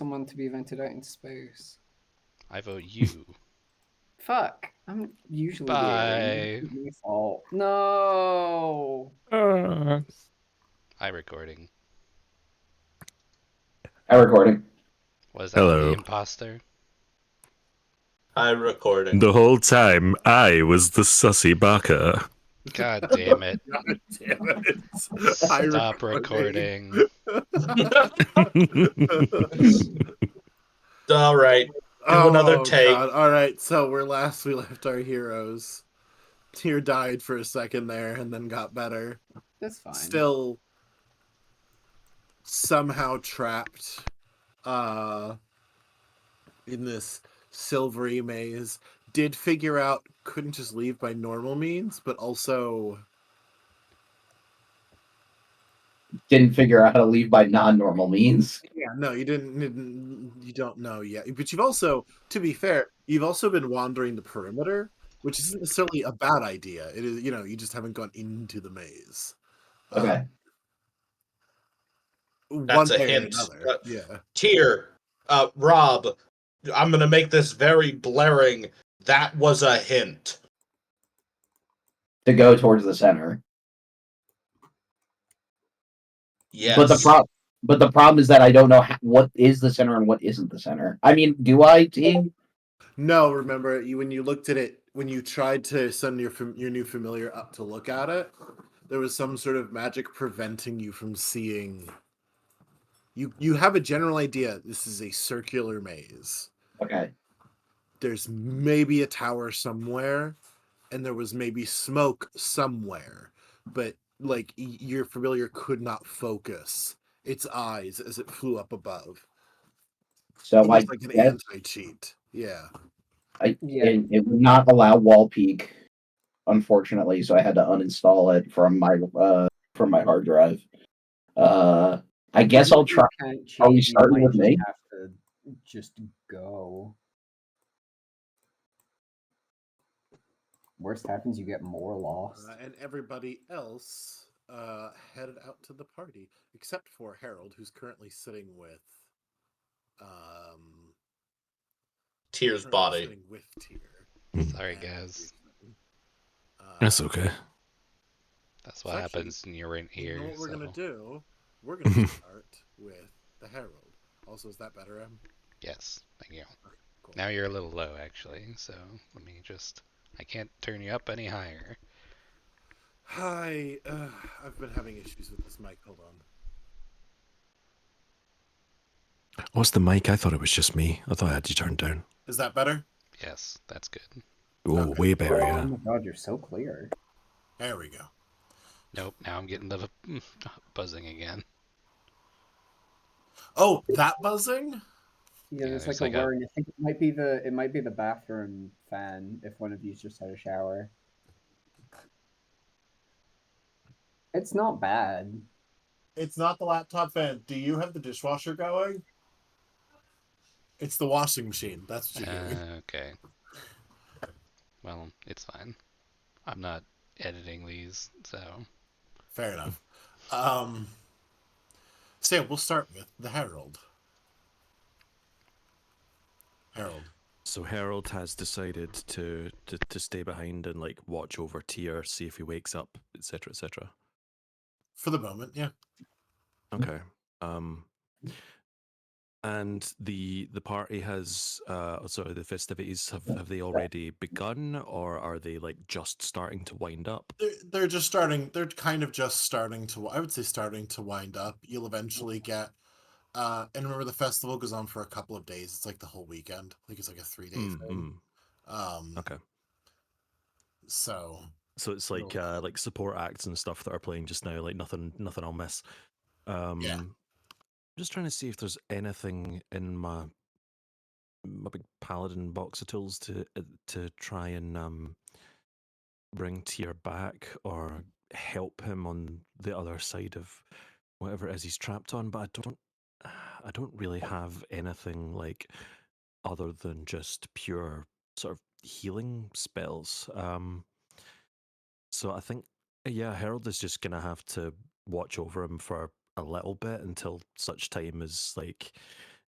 someone to be vented out into space. I vote you. Fuck. I'm usually the Bye. alien. It's my fault. No. Hi, recording. Hi, recording. Was I Hello. the imposter? Hi, recording. The whole time, I was the sussy baka. God damn it. God damn it. Stop recording. All right. Do another take. God. All right, so we left our heroes. Tyr died for a second there and then got better. That's fine. Still somehow trapped in this silvery maze. Did figure out couldn't just leave by normal means, but also Didn't figure out how to leave by non-normal means. yeah, no, you you don't know yet. But you've also, to be fair, you've also been wandering the perimeter, which isn't necessarily a bad idea. It is, you just haven't gone into the maze. Okay. That's One a way or hint. another. Yeah. Tyr, Rob, I'm going to make this very blaring. That was a hint. To go towards the center. Yes. But the problem is that I don't know what is the center and what isn't the center. I mean, do I, team? No, remember when you looked at it, when you tried to send your new familiar up to look at it, there was some sort of magic preventing you from seeing. You have a general idea. This is a circular maze. Okay. There's maybe a tower somewhere, and there was maybe smoke somewhere, but like your familiar could not focus its eyes as it flew up above. So Almost like an anti-cheat. Yeah. It would not allow wall peek, unfortunately, so I had to uninstall it from my hard drive. I guess I'll try. Are we starting with me? Have to just go. Worst happens, you get more lost. And everybody else headed out to the party, except for Harold, who's currently sitting with Tyr's body. Sitting with Tyr. Sorry, guys. That's okay. That's what happens when you're in here. You know what we're going to do? We're going to start with the Herald. Also, is that better, Em? Yes, thank you. Okay, cool. Now you're a little low, actually, so let me just... I can't turn you up any higher. Hi. I've been having issues with this mic. Hold on. What's the mic? I thought it was just me. I thought I had you turned down. Is that better? Yes, that's good. Oh, Okay. way better, Oh yeah. my god, you're so clear. There we go. Nope, now I'm getting the buzzing again. Oh, that buzzing? Yeah, Yeah, there's there's like a like a- whirring. I think it might be the bathroom fan if one of you's just had a shower. It's not bad. It's not the laptop fan. Do you have the dishwasher going? It's the washing machine. That's what you're hearing. Okay. Well, it's fine. I'm not editing these, so... Fair enough. So yeah, we'll start with the Herald. Harold. So Harold has decided to stay behind and like watch over Tyr, see if he wakes up, etc., etc. For the moment, yeah. Okay. And the party has sorry, the festivities have they already begun, or are they like just starting to wind up? They're just starting. They're kind of just starting to. I would say starting to wind up. You'll eventually get. And remember, the festival goes on for a couple of days. It's like the whole weekend. I think it's like a 3-day thing. Okay. So it's like support acts and stuff that are playing just now. Like nothing I'll miss. yeah. Just trying to see if there's anything in my big paladin box of tools to try and bring Tyr back or help him on the other side of whatever it is he's trapped on. But I don't really have anything like other than just pure sort of healing spells. So I think yeah, Herald is just gonna have to watch over him for a little bit until such time as like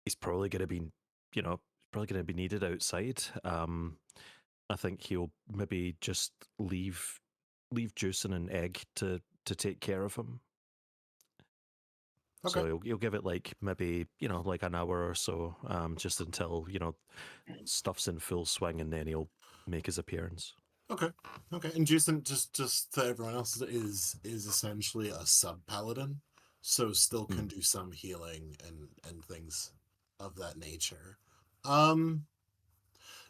he's probably going to be, needed outside. I think he'll maybe just leave Juicing and Egg to take care of him. Okay. So you'll give it like maybe like an hour or so, just until stuff's in full swing, and then he'll make his appearance. Okay. And Jason, just to everyone else, is essentially a sub paladin, so still can do some healing and things of that nature.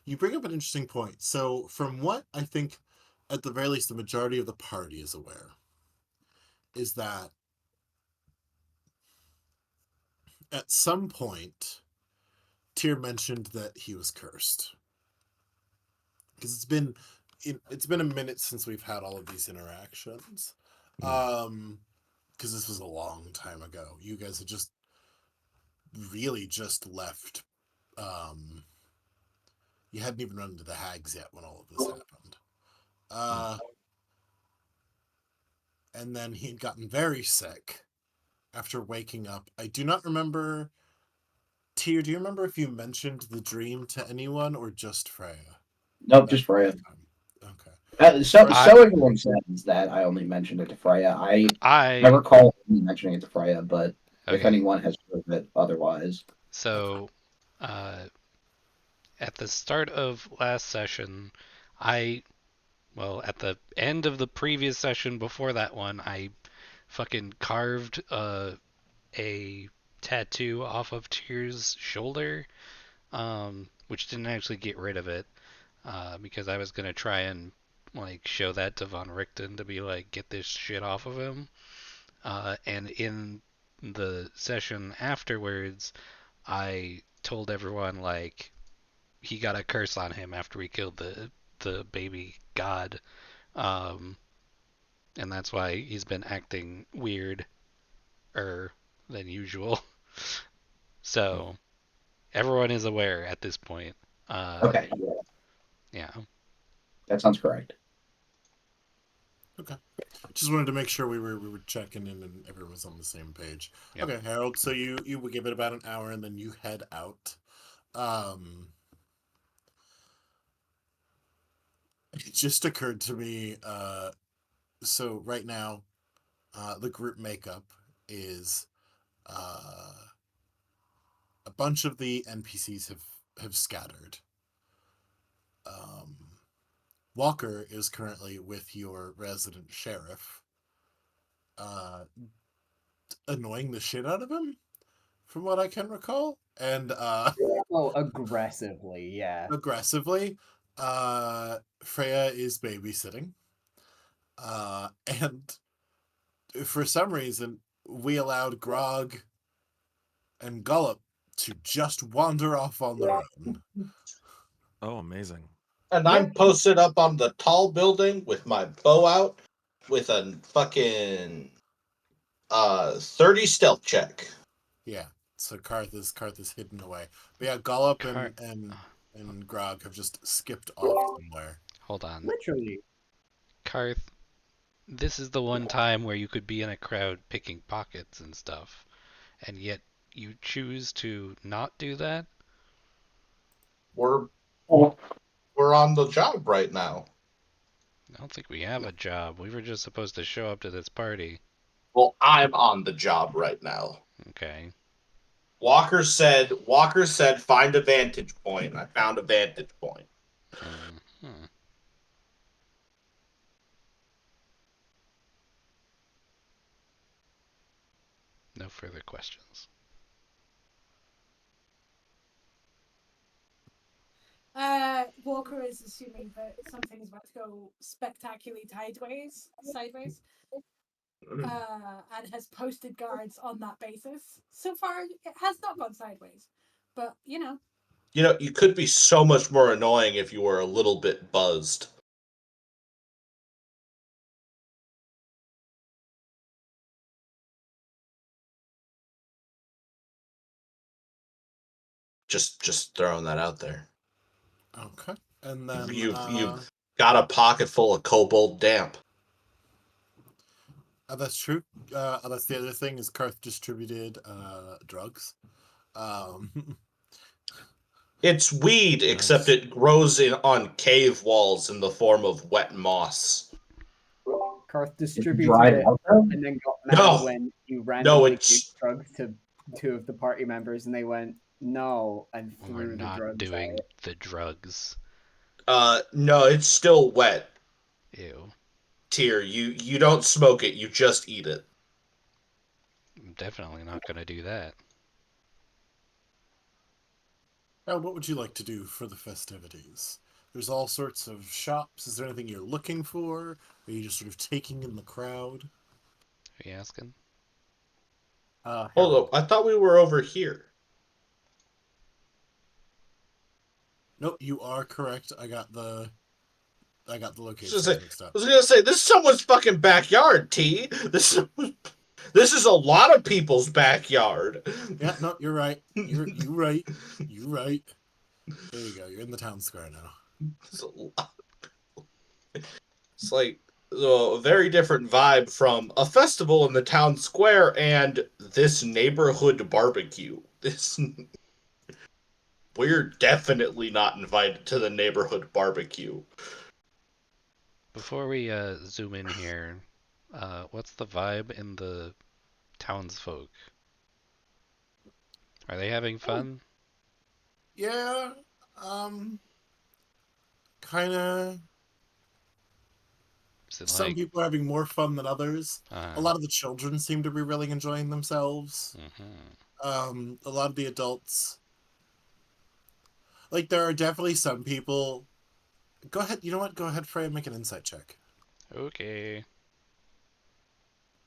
You bring up an interesting point. So from what I think, at the very least, the majority of the party is aware, is that at some point, Tyr mentioned that he was cursed. Because it's been a minute since we've had all of these interactions. Because this was a long time ago. You guys had just really just left. You hadn't even run into the hags yet when all of this happened. And then he had gotten very sick after waking up. I do not remember. Tyr, do you remember if you mentioned the dream to anyone or just Freya? Nope, just Freya. Okay. So everyone says that I only mentioned it to Freya. I recall mentioning it to Freya, but if anyone has heard it otherwise. So, at the start of last session, at the end of the previous session before that one, I fucking carved a tattoo off of Tyr's shoulder, which didn't actually get rid of it, because I was gonna try and like show that to Von Richten to be like, get this shit off of him. And in the session afterwards, I told everyone like he got a curse on him after we killed the baby god, and that's why he's been acting weird than usual. So everyone is aware at this point. Okay. Yeah. That sounds correct. Okay. Just wanted to make sure we were checking in and everyone was on the same page. Yep. Okay, Harold. So you would give it about an hour and then you head out. It just occurred to me. So right now, the group makeup is a bunch of the NPCs have scattered. Walker is currently with your resident sheriff, annoying the shit out of him, from what I can recall. And aggressively, yeah. Aggressively. Freya is babysitting. And for some reason, we allowed Grog and Gullop to just wander off on their own. Oh, amazing. And I'm posted up on the tall building with my bow out with a fucking 30 stealth check. Yeah. So Karth is hidden away. But yeah, Gullop and Grog have just skipped off somewhere. Hold on. Literally. Karth, this is the one time where you could be in a crowd picking pockets and stuff, and yet you choose to not do that? We're on the job right now. I don't think we have a job. We were just supposed to show up to this party. Well, I'm on the job right now. Okay. Walker said find a vantage point. I found a vantage point. Mm-hmm. No further questions. Walker is assuming that something is about to go spectacularly sideways, and has posted guards on that basis. So far, it has not gone sideways, but you could be so much more annoying if you were a little bit buzzed. Just throwing that out there. Okay. And then you've got a pocket full of kobold damp. That's true. That's the other thing is Karth distributed drugs. It's weed, except Nice. it grows on cave walls in the form of wet moss. Karth It's distributed dried it out though? and then got mad No, when you no, randomly gave it's drugs to two of the party members, and they went no and We're threw the not drugs at doing it. the drugs. no, it's still wet. Ew. Tyr, you don't smoke it, you just eat it. I'm definitely not gonna do that. Now, what would you like to do for the festivities? There's all sorts of shops. Is there anything you're looking for? Are you just sort of taking in the crowd? Are you asking? Hold Harold. up, I thought we were over here. Nope, you are correct. I got the I locations mixed up. was gonna say this is someone's fucking backyard, T. This is a lot of people's backyard. Yeah, no, you're right. You right. You right. There you go. You're in the town square now. It's like a very different vibe from a festival in the town square and this neighborhood barbecue. We're definitely not invited to the neighborhood barbecue. Before we zoom in here, what's the vibe in the townsfolk? Are they having fun? Yeah. Kind of. Is it Some like, people are having more fun than others. A uh, lot of the children seem to be really enjoying themselves. mhm. A lot of the adults. Like, there are definitely some people. Go ahead. You know what? Go ahead, Freya, make an insight check. Okay.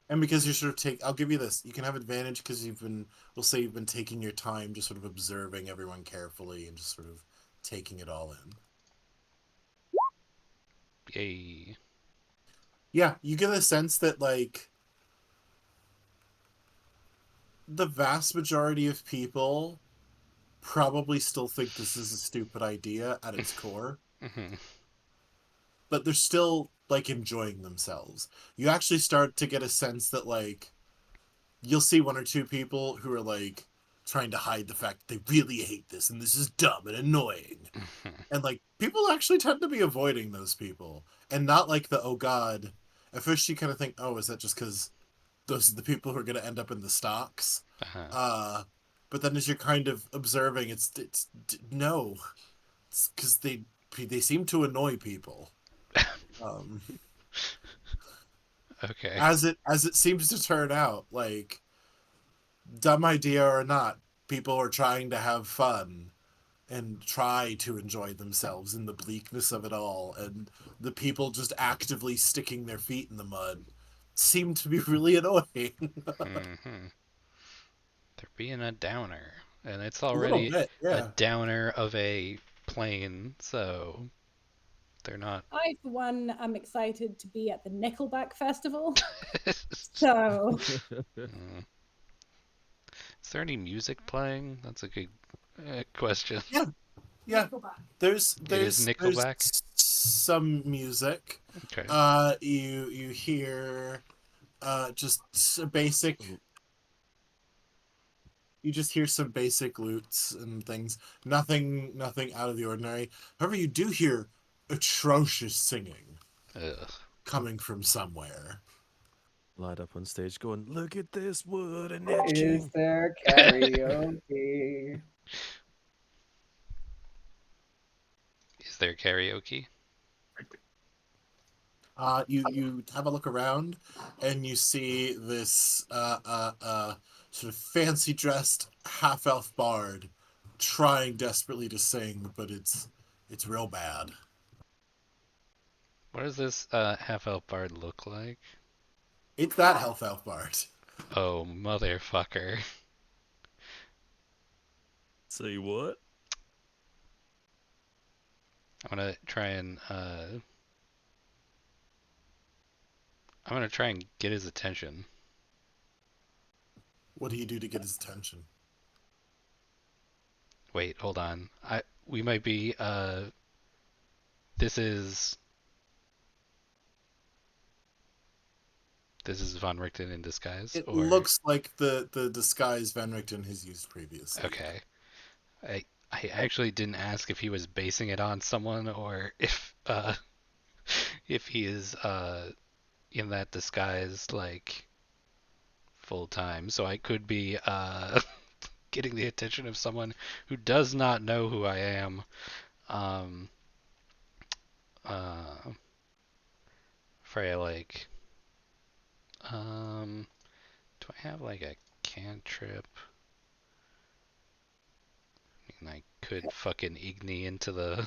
And because you're sort of I'll give you this. You can have advantage because we'll say you've been taking your time, just sort of observing everyone carefully and just sort of taking it all in. Yay. Yeah, you get a sense that, like, the vast majority of people probably still think this is a stupid idea at its core, but they're still, like, enjoying themselves. You actually start to get a sense that, like, you'll see one or two people who are, like, trying to hide the fact that they really hate this and this is dumb and annoying. And, like, people actually tend to be avoiding those people. And not like the, oh god. At first you kind of think, oh, is that just because those are the people who are going to end up in the stocks? But then as you're kind of observing, it's no. It's because they seem to annoy people. Okay. As it seems to turn out, like, dumb idea or not, people are trying to have fun and try to enjoy themselves in the bleakness of it all, and the people just actively sticking their feet in the mud seem to be really annoying. They're being a downer. And it's A little already bit, a yeah. downer of a plane, so they're not. I, for one, am excited to be at the Nickelback Festival. So, Mm. Is there any music playing? That's a good question. Yeah. Nickelback. There's It is Nickelback? some music. Okay. You hear just a basic. You just hear some basic loots and things. Nothing out of the ordinary. However, you do hear atrocious singing Ugh. coming from somewhere. Lad up on stage going, look at this wood and Is itching. there karaoke? Is there karaoke? You have a look around, and you see this sort of fancy dressed half elf bard trying desperately to sing, but it's real bad. What does this half-elf bard look like? It's that half elf bard. Oh, motherfucker. Say what? I'm gonna try and get his attention. What do you do to get his attention? Wait, hold on. We might be this is This is Von Richten in disguise? It or... looks like the disguise Van Richten has used previously. Okay. I actually didn't ask if he was basing it on someone or if he is in that disguise like full time. So I could be getting the attention of someone who does not know who I am. Um for like do I have like a cantrip? I mean, I could fucking igni into the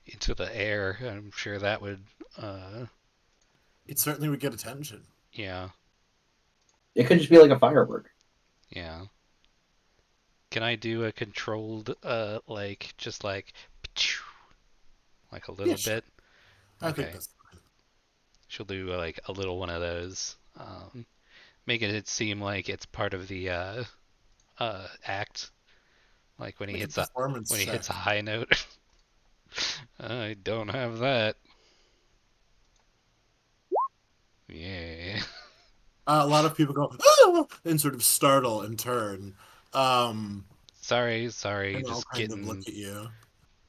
into the air. I'm sure that would It certainly would get attention. yeah. It could just be like a firework. Yeah. Can I do a controlled like just like a little bit? I think Okay. that's fine. She'll do like a little one of those. Making it seem like it's part of the act. Like when he Make a hits a performance check. high note. I don't have that. Yeah. A lot of people go "Ah!" and sort of startle and turn. Sorry, And I'll kind of look at you.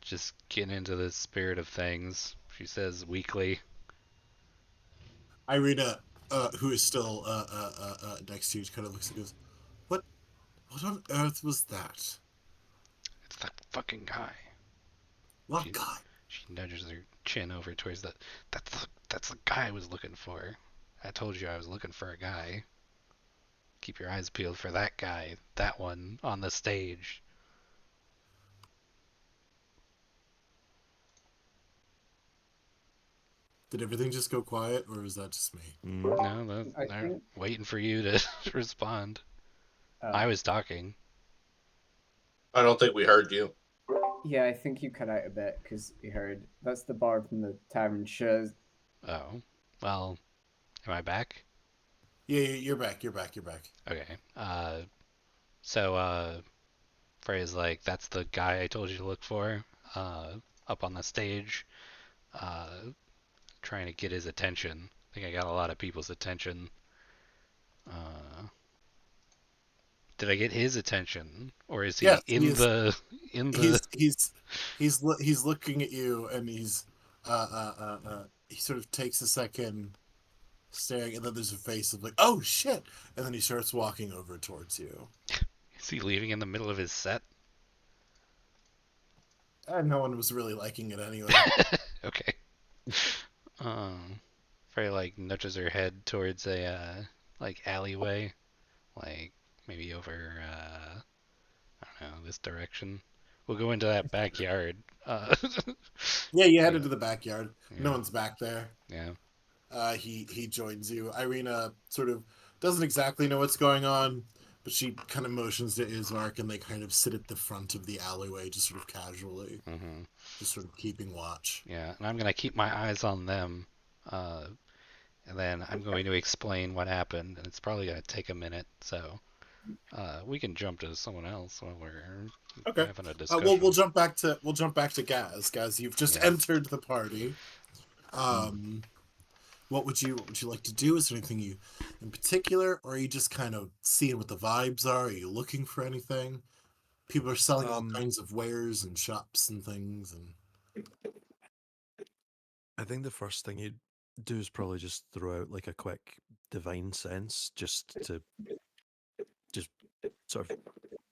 just getting into the spirit of things. She says weakly. Irina, who is still next to you, kind of looks and goes, "What on earth was that? It's that fucking guy. What guy?" She nudges her chin over towards the. That's the guy I was looking for. I told you I was looking for a guy. Keep your eyes peeled for that guy. That one on the stage. Did everything just go quiet, or was that just me? No, they're waiting for you to respond. I was talking. I don't think we heard you. Yeah, I think you cut out a bit because you heard. That's the bar from the tavern shows. Oh, well, am I back? Yeah, you're back. You're back. You're back. Okay. So Frey's like, that's the guy I told you to look for. Up on the stage. Uh, trying to get his attention. I think I got a lot of people's attention. Did I get his attention, or is he Yes, in the he's looking at you, and he sort of takes a second, staring, and then there's a face of like, "Oh shit!" and then he starts walking over towards you. Is he leaving in the middle of his set? No one was really liking it anyway. Okay. Frey like nudges her head towards a like alleyway, like maybe over I don't know, this direction. We'll go into that backyard. Yeah, you head into the backyard. Yeah. No one's back there. Yeah. He joins you. Irina sort of doesn't exactly know what's going on, but she kind of motions to Ismark, and they kind of sit at the front of the alleyway, just sort of casually, just sort of keeping watch. Yeah, and I'm gonna keep my eyes on them, and then I'm going to explain what happened, and it's probably gonna take a minute, so we can jump to someone else while we're having a discussion. We'll jump back to Gaz. Gaz, you've just entered the party. What would you like to do? Is there anything you in particular, or are you just kind of seeing what the vibes are? Are you looking for anything? People are selling all kinds of wares and shops and things, and I think the first thing you'd do is probably just throw out like a quick divine sense, just to just sort of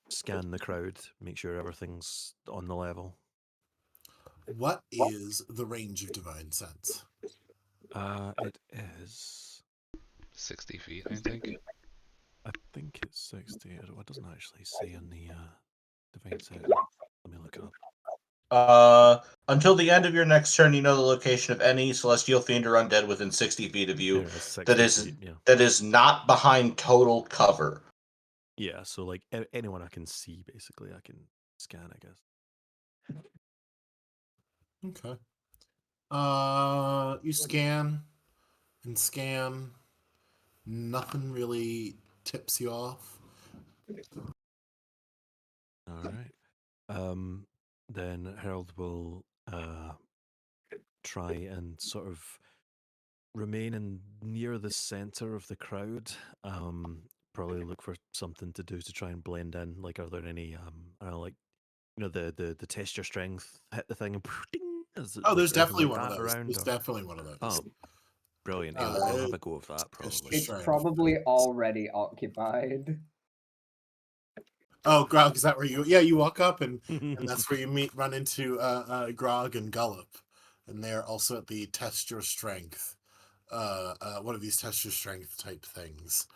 scan the crowd, make sure everything's on the level. What is the range of divine sense? It is 60 feet, I think. I think it's 60. It doesn't actually say in the divine sense. Let me look it up. Until the end of your next turn, you know the location of any celestial fiend or undead within 60 feet of you. That is not behind total cover. Yeah, so like anyone I can see, basically, I can scan, I guess. Okay. You scan and scan. Nothing really tips you off. All right. Then Harold will try and sort of remaining near the center of the crowd. Probably look for something to do to try and blend in. Like, are there any I don't know, like, the test your strength, hit the thing, and ding, is it, Oh, like there's anything definitely like one of that those. around? There's Or definitely one of those. oh, brilliant! Yeah, I'll have a go of that probably. It's strength. probably already occupied. Oh, Grog, is that where you? Yeah, you walk up and that's where you run into Grog and Gullop, and they're also at the test your strength. One of these test your strength type things.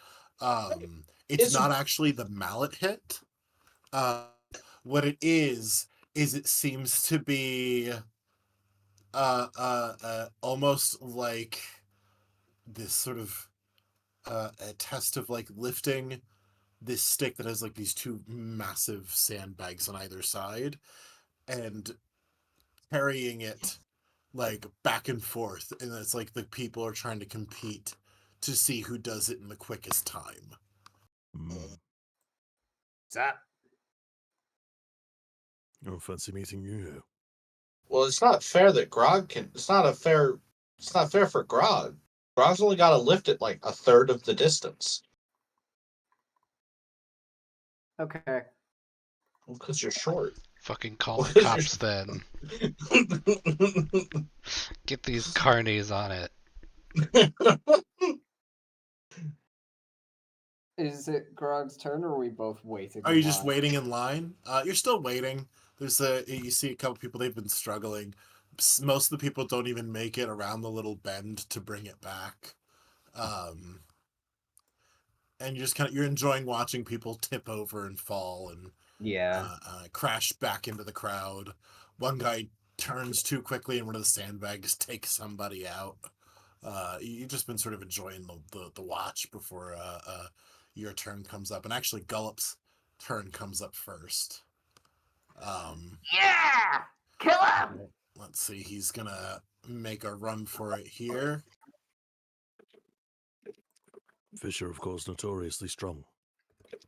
It's Is not actually the mallet hit. What it is it seems to be almost like this sort of a test of like lifting this stick that has like these two massive sandbags on either side and carrying it like back and forth, and it's like the people are trying to compete to see who does it in the quickest time. Mm. Zap. Oh, fancy meeting you. well, it's not fair that Grog can. It's not fair for Grog. Grog's only got to lift it like a third of the distance. Okay. Because you're short. Fucking call the cops then. Get these carnies on it. Is it Grog's turn, or are we both waiting? Are in you just line? waiting in line? You're still waiting. There's you see a couple people, they've been struggling. Most of the people don't even make it around the little bend to bring it back. And you're enjoying watching people tip over and fall and Yeah. crash back into the crowd. One guy turns too quickly and one of the sandbags takes somebody out. You've just been sort of enjoying the watch before your turn comes up. And actually, Gullop's turn comes up first. Yeah! Kill him! Let's see, he's gonna make a run for it here. Fisher, of course, notoriously strong.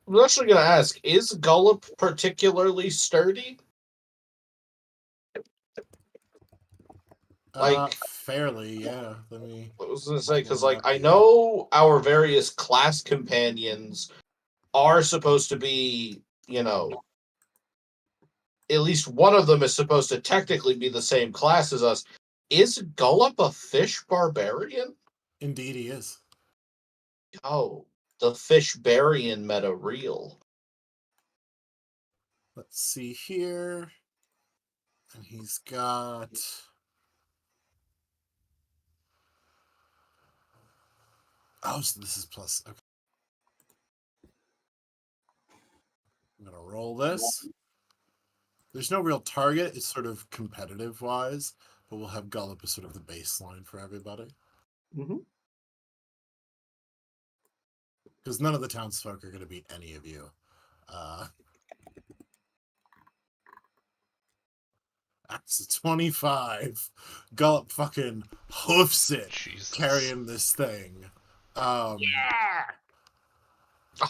I'm actually going to ask, is Gullop particularly sturdy? Fairly, yeah. Let me. I was going to say, because, pull it like, up I here. know our various class companions are supposed to be, at least one of them is supposed to technically be the same class as us. Is Gullop a fish barbarian? Indeed, he is. Oh, the fishbarian meta real. Let's see here. And he's got. Oh, so this is plus. Okay. I'm gonna roll this. There's no real target. It's sort of competitive wise, but we'll have Gullop as sort of the baseline for everybody. Mm-hmm. Because none of the townsfolk are going to beat any of you. That's a 25. Gullop fucking hoofs it, Jesus. carrying this thing. Yeah!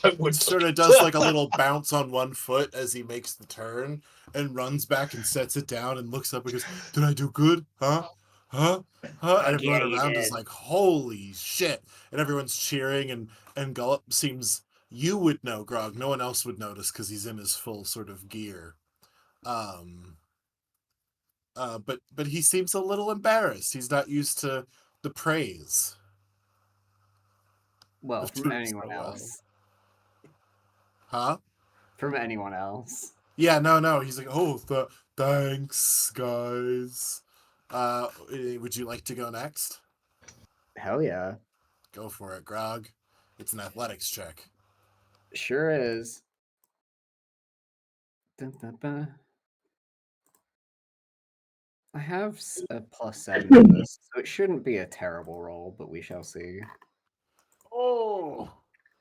I would Sort of does like a little bounce on one foot as he makes the turn and runs back and sets it down and looks up and goes, "Did I do good? Huh? Huh? Huh?" And everyone Yeah, you around is did. like, "Holy shit!" And everyone's cheering. And Gullop seems, you would know, Grog. No one else would notice because he's in his full sort of gear. But he seems a little embarrassed. He's not used to the praise Well, of from doing anyone so well. else. Huh? From anyone else. Yeah, no. He's like, "Oh, thanks, guys." Would you like to go next? Hell yeah. Go for it, Grog. It's an athletics check. Sure is. Dun, dun, dun. I have a +7 to this, so it shouldn't be a terrible roll, but we shall see. Oh,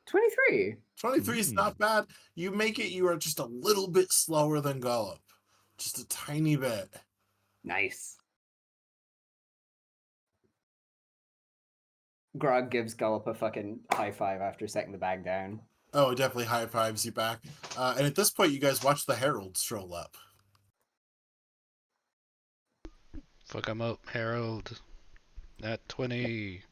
23. 23 is not bad. You make it. You are just a little bit slower than Gullop. Just a tiny bit. Nice. Grog gives Gullop a fucking high five after setting the bag down. Oh, it definitely high fives you back. And at this point, you guys watch the Herald stroll up. Fuck him up, Harold. At 20.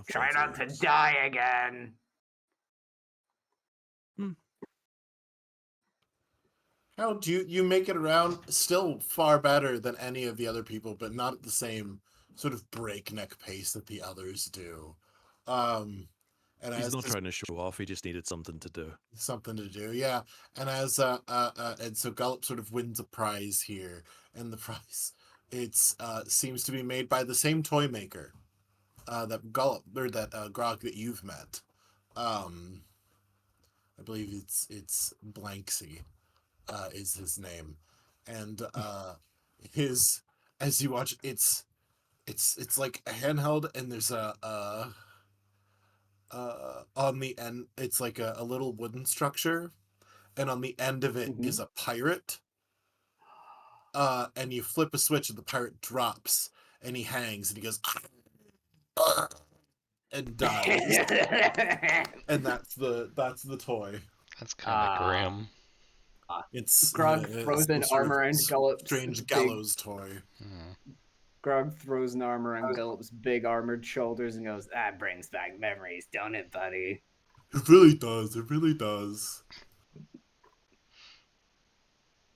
Try not to die again. How do you make it around? Still far better than any of the other people, but not at the same sort of breakneck pace that the others do. And he's not trying to show off. He just needed something to do. Something to do, yeah. And and so Gullop sort of wins a prize here, and the prize seems to be made by the same toy maker that Gullop or that Grog that you've met. I believe it's Blanksy is his name, and his as you watch it's like a handheld, and there's on the end it's like a little wooden structure, and on the end of it is a pirate, and you flip a switch and the pirate drops and he hangs and he goes and dies. And that's the toy. That's kind of grim. It's Grog throws an arm around Gullop's strange gallows toy. Grog throws an arm around Gullop's big armored shoulders and goes, "That brings back memories, don't it, buddy?" It really does. It really does.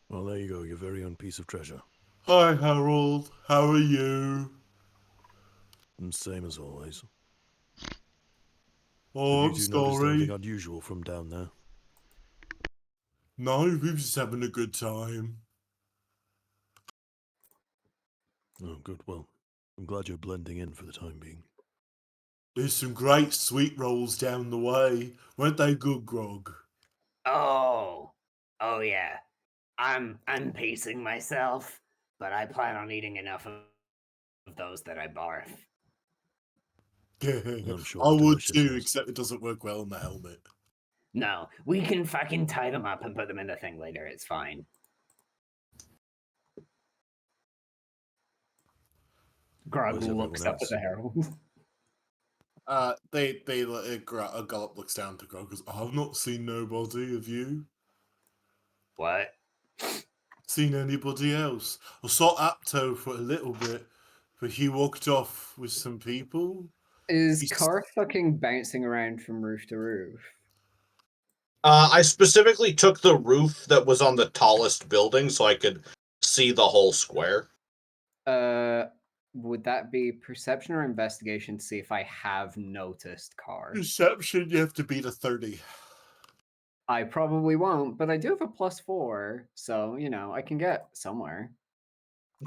Well, there you go, your very own piece of treasure. Hi, Harold. How are you? Same as always. Oh, I'm Have you two noticed sorry. anything unusual from down there? No, we're just having a good time. Oh, good. Well, I'm glad you're blending in for the time being. There's some great sweet rolls down the way. Weren't they good, Grog? Oh yeah. I'm pacing myself, but I plan on eating enough of those that I barf. I'm sure I the would too, deliciousness. except it doesn't work well in the helmet. No, we can fucking tie them up and put them in the thing later. It's fine. Grog Where's looks everyone up at the herald. Gullop looks down to Grog and goes, I've not seen nobody, have you? What? Seen anybody else? I saw Apto for a little bit, but he walked off with some people. Is Car fucking bouncing around from roof to roof? I specifically took the roof that was on the tallest building so I could see the whole square. Would that be perception or investigation to see if I have noticed Car? Perception, you have to beat a 30. I probably won't, but I do have a +4, so, you know, I can get somewhere.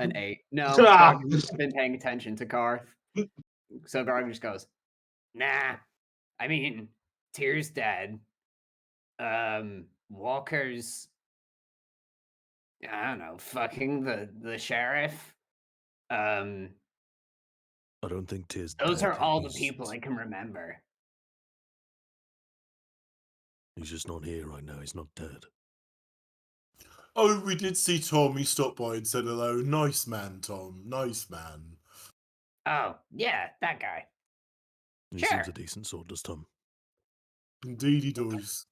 An 8. No, Grog hasn't been paying attention to Garth. So Grog just goes, nah. I mean, Tyr's dead. Walker's, I don't know, fucking the sheriff. I don't think Tyr's Those dead. are all the people I can remember. He's just not here right now. He's not dead. Oh, we did see Tom. He stopped by and said hello. Nice man, Tom. Nice man. Oh, yeah, that guy. He Sure. seems a decent sort, does Tom? Indeed he does.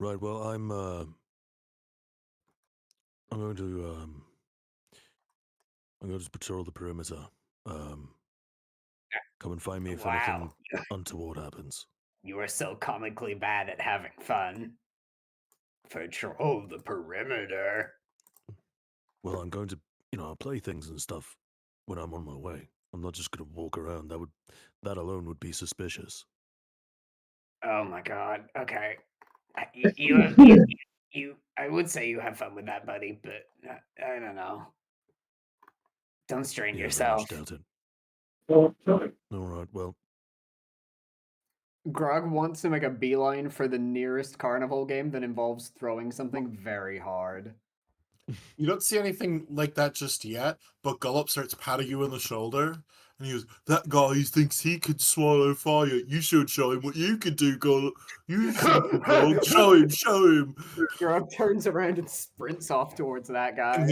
Right, well, I'm going to patrol the perimeter. Come and find me if anything untoward happens. You are so comically bad at having fun. Patrol the perimeter. Well, I'm going to, I'll play things and stuff when I'm on my way. I'm not just going to walk around. That alone would be suspicious. Oh my god. Okay. I would say you have fun with that, buddy, but I don't know. Don't strain yourself. Doubt it. All right, well. Grog wants to make a beeline for the nearest carnival game that involves throwing something very hard. You don't see anything like that just yet, but Gullop starts patting you on the shoulder, and he goes, that guy thinks he could swallow fire. You should show him what you can do, Gullop. You think show him. Grog turns around and sprints off towards that guy. And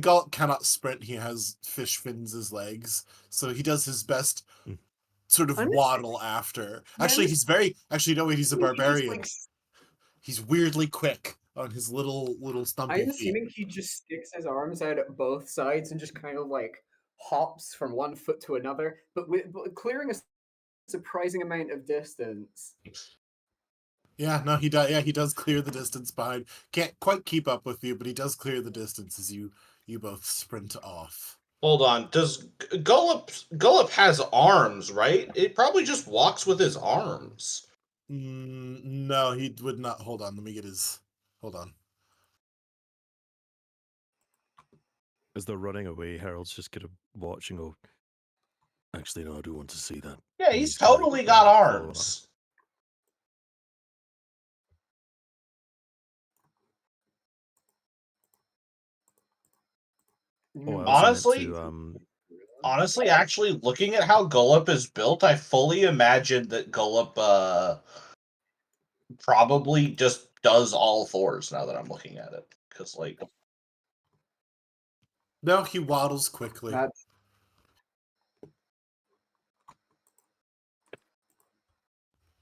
Gullop cannot sprint. He has fish fins as legs, so he does his best sort of waddle after. Actually, he's a barbarian. He's weirdly quick on his little stumpy feet. I'm assuming he just sticks his arms out at both sides and just kind of like hops from one foot to another, but clearing a surprising amount of distance. Yeah, no, he does. Yeah, he does clear the distance behind. Can't quite keep up with you, but he does clear the distance as you both sprint off. Hold on. Does Gullop has arms, right? It probably just walks with his arms. No, he would not. Hold on, let me get his. Hold on. As they're running away, Harold's just gonna watch and go, actually, no, I do want to see that. Yeah, And he's gonna, totally got follow arms. Oh, I also meant Honestly, to, actually, looking at how Gullop is built, I fully imagine that Gullop probably just does all fours now that I'm looking at it. Because, like... No, he waddles quickly. That's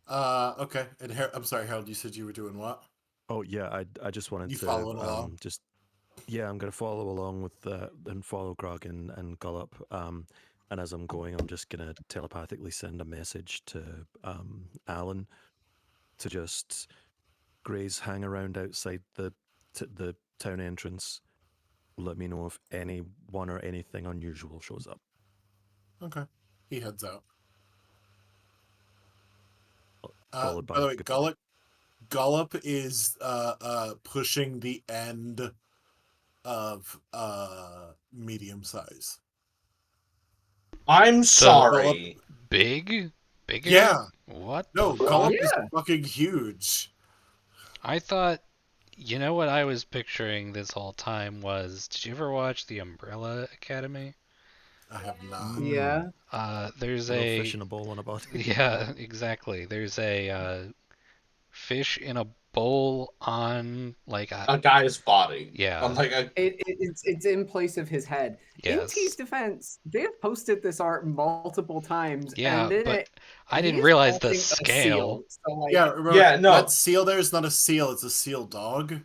Okay. And I'm sorry, Harold, you said you were doing what? oh yeah, I just wanted You to following along? just yeah, I'm gonna follow along with and follow Grog and Gullop. And as I'm going, I'm just gonna telepathically send a message to Alan to just graze, hang around outside the town entrance. Let me know if anyone or anything unusual shows up. Okay. He heads out. Followed By by the way, goodbye. Gullop is pushing the end of medium size. I'm So sorry. bigger? Yeah. What No, the Gullop fuck? is fucking huge. I thought, you know what I was picturing this whole time was, did you ever watch The Umbrella Academy? I have not. yeah. There's Little a fish in a bowl on a body. yeah, exactly. There's a fish in a bowl on like A guy's body. yeah. I'm like, It's in place of his head. In T's Yes. defense, they have posted this art multiple times, Yeah, and in but it, I he didn't is realize the holding a seal. scale. So, like, Yeah, remember, yeah, no. that seal there is not a seal, it's a seal dog.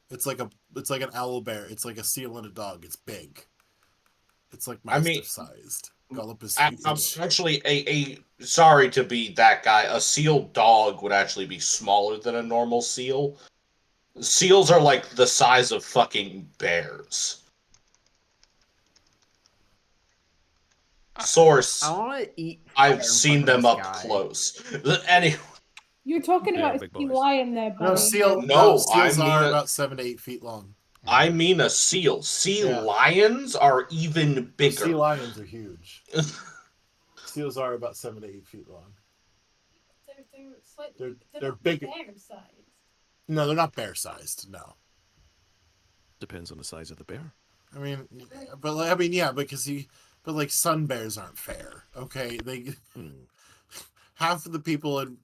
It's like an owl bear. It's like a seal and a dog. It's big. It's like mastiff sized. Gullop is huge. I'm actually sorry to be that guy. A seal dog would actually be smaller than a normal seal. Seals are like the size of fucking bears. Source. I want to eat I've fire in seen front of them this up guy. close. Anyway, You're talking Yeah, about a big sea boys. lion there, No, buddy. seals I are mean about 7 to 8 feet long. I mean a seal. Sea Yeah. lions are even No, bigger. sea lions are huge. Seals are about 7 to 8 feet long. They're big. Bear-sized. No, they're not bear sized. No. Depends on the size of the bear. I mean, yeah, but like sun bears aren't fair. Okay, half of the people and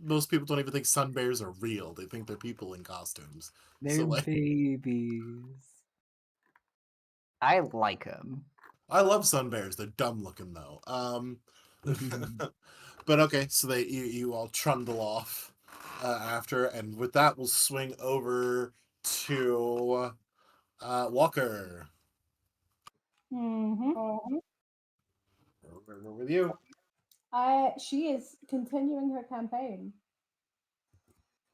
most people don't even think sun bears are real. They think they're people in costumes. They're babies. I like them. I love sun bears. They're dumb looking though. But okay, so you all trundle off after, and with that, we'll swing over to Walker. Mm-hmm. Over with you. She is continuing her campaign.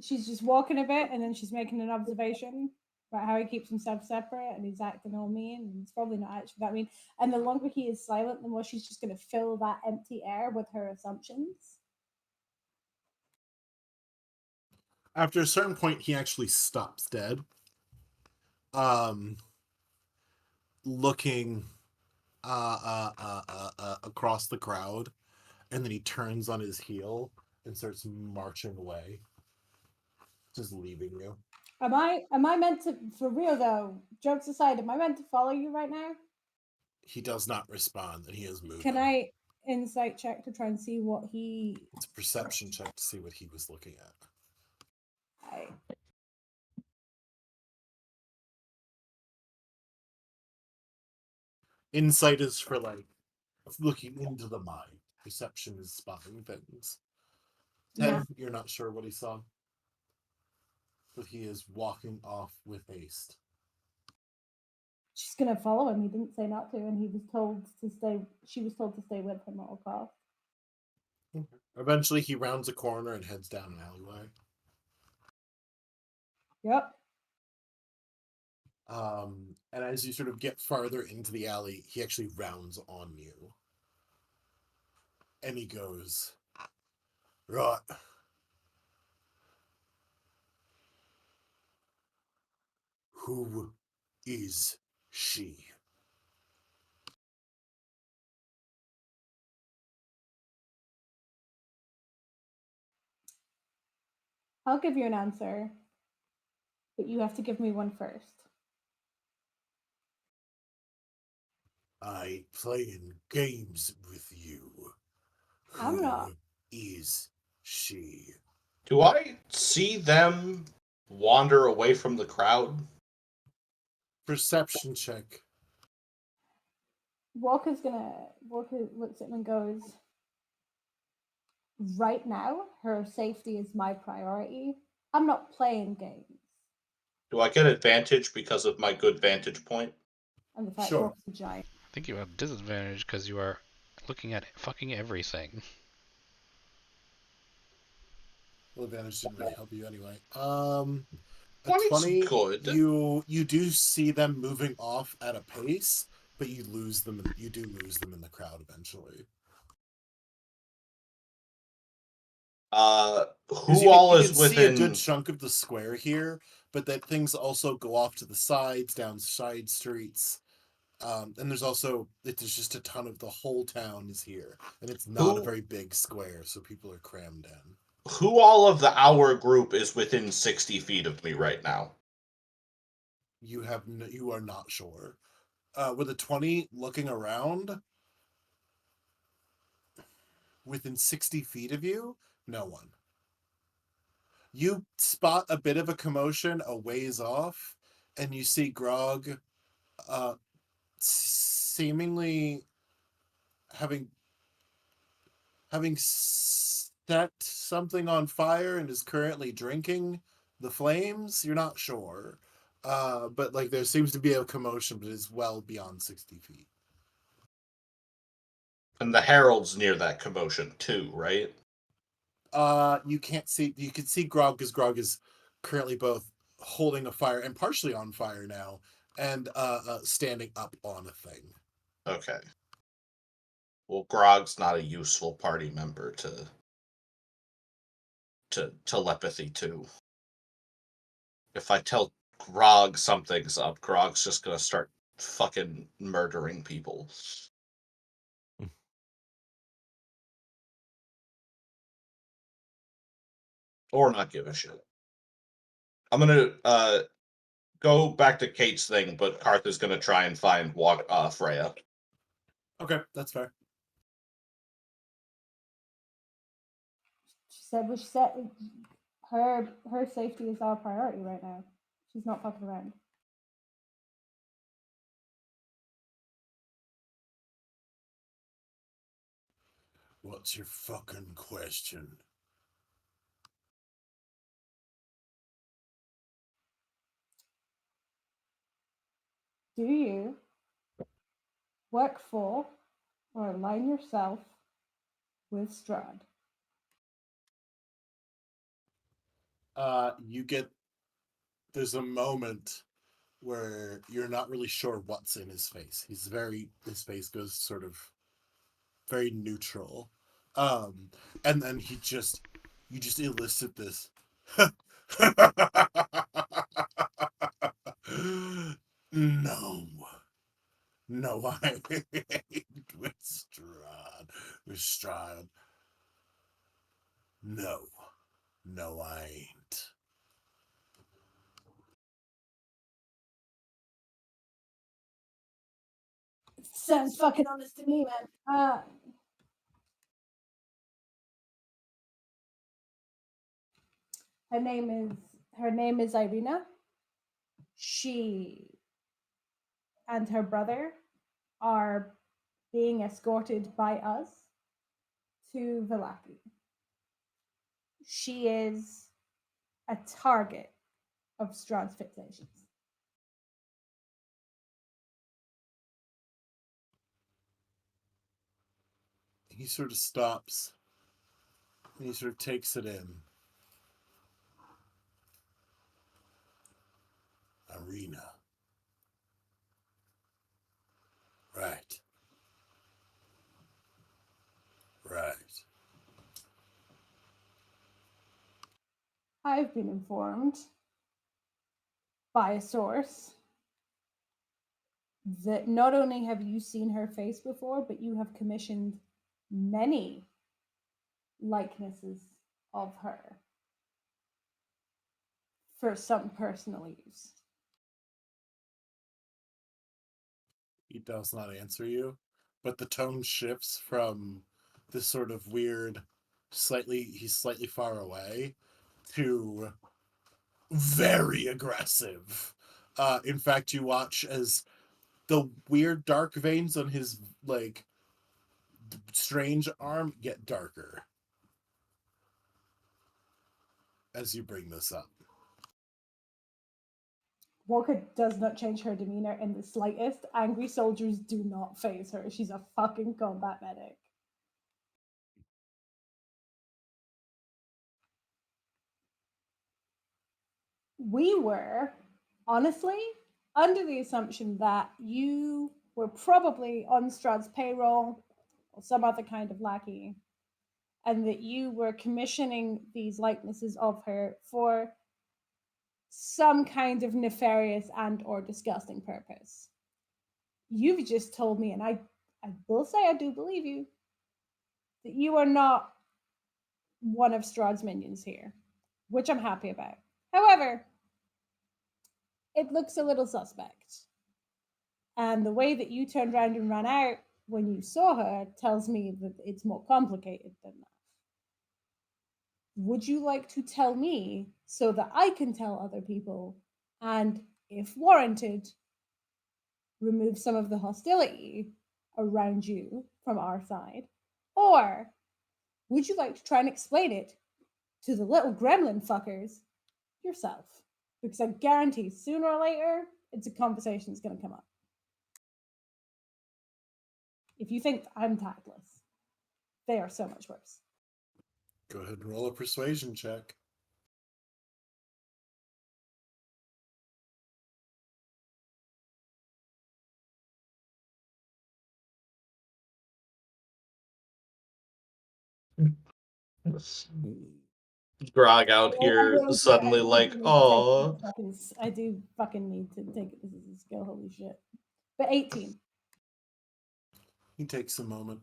She's just walking a bit, and then she's making an observation about how he keeps himself separate and he's acting all mean, and it's probably not actually that mean. And the longer he is silent, the more she's just going to fill that empty air with her assumptions. After a certain point, he actually stops dead. Looking across the crowd, and then he turns on his heel and starts marching away, just leaving you. Am I meant to, for real though, jokes aside, am I meant to follow you right now? He does not respond, and he is moving. Can I insight check to try and see what he... It's a perception check to see what he was looking at. Insight is for like looking into the mind. Perception is spotting things. 10, Yeah. You're not sure what he saw. But he is walking off with haste. She's gonna follow him. He didn't say not to, and he was told to stay. She was told to stay with him at all costs. Eventually, he rounds a corner and heads down an alleyway. Yep. And as you sort of get farther into the alley, he actually rounds on you. And he goes, right. Who is she? I'll give you an answer, but you have to give me one first. I ain't playing games with you. I'm not. Who is she? Do I see them wander away from the crowd? Perception check. Walker looks at him and goes, right now, her safety is my priority. I'm not playing games. Do I get advantage because of my good vantage point? And the fact Sure. Walker's a giant. I think you have disadvantage because you are looking at fucking everything. Well, advantage didn't really help you anyway. A 20's 20. good. You do see them moving off at a pace, but you lose them. You do lose them in the crowd eventually. Who all is you can see a within? good chunk of the square here, but that things also go off to the sides, down side streets. And there's just a ton of the whole town is here, and it's not a very big square, so people are crammed in. Who all of our group is within 60 feet of me right now? You are not sure. With a 20, looking around, within 60 feet of you, no one. You spot a bit of a commotion a ways off, and you see Grog seemingly having set something on fire and is currently drinking the flames. You're not sure. But like there seems to be a commotion, but it's well beyond 60 feet. And the herald's near that commotion too, right? You can't see. You can see Grog because Grog is currently both holding a fire and partially on fire now, and standing up on a thing. Okay. Well, Grog's not a useful party member to telepathy to. If I tell Grog something's up, Grog's just gonna start fucking murdering people. Or not give a shit. I'm gonna go back to Kate's thing, but Karth is gonna try and find Freya. Okay, that's fair. She said her safety is our priority right now. She's not fucking around. What's your fucking question? Do you work for or align yourself with Strahd? There's a moment where you're not really sure what's in his face. His face goes sort of very neutral. And then you just elicit this. No. No, I ain't with Strahd. With Strahd. No. No, I ain't. Sounds fucking honest to me, man. Her name is Irina. She and her brother are being escorted by us to Vallaki. She is a target of Strahd's fixations. He sort of stops and he sort of takes it in. Arena. Right. Right. I've been informed by a source that not only have you seen her face before, but you have commissioned many likenesses of her for some personal use. He does not answer you, but the tone shifts from this sort of weird, he's slightly far away, to very aggressive. In fact, you watch as the weird dark veins on his like strange arm get darker as you bring this up. Walker does not change her demeanor in the slightest. Angry soldiers do not phase her. She's a fucking combat medic. We were, honestly, under the assumption that you were probably on Strahd's payroll or some other kind of lackey, and that you were commissioning these likenesses of her for some kind of nefarious and or disgusting purpose. You've just told me, and I will say I do believe you, that you are not one of Strahd's minions here, which I'm happy about. However, it looks a little suspect. And the way that you turned around and ran out when you saw her tells me that it's more complicated than that. Would you like to tell me so that I can tell other people and, if warranted, remove some of the hostility around you from our side? Or would you like to try and explain it to the little gremlin fuckers yourself? Because I guarantee sooner or later, it's a conversation that's going to come up. If you think I'm tactless, they are so much worse. Go ahead and roll a persuasion check. Grog out here suddenly like, oh. I do fucking need to take this as a skill. Holy shit! But 18. He takes a moment.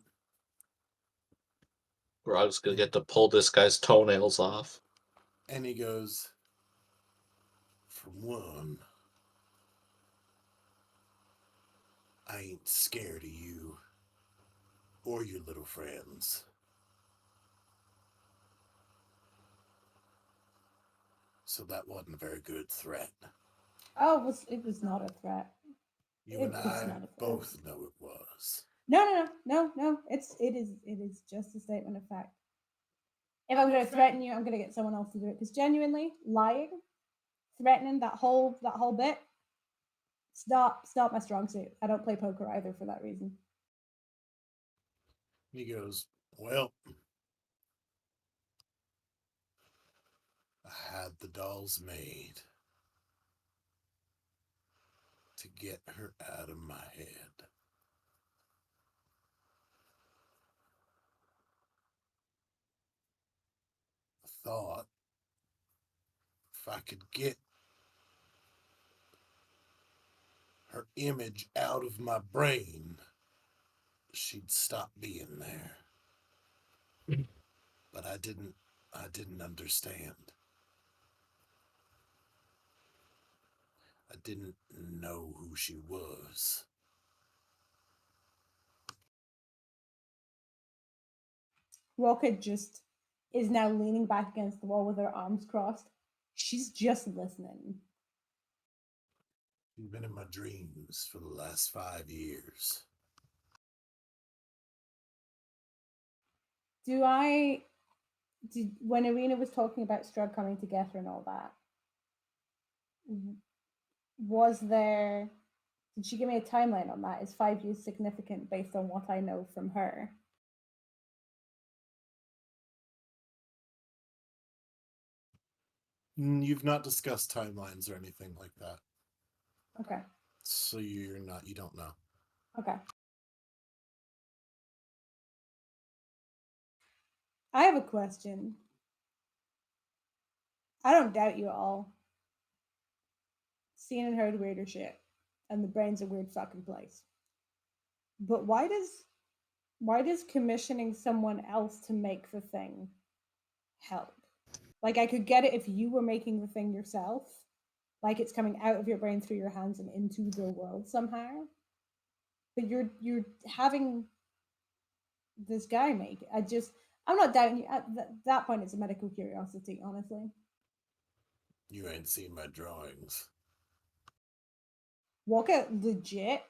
Grog's gonna get to pull this guy's toenails off. And he goes, for one, I ain't scared of you or your little friends. So that wasn't a very good threat. Oh, it was not a threat. You and I both know it was. No. It is just a statement of fact. If I'm going to threaten you, I'm going to get someone else to do it. Because genuinely, lying, threatening, that whole bit, it's not my strong suit. I don't play poker either for that reason. He goes, well, I had the dolls made to get her out of my head. I thought if I could get her image out of my brain, she'd stop being there. But I didn't understand. I didn't know who she was. Rocket just is now leaning back against the wall with her arms crossed. She's just listening. She's been in my dreams for the last 5 years. When Irina was talking about Strahd coming to get her and all that, did she give me a timeline on that? Is 5 years significant based on what I know from her? You've not discussed timelines or anything like that. Okay. So you don't know. Okay. I have a question. I don't doubt you at all. Seen and heard weirder shit. And the brain's a weird fucking place. But why does commissioning someone else to make the thing help? Like, I could get it if you were making the thing yourself, like it's coming out of your brain through your hands and into the world somehow. But you're having this guy make it. I'm not doubting you. At that point, it's a medical curiosity, honestly. You ain't seen my drawings. Walker legit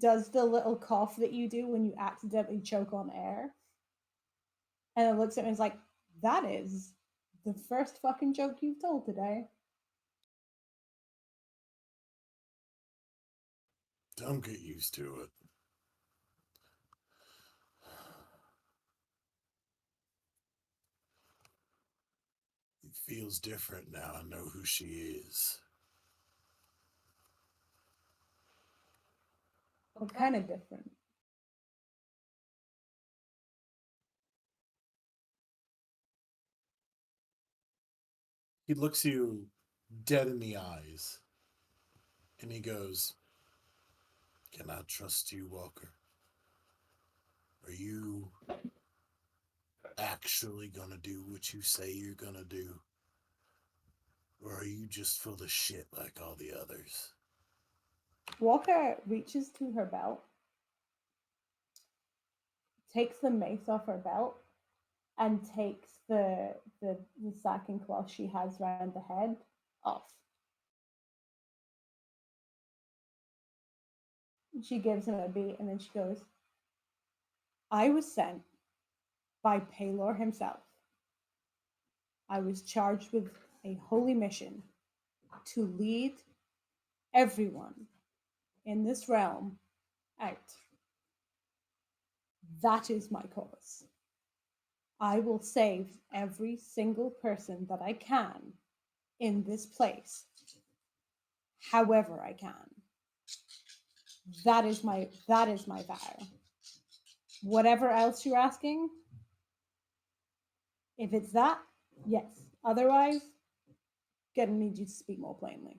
does the little cough that you do when you accidentally choke on air. And it looks at me and is like, that is the first fucking joke you've told today. Don't get used to it. It feels different now. I know who she is. What kind of different? He looks you dead in the eyes. And he goes, "Can I trust you, Walker? Are you actually gonna do what you say you're gonna do? Or are you just full of shit like all the others?" Walker reaches to her belt, takes the mace off her belt, and takes the sacking cloth she has around the head off. She gives him a beat and then she goes, I was sent by Paylor himself. I was charged with a holy mission to lead everyone in this realm out. That is my cause. I will save every single person that I can in this place, however I can. That is my vow. Whatever else you're asking, if it's that, yes. Otherwise, gonna need you to speak more plainly.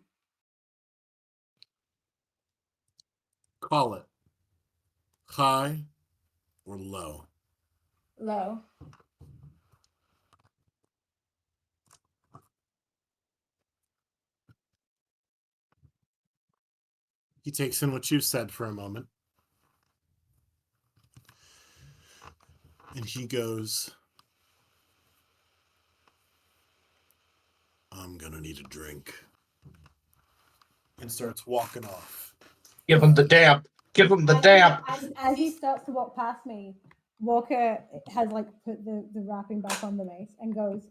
Call it. High or low? Low. He takes in what you said for a moment. And he goes, I'm gonna need a drink. And starts walking off. Give him the damp. Give him the damp. As he starts to walk past me, Walker has like put the wrapping back on the mace and goes,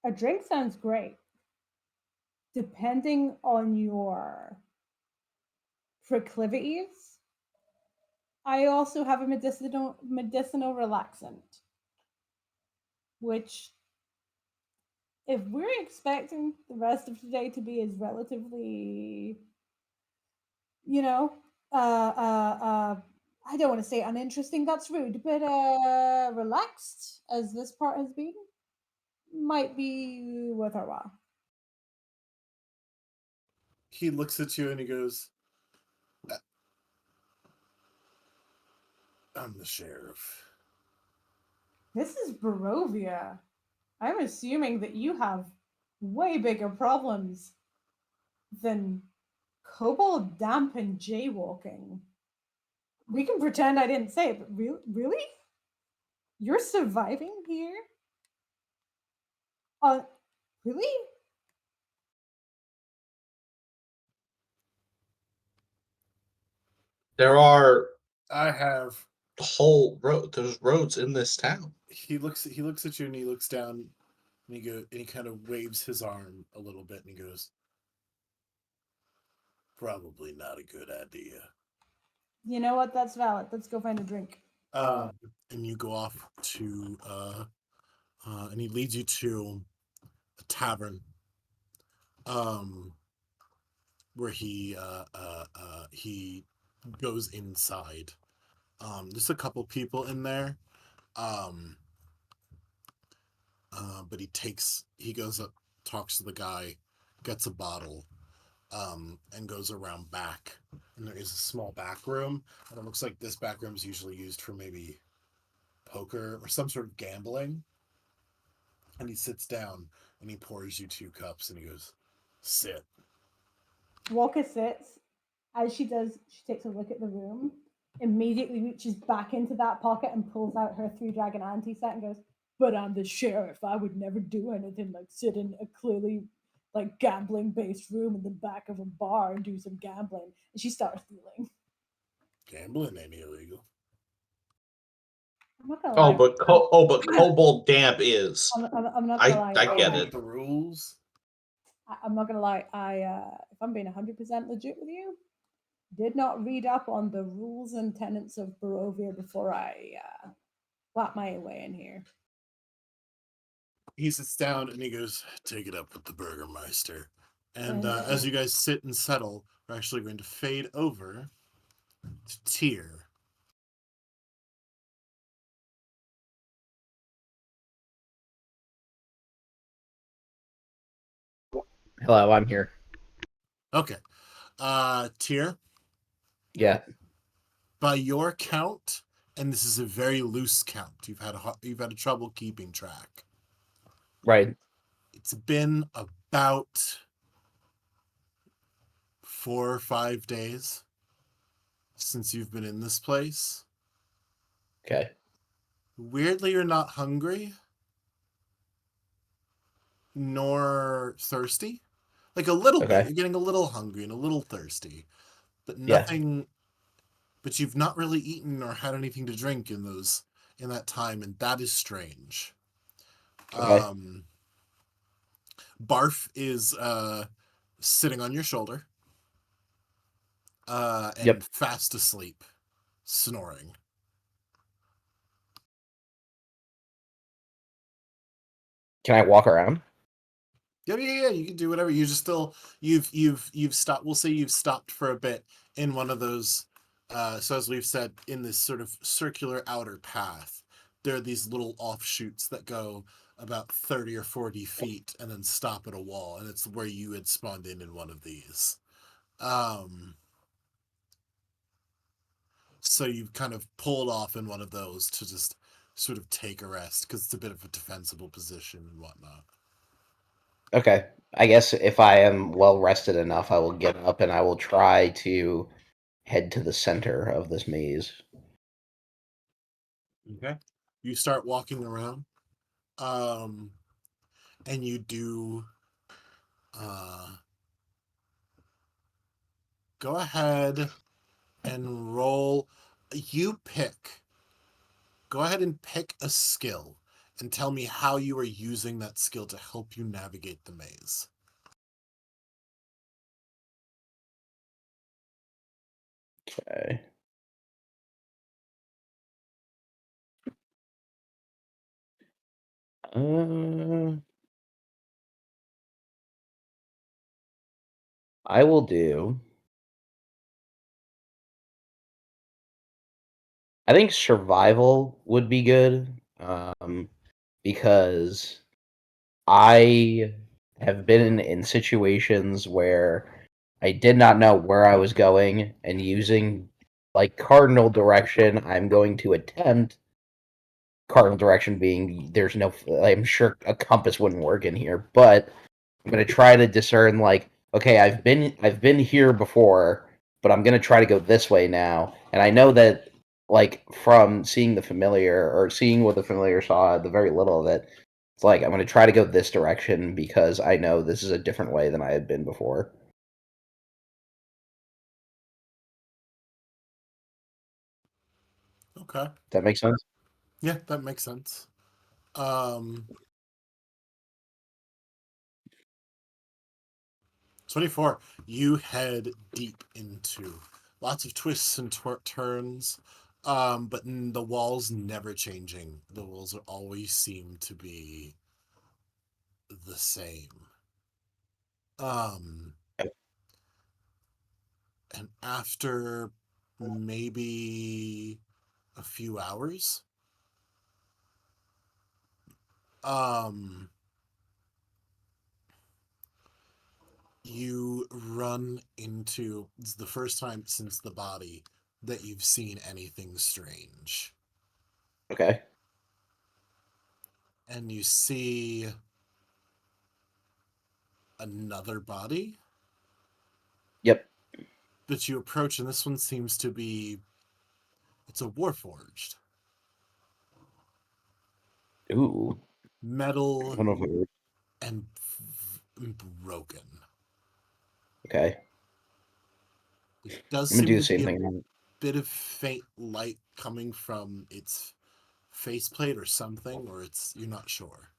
a drink sounds great. Depending on your proclivities, I also have a medicinal relaxant, which, if we're expecting the rest of today to be as relatively, I don't want to say uninteresting, that's rude, but relaxed as this part has been, might be worth our while. He looks at you and he goes, I'm the sheriff. This is Barovia. I'm assuming that you have way bigger problems than kobold damp and jaywalking. We can pretend I didn't say it, but really? You're surviving here? Really? I have whole road. There's roads in this town. He looks at you and he looks down and he kind of waves his arm a little bit and he goes, probably not a good idea. You know what? That's valid. Let's go find a drink. And you go off to and he leads you to tavern, where he goes inside. There's a couple people in there, but he goes up, talks to the guy, gets a bottle, and goes around back. And there is a small back room, and it looks like this back room is usually used for maybe poker or some sort of gambling. And he sits down and he pours you 2 cups and he goes, "Sit." Walker sits. As she does, she takes a look at the room, immediately reaches back into that pocket and pulls out her 3 Dragon Ante set and goes, "But I'm the sheriff. I would never do anything like sit in a clearly like gambling based room in the back of a bar and do some gambling." And she starts dealing. Gambling ain't illegal. I'm not gonna Oh, lie. but Kobold Damp is. I'm not gonna lie. I get Oh, it. the rules. I'm not gonna lie. If I'm being 100% legit with you, did not read up on the rules and tenets of Barovia before I got my way in here. He sits down and he goes, "Take it up with the Burgermeister." And And as you guys sit and settle, we're actually going to fade over to Tyr. Hello, I'm here. Okay. Tyr, Yeah. by your count, and this is a very loose count, you've had a trouble keeping track. Right. It's been about 4 or 5 days since you've been in this place. Okay. Weirdly, you're not hungry nor thirsty. Like a little bit. Okay. You're getting a little hungry and a little thirsty, but Yeah. nothing. But you've not really eaten or had anything to drink in that time, and that is strange. Okay. Barf is sitting on your shoulder, and Yep. fast asleep, snoring. Can I walk around? Yeah. You can do whatever. You just still you've stopped. We'll say you've stopped for a bit in one of those. So as we've said, in this sort of circular outer path, there are these little offshoots that go about 30 or 40 feet and then stop at a wall, and it's where you had spawned in one of these. So you've kind of pulled off in one of those to just sort of take a rest because it's a bit of a defensible position and whatnot. Okay. I guess if I am well rested enough, I will get up and I will try to head to the center of this maze. Okay. You start walking around. And you do go ahead and roll. Go ahead and pick a skill and tell me how you are using that skill to help you navigate the maze. Okay. I will do. I think survival would be good, because I have been in situations where I did not know where I was going, and using like cardinal direction, I'm going to attempt cardinal direction being there's no. I'm sure a compass wouldn't work in here, but I'm gonna try to discern like, okay, I've been here before, but I'm gonna try to go this way now. And I know that like from seeing the familiar or seeing what the familiar saw, the very little of it, it's like I'm gonna try to go this direction because I know this is a different way than I had been before. Okay. Does that make sense? Yeah, that makes sense. 24. You head deep into lots of twists and turns, but the walls never changing. The walls always seem to be the same. And after maybe a few hours, you run into, it's the first time since the body that you've seen anything strange. Okay. And you see another body. Yep. But you approach, and this one seems to be, it's a warforged. Ooh. Metal I don't know if it and broken. Okay. It does I'm gonna seem do the to same be a thing. bit of faint light coming from its faceplate or something, or you're not sure.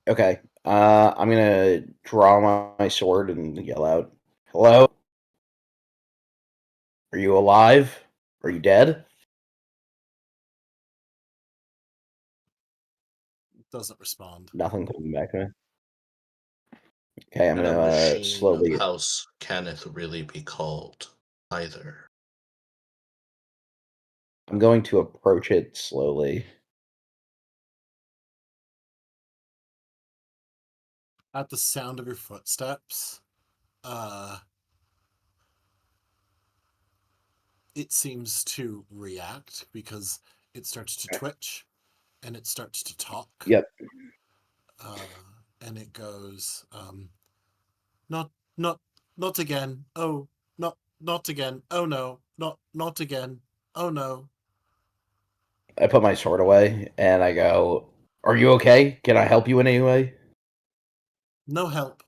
Okay. I'm gonna draw my sword and yell out, "Hello? Are you alive? Are you dead?" Doesn't respond. Nothing coming back to me. Okay, I'm And a gonna machine of slowly. House cannot really be called either. I'm going to approach it slowly. At the sound of your footsteps, it seems to react because it starts to twitch and it starts to talk. Yep. And it goes, not again. Oh, not again. Oh no, not again. Oh no. I put my sword away and I go, "Are you okay? Can I help you in any way?" No help.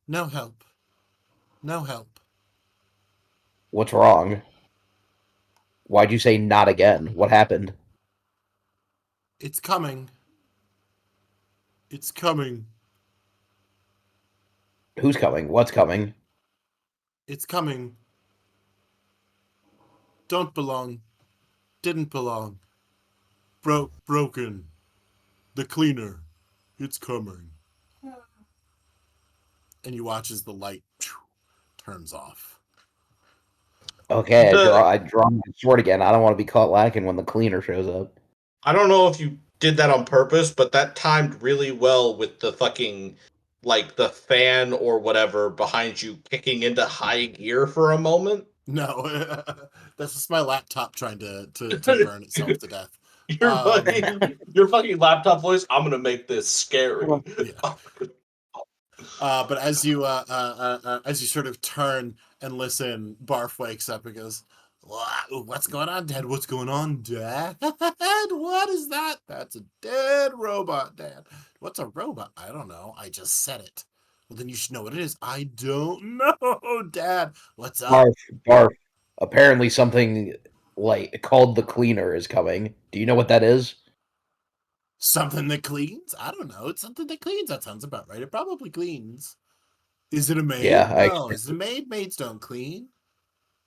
No help. No help. What's wrong? Why'd you say not again? What happened? It's coming. It's coming. Who's coming? What's coming? It's coming. Don't belong. Didn't belong. Broken. The cleaner. It's coming. And you watch as the light turns off. Okay, I draw my sword again. I don't want to be caught lacking when the cleaner shows up. I don't know if you did that on purpose, but that timed really well with the fucking, like, the fan or whatever behind you kicking into high gear for a moment. No, that's just my laptop trying to burn itself to death. Your fucking laptop voice. I'm gonna make this scary. Yeah. But as you sort of turn and listen, Barf wakes up and goes, "What's going on, Dad? What's going on, Dad? What is that? That's a dead robot, Dad. What's a robot? I don't know. I just said it. Well, then you should know what it is. I don't know, Dad. What's up?" Barf. Apparently something like called the cleaner is coming. Do you know what that is? Something that cleans? I don't know. It's something that cleans. That sounds about right. It probably cleans. Is it a maid? Yeah, No. Is it a maid? Maids don't clean.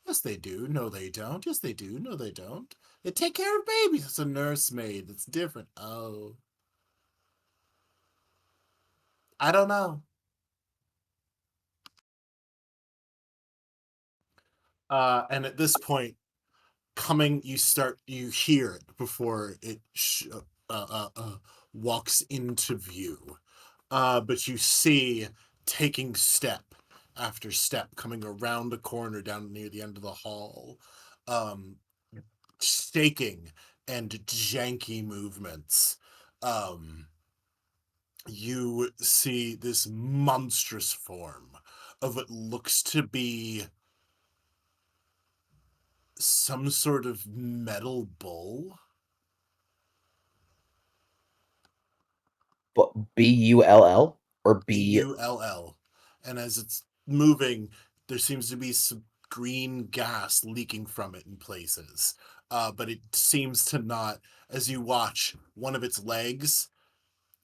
Yes, they do. No, they don't. Yes, they do. No, they don't. They take care of babies. It's a nursemaid. It's different. Oh. I don't know. And at this point, you hear it before it walks into view. But you see taking step after step coming around a corner down near the end of the hall, shaking and janky movements. You see this monstrous form of what looks to be some sort of metal bull. Bull or B? Bull. And as it's moving, there seems to be some green gas leaking from it in places. But it seems to not, as you watch, one of its legs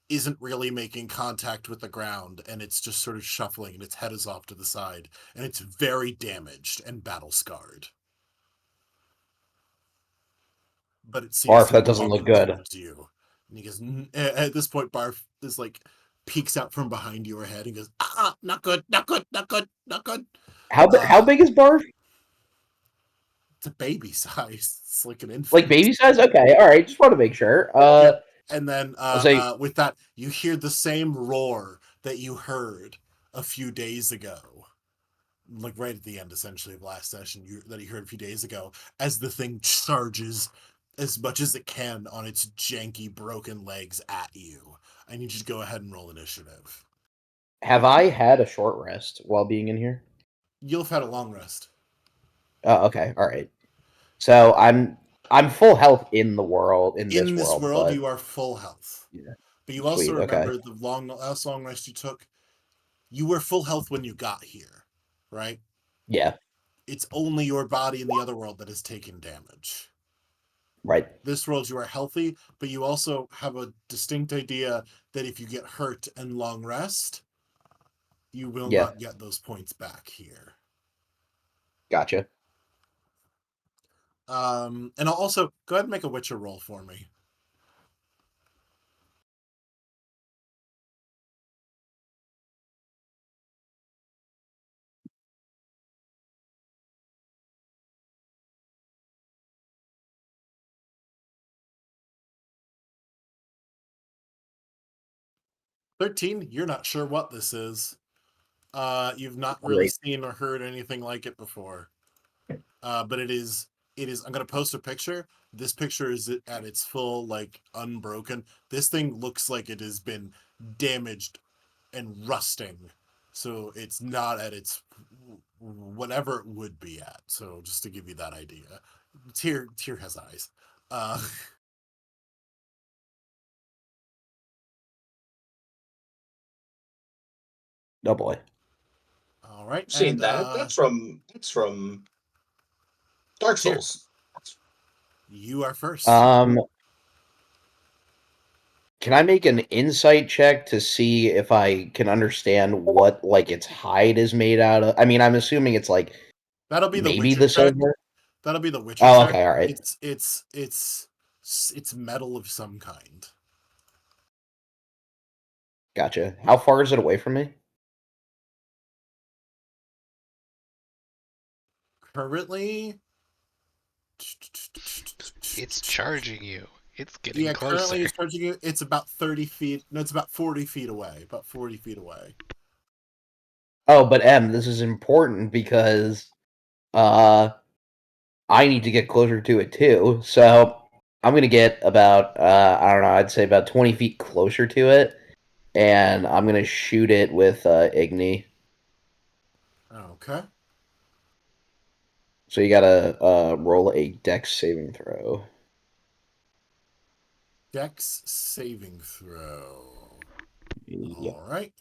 isn't really making contact with the ground, and it's just sort of shuffling, and its head is off to the side, and it's very damaged and battle scarred. But it seems Barf, to be that doesn't look walking good. towards you. And he goes, at this point, Barf is like, peeks out from behind your head and goes, not good, not good, not good, not good. How big is Barf? It's a baby size. It's like an infant. Like baby size? Okay, all right. Just want to make sure. And then with that, you hear the same roar that you heard a few days ago, like right at the end, essentially, of last session, that you heard a few days ago, as the thing charges as much as it can on its janky, broken legs at you. I need you to go ahead and roll initiative. Have I had a short rest while being in here? You'll have had a long rest. Oh, okay, all right. So I'm full health in the world in this world, but you are full health. yeah, But you also sweet. remember Okay, the last long rest you took. You were full health when you got here, right? yeah, It's only your body in the other world that has taken damage. right. This world you are healthy, but you also have a distinct idea that if you get hurt and long rest, you will Yeah, not get those points back here. gotcha. And I'll also go ahead and make a Witcher roll for me. $13, you're not sure what this is. You've not really Great. seen or heard anything like it before. But it is, I'm going to post a picture. This picture is at its full, like, unbroken. This thing looks like it has been damaged and rusting. So it's not at its whatever it would be at. So just to give you that idea. Tyr has eyes. Oh boy. All right. Seen And that. That's from Dark Tyr, Souls. you are first. Can I make an insight check to see if I can understand what like its hide is made out of? I mean, I'm assuming it's like That'll be the maybe Witcher the check. silver. That'll be the Witcher Oh, check. okay, all right. It's metal of some kind. Gotcha. How far is it away from me? Currently, It's charging you. It's getting yeah, closer. currently it's charging you. It's about 30 feet. No, it's about 40 feet away. About 40 feet away. Oh, but this is important because I need to get closer to it too. So I'm gonna get about I don't know, I'd say about 20 feet closer to it, and I'm gonna shoot it with Igni. Okay. So you gotta roll a Dex saving throw. Dex saving throw. Yep. All right.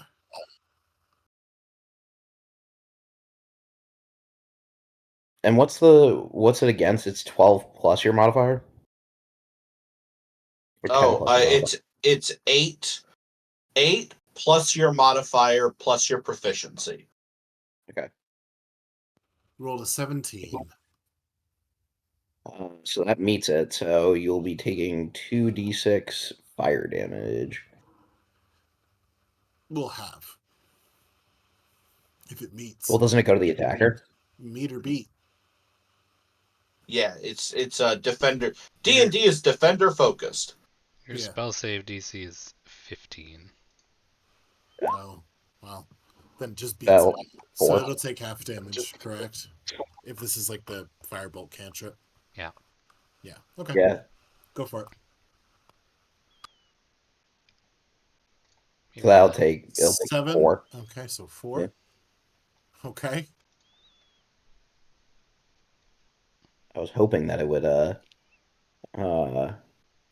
And what's it against? It's 12 plus your modifier? Or 10 plus your modifier? It's 8 plus your modifier plus your proficiency. Okay. Rolled a 17. So that meets it. So you'll be taking 2d6 fire damage. We'll have. If it meets. Well, doesn't it go to the attacker? Meet or beat. Yeah, it's a defender. D&D is defender focused. Your spell save DC is 15. Oh, well, then it just beats it. So 4. it'll take half damage, correct? If this is like the firebolt cantrip. Yeah. Yeah. Okay. Yeah. Go for it. So it'll take 7. 4. Okay, so 4. Yeah. Okay. I was hoping that it would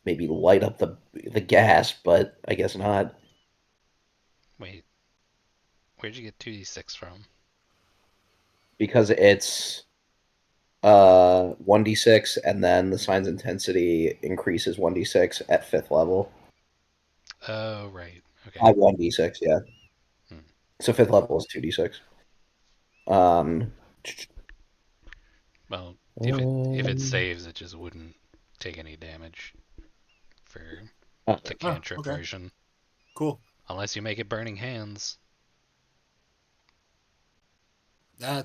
maybe light up the gas, but I guess not. Wait. Where'd you get 2d6 from? Because it's 1d6 and then the sign's intensity increases 1d6 at 5th level. Oh, right. Okay. At 1d6, yeah. Hmm. So 5th level is 2d6. Um Well, if it saves, it just wouldn't take any damage. For the cantrip okay. version. Cool. Unless you make it Burning Hands.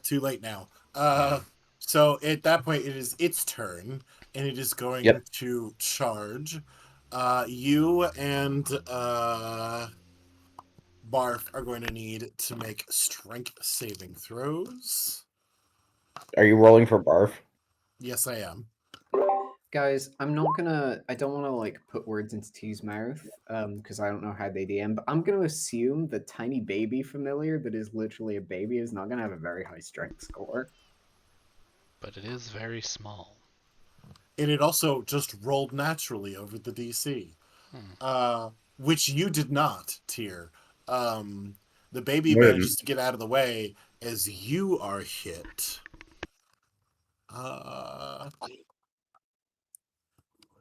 Too late now. Yeah. So at that point, it is its turn, and it is going Yep. to charge. You and Barf are going to need to make strength saving throws. Are you rolling for barf? Yes, I am. Guys, I don't wanna like put words into T's mouth, because I don't know how they DM, but I'm gonna assume the tiny baby familiar that is literally a baby is not gonna have a very high strength score. But it is very small. And it also just rolled naturally over the DC. Which you did not, Tyr. The baby manages to get out of the way as you are hit.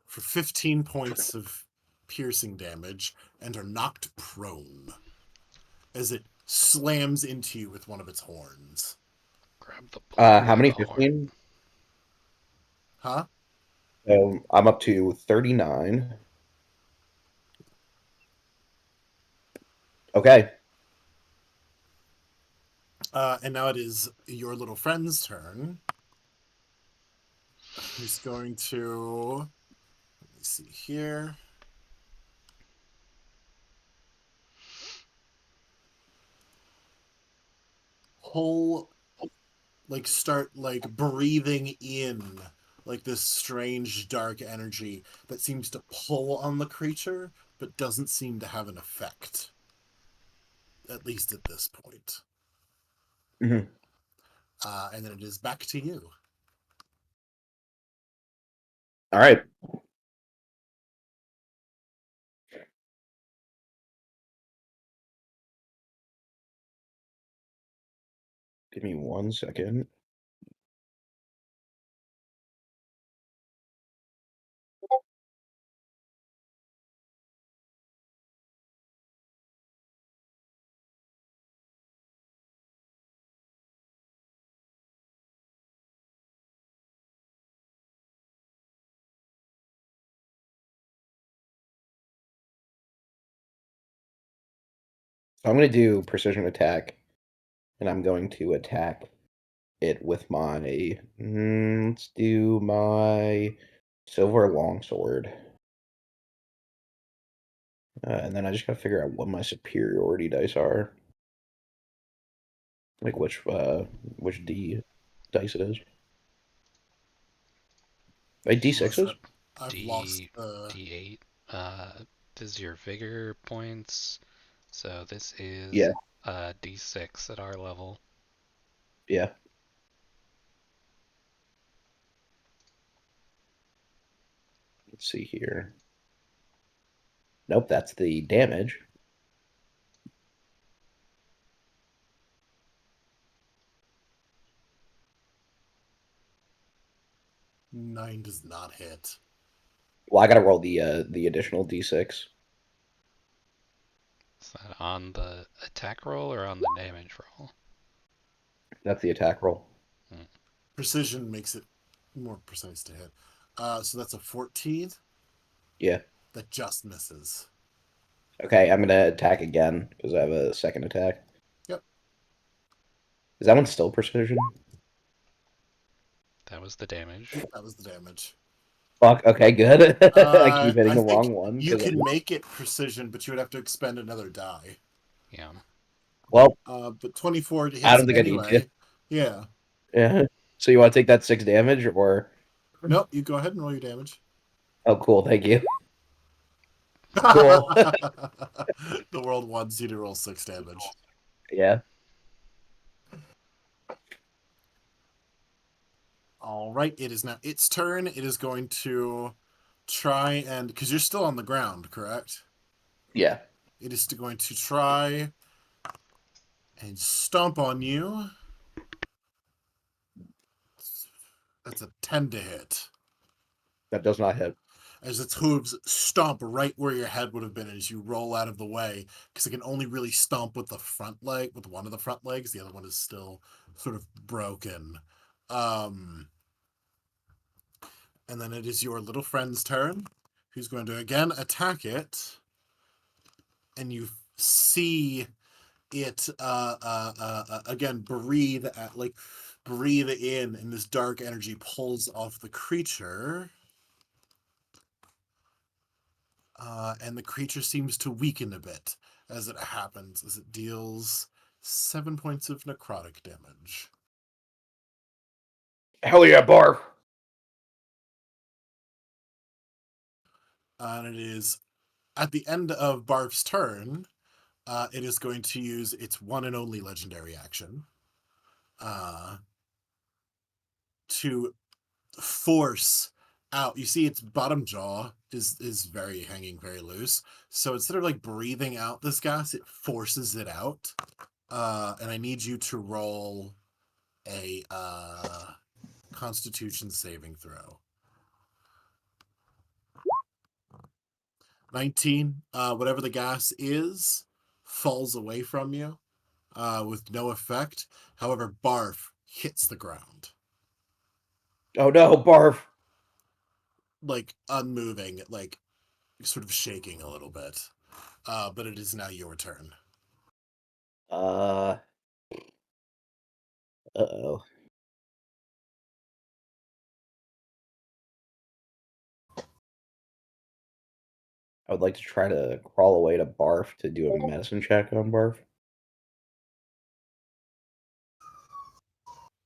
For 15 points of piercing damage and are knocked prone as it slams into you with one of its horns. Grab the bull How by many? the horn. 15? Huh? I'm up to 39. Okay. And now it is your little friend's turn. He's going to... Let me see here. Pull... Like, start, like, breathing in, like, this strange dark energy that seems to pull on the creature, but doesn't seem to have an effect. At least at this point. Mhm. And then it is back to you. All right. Give me 1 second. So I'm going to do precision attack, and I'm going to attack it with my. Let's do my silver longsword. And then I just got to figure out what my superiority dice are. Like which D dice it is. Like D6s? I've lost D the... D8. This is your vigor points. So this is Yeah. D6 at our level. Yeah. Let's see here. Nope, that's the damage. Nine does not hit. Well, I gotta roll the additional D6. Is that on the attack roll or on the damage roll? That's the attack roll. Precision makes it more precise to hit. So that's a 14. Yeah. That just misses. Okay, I'm gonna attack again because I have a second attack. Yep. Is that one still precision? That was the damage. Yep, that was the damage. Fuck. Okay, good. I keep hitting I the think wrong one. you can make it precision, but you would have to expend another die. Yeah. Well, But 24 hits I don't think anyway. I need to. Yeah. Yeah. So you want to take that 6 damage, or? Nope. You go ahead and roll your damage. Oh, cool. Thank you. Cool. The world wants you to roll 6 damage. Yeah. All right. It is now its turn. It is going to try and... Because you're still on the ground, correct? Yeah. It is going to try and stomp on you. That's a 10 to hit. That does not hit. As its hooves stomp right where your head would have been as you roll out of the way, because it can only really stomp with the front leg, with one of the front legs. The other one is still sort of broken. And then it is your little friend's turn, who's going to again attack it, and you see it again breathe in, and this dark energy pulls off the creature, and the creature seems to weaken a bit as it happens, as it deals 7 points of necrotic damage. Hell yeah, barf. And it is at the end of Barf's turn. It is going to use its one and only legendary action to force out. You see, its bottom jaw is hanging very loose. So instead of like breathing out this gas, it forces it out. And I need you to roll a Constitution saving throw. 19. Whatever the gas is falls away from you with no effect. However, Barf hits the ground. Oh no, barf. Like unmoving, like sort of shaking a little bit. But it is now your turn. Uh-oh. I would like to try to crawl away to Barf to do a medicine check on Barf.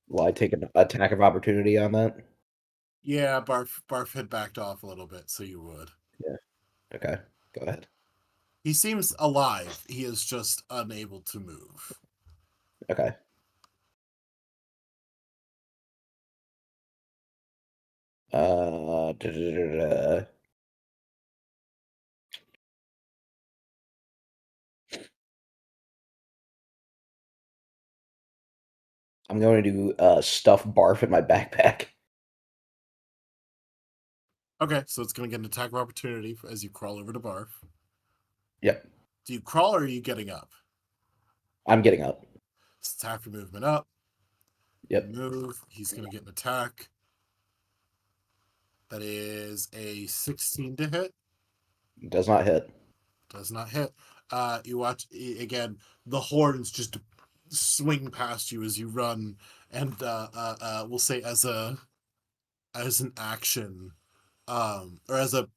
Will I take an attack of opportunity on that? Yeah, Barf had backed off a little bit, so you would. Yeah. Okay, go ahead. He seems alive. He is just unable to move. Okay. I'm going to do stuff Barf in my backpack. Okay, so it's going to get an attack of opportunity as you crawl over to Barf. Yep. Do you crawl or are you getting up? I'm getting up. It's attack for movement up. Yep. Move. He's going to get an attack. That is a 16 to hit. Does not hit. Does not hit. You watch again. The horns just swing past you as you run, and we'll say as an action, or as a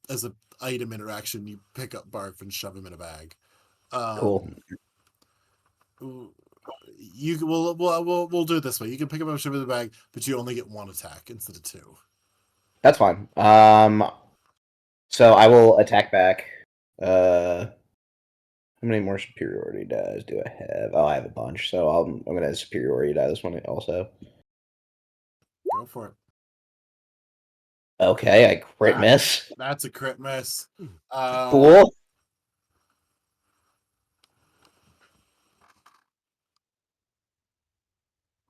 item interaction, you pick up Barf and shove him in a bag. Cool. We'll do it this way. You can pick him up and shove him in the bag, but you only get one attack instead of two. That's fine. So I will attack back. How many more superiority dice do I have? Oh, I have a bunch, so I'm gonna superiority die this one also. Go for it. Okay, I crit miss. That's a crit miss. Cool.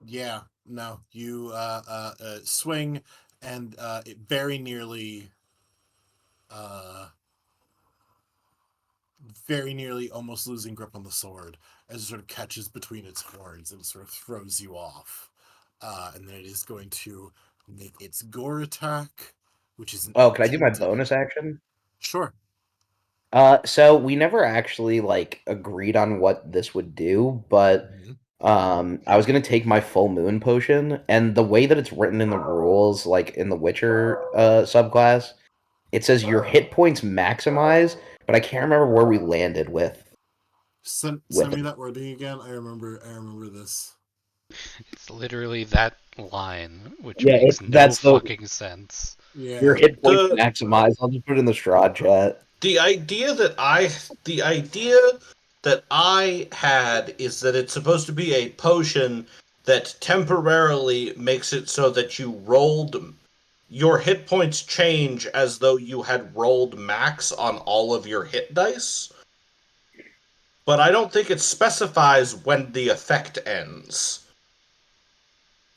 Yeah, no, you swing, and it very nearly almost losing grip on the sword as it sort of catches between its horns and sort of throws you off. And then it is going to make its gore attack, which is an Oh, can I do my 18 to hit. bonus action? Sure. So we never actually agreed on what this would do, but I was gonna take my full moon potion, and the way that it's written in the rules, like in the Witcher subclass, it says your hit points maximize, but I can't remember where we landed with. Send me that wording again. I remember this. It's literally that line, which Yeah, makes no that's fucking sense. Yeah. Your hit points maximize. I'll just put it in the Strahd chat. The idea that I had is that it's supposed to be a potion that temporarily makes it so that your hit points change as though you had rolled max on all of your hit dice. But I don't think it specifies when the effect ends.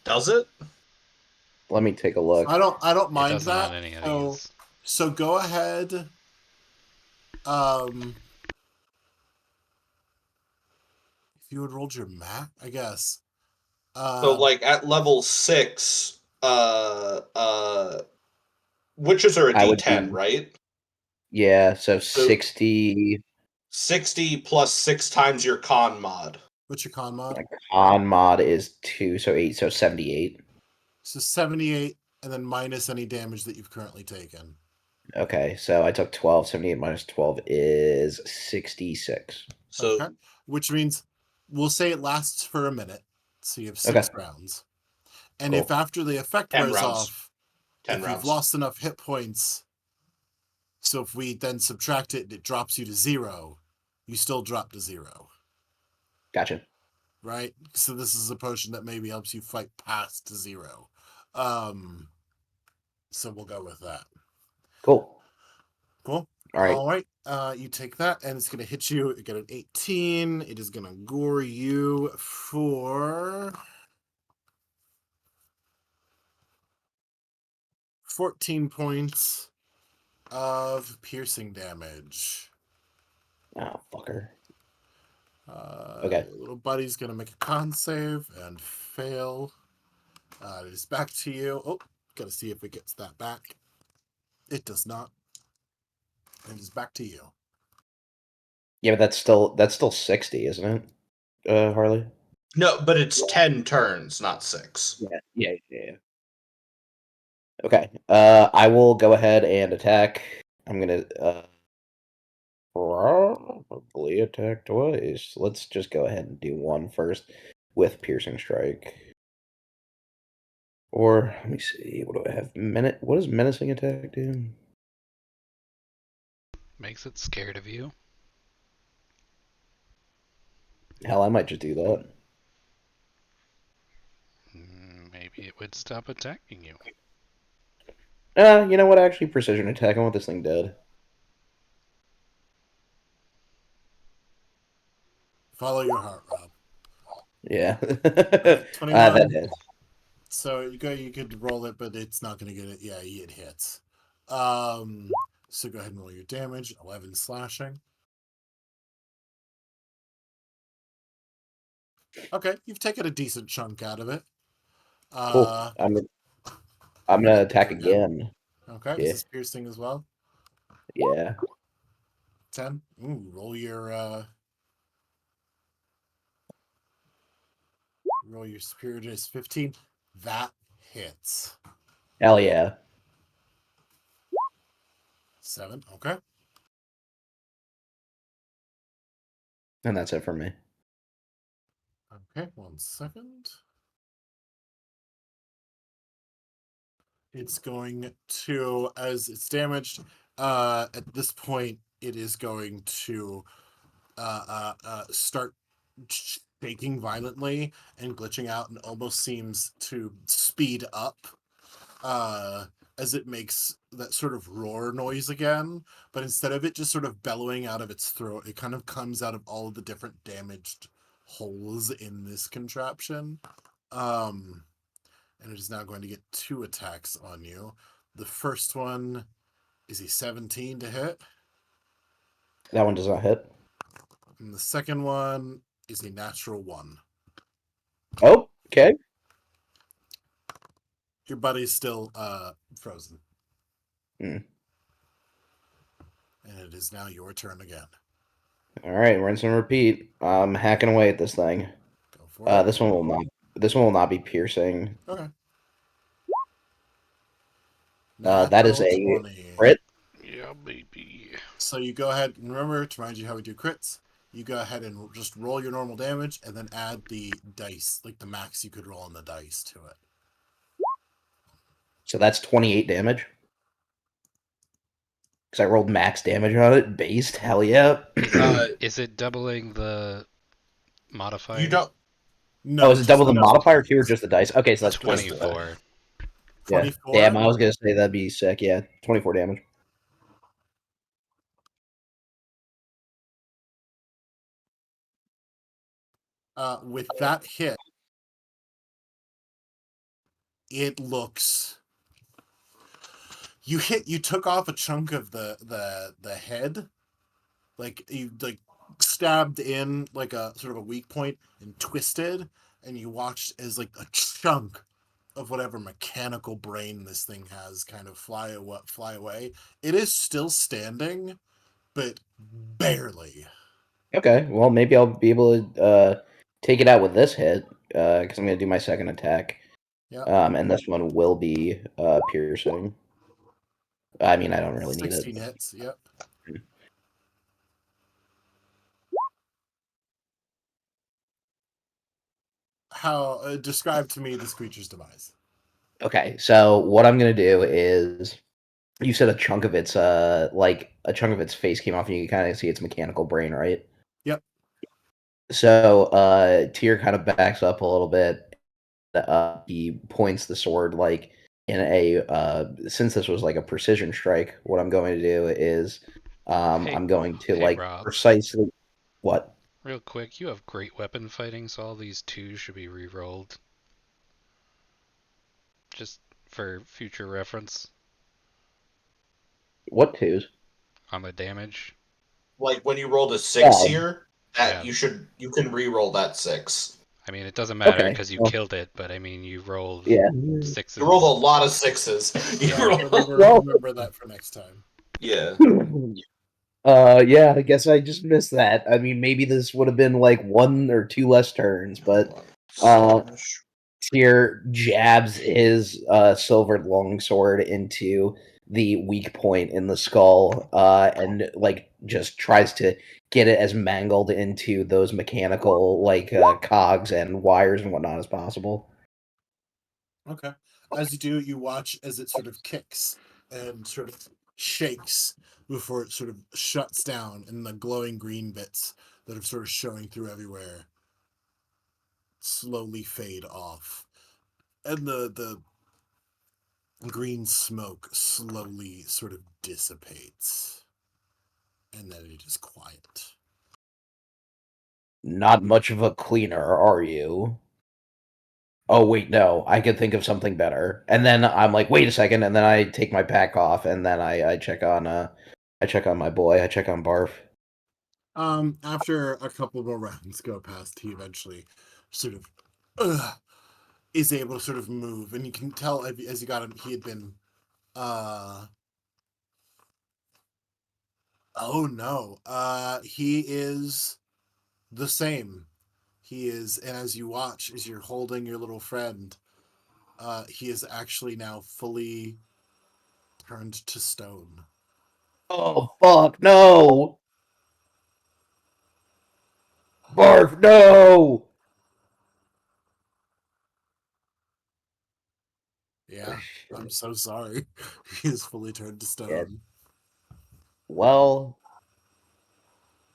Does it? Let me take a look. I don't It mind doesn't that. on any of these. So go ahead. If you had rolled your map, I guess. So at level 6, witches are a D10, right? Yeah, so 60. 60 plus 6 times your con mod. What's your con mod? My con mod is 2, so 8, so 78. So 78, and then minus any damage that you've currently taken. Okay, so I took 12. 78 minus 12 is 66. So Okay. Which means we'll say it lasts for a minute. So you have 6 rounds. And Cool. if after the effect 10 wears rounds. off, 10 if rounds. you've lost enough hit points, so if we then subtract it and it drops you to 0, you still drop to 0. Gotcha. Right? So this is a potion that maybe helps you fight past 0. So we'll go with that. Cool. Cool. All right. You take that, and it's going to hit you. You get an 18. It is going to gore you for 14 points of piercing damage. Oh, fucker. Okay. Little buddy's going to make a con save and fail. It is back to you. Oh, got to see if it gets that back. It does not. It is back to you. Yeah, but that's still 60, isn't it, Harley? No, but it's 10 turns, not 6. Yeah. Okay. I will go ahead and attack. I'm gonna probably attack twice. Let's just go ahead and do one first with piercing strike. Or let me see. What do I have? What does menacing attack do? Makes it scared of you. Hell, I might just do that. Maybe it would stop attacking you. You know what? Actually, precision attack. I want this thing dead. Follow your heart, Rob. Yeah. Right, 21. That hits. So you could roll it, but it's not going to get it. Yeah, it hits. So go ahead and roll your damage. 11 slashing. Okay, you've taken a decent chunk out of it. Cool. I'm gonna attack again. Okay, Yeah. is this piercing as well? Yeah. 10. Ooh, roll your spirit is 15. That hits. Hell yeah. 7. Okay. And that's it for me. Okay, 1 second. It's going to, as it's damaged, at this point, it is going to start shaking violently and glitching out and almost seems to speed up as it makes that sort of roar noise again. But instead of it just sort of bellowing out of its throat, it kind of comes out of all of the different damaged holes in this contraption. And it is now going to get 2 attacks on you. The first one is a 17 to hit. That one does not hit. And the second one is a natural 1. Oh, okay. Your buddy's still frozen. Mm. And it is now your turn again. All right, rinse and repeat. I'm hacking away at this thing. Go for it. This one will not. This one will not be piercing. Okay. That is Natural a 20. crit. Yeah, baby. So you go ahead and remember to remind you how we do crits. You go ahead and just roll your normal damage and then add the dice, like the max you could roll on the dice to it. So that's 28 damage. Because I rolled max damage on it, based. Hell yeah. Is it doubling the modifier? You don't. No. Oh, is it double the modifier too, or just the dice? Okay, so that's 24. 24. Yeah. Damn, I was gonna say that'd be sick. Yeah, 24 damage. With that hit, it looks. You took off a chunk of the head, like you stabbed in like a sort of a weak point and twisted, and you watched as like a chunk of whatever mechanical brain this thing has kind of fly away. It is still standing, but barely. Okay, well maybe I'll be able to take it out with this hit because I'm gonna do my second attack. Yeah. And this one will be piercing. I mean, I don't really need it. 16 hits. Yep. How describe to me this creature's demise? Okay, so what I'm gonna do is, you said a chunk of its like a chunk of its face came off, and you can kind of see its mechanical brain, right? Yep. So Tyr kind of backs up a little bit. He points the sword like in a since this was like a precision strike. What I'm going to do is I'm going to hey, like Rob. precisely what. Real quick, you have great weapon fighting, so all these twos should be re-rolled. Just for future reference. What twos? On the damage. Like when you rolled a 6 Oh. here, that Yeah. you can re-roll that 6. I mean, it doesn't matter Okay, because you well, killed it, but I mean, you rolled yeah. sixes. You rolled a lot of 6s. You Yeah. rolled- Remember that for next time. yeah. Yeah, I guess I just missed that. I mean, maybe this would have been like 1 or 2 less turns, but Tyr jabs his silvered longsword into the weak point in the skull, and like just tries to get it as mangled into those mechanical like cogs and wires and whatnot as possible. Okay. As you do, you watch as it sort of kicks and sort of shakes before it sort of shuts down, and the glowing green bits that are sort of showing through everywhere slowly fade off. And the green smoke slowly sort of dissipates. And then it is quiet. Not much of a cleaner, are you? Oh wait, no, I could think of something better. And then I'm like, wait a second, and then I take my pack off, and then I check on my boy, I check on Barf. After a couple more rounds go past, he eventually sort of is able to sort of move, and you can tell as you got him, he had been oh no, he is the same. He is, and as you watch, as you're holding your little friend, he is actually now fully turned to stone. Oh fuck, no! Barf, no! Yeah, I'm so sorry. He is fully turned to stone. Well,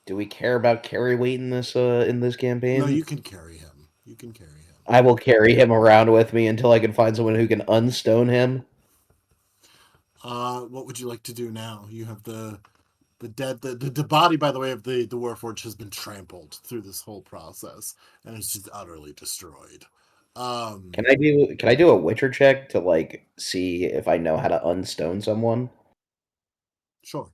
do we care about carry weight in this campaign? No, you can carry him. You can carry him. I will carry him around with me until I can find someone who can unstone him. What would you like to do now? You have the dead the body, by the way, of the Warforged has been trampled through this whole process, and it's just utterly destroyed. Can I do a Witcher check to like see if I know how to unstone someone? Sure.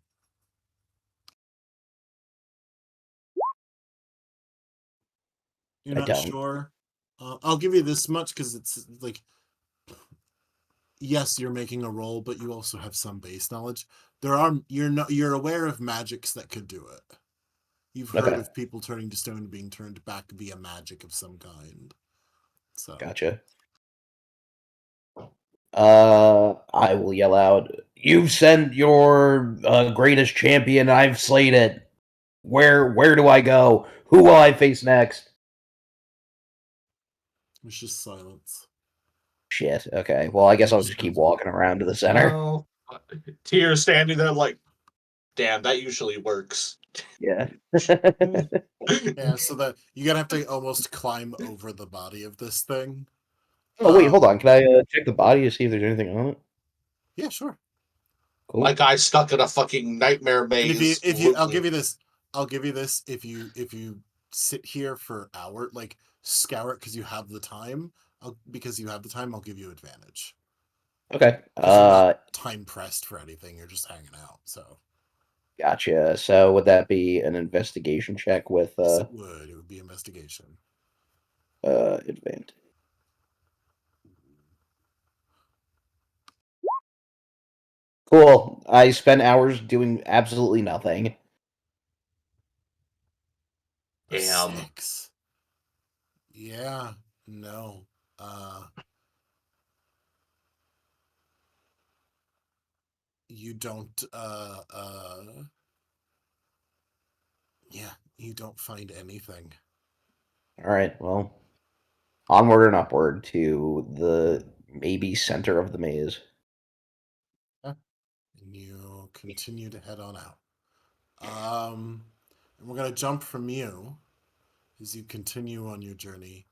You're I not don't. sure. I'll give you this much because it's like, yes, you're making a roll, but you also have some base knowledge. You're aware of magics that could do it. You've heard Okay. of people turning to stone being turned back via magic of some kind. So Gotcha. I will yell out, "You've sent your greatest champion, I've slayed it. Where do I go? Who will I face next?" it's just silence. Shit, okay. Well, I guess I'll just keep walking around to the center. Oh, Tyr standing there like, damn, that usually works. Yeah. Yeah, so that you're gonna have to almost climb over the body of this thing. Oh, wait, hold on. Can I check the body to see if there's anything on it? Yeah, sure. Cool. My guy's stuck in a fucking nightmare maze. And if you I'll give you this. If you sit here for hour, like scour it because you have the time. I'll give you advantage. Okay. Because you're not time pressed for anything. You're just hanging out. So Gotcha. So would that be an investigation check with yes, it would. It would be investigation. advantage? Cool. I spent hours doing absolutely nothing. Damn. 6. Yeah. No. You don't. Yeah. You don't find anything. All right. Well, onward and upward to the maybe center of the maze. And you continue to head on out. And we're gonna jump from you as you continue on your journey.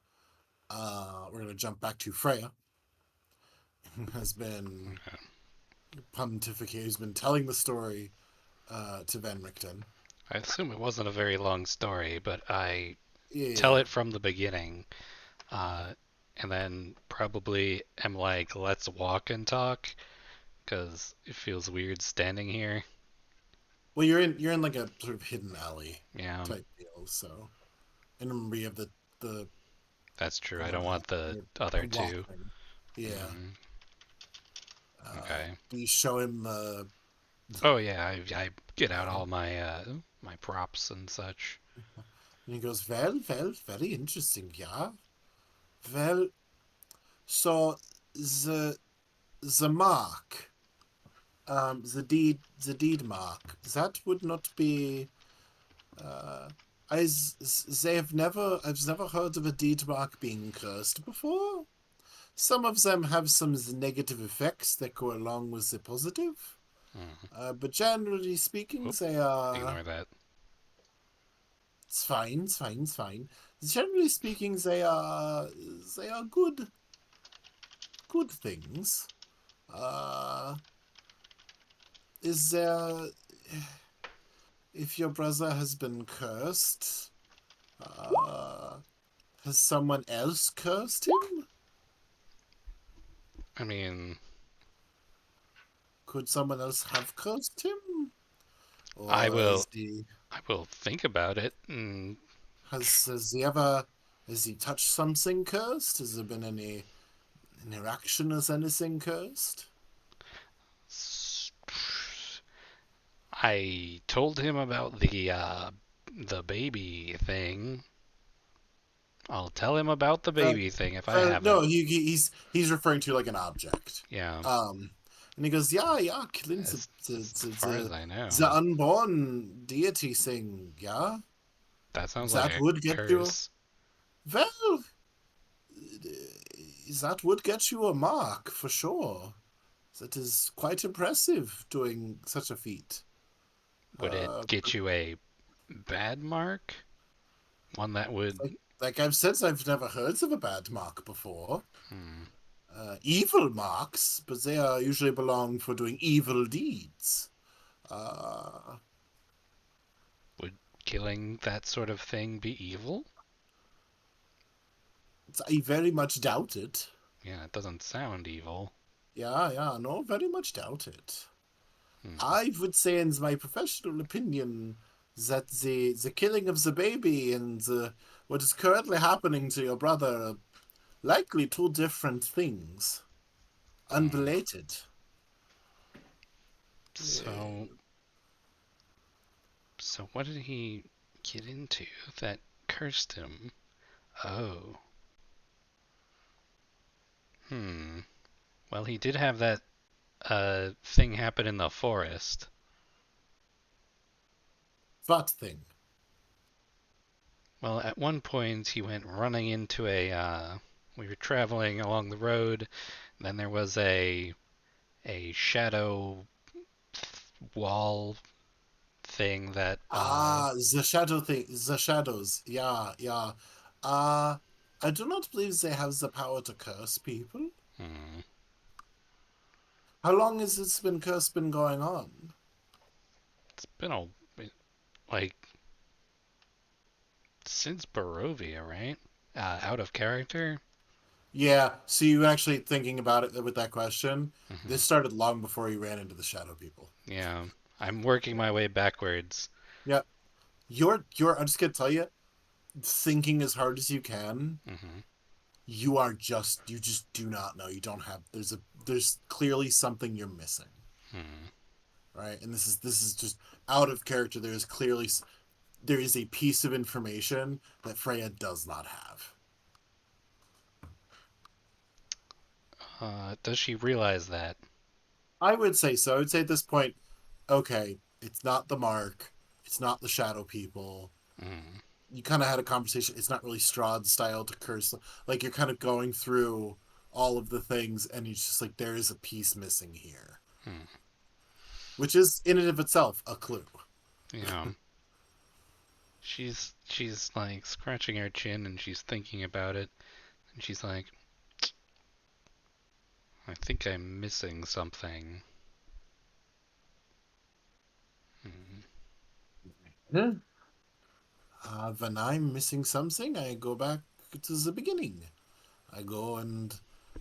We're gonna jump back to Freya, who has been pontificating, who's been telling the story to Van Richten. I assume it wasn't a very long story, but I Yeah. tell it from the beginning, and then probably am like, let's walk and talk, because it feels weird standing here. Well, you're in like a sort of hidden alley Yeah, type deal. So, and remember you have the that's true. I what don't want the other two. walking. Yeah. Mhm. Okay. Do you show him? Oh yeah, I get out all my props and such. And he goes, well, very interesting, yeah. Well, so the mark, the deed mark, that would not be. I've never heard of a deed mark being cursed before. Some of them have some negative effects that go along with the positive. But generally speaking, Oop, they are. ignore that. It's fine. It's fine. It's fine. Generally speaking, they are good things. Is there, if your brother has been cursed, has someone else cursed him? I mean, Could someone else have cursed him? I Or will is he I will think about it. And has he ever has he touched something cursed? Has there been any interaction as anything cursed? I told him about the baby thing. I'll tell him about the baby thing if I No, haven't. he's referring to like an object. Yeah, And he goes, yeah, killing as far as I know, the unborn deity thing, yeah. that sounds like That a would get you. curse. Well, that would get you a mark for sure. That is quite impressive doing such a feat. Would it get you a bad mark? One that would. Like I've said, I've never heard of a bad mark before. Hmm, Evil marks, but they are usually belong for doing evil deeds. would killing that sort of thing be evil? I very much doubt it. Yeah, it doesn't sound evil. Yeah, no, very much doubt it. Hmm. I would say, in my professional opinion, that the killing of the baby and what is currently happening to your brother are likely two different things, unrelated. So what did he get into that cursed him? Oh. Well, he did have that thing happen in the forest. What thing? Well, at one point he went running into a. We were traveling along the road. Then there was a shadow wall thing that. The shadow thing. The shadows. Yeah. I do not believe they have the power to curse people. Hmm, How long has this curse been going on? it's been like since Barovia, right? Out of character. Yeah, so you actually thinking about it with that question. Mm-hmm. This started long before you ran into the shadow people. Yeah, I'm working my way backwards. Yeah, I'm just gonna tell you, thinking as hard as you can. Mm-hmm. You just do not know. You don't have. There's clearly something you're missing. Right, and this is just out of character. There is a piece of information that Freya does not have. Does she realize that? I would say so. I would say at this point, okay, it's not the Mark, it's not the Shadow People. You kind of had a conversation. It's not really Strahd's style to curse. Like, you're kind of going through all of the things, and it's just like, there is a piece missing here. Which is, in and of itself, a clue. Yeah. She's like scratching her chin and she's thinking about it. And she's like, I think I'm missing something. When I'm missing something, I go back to the beginning. I go and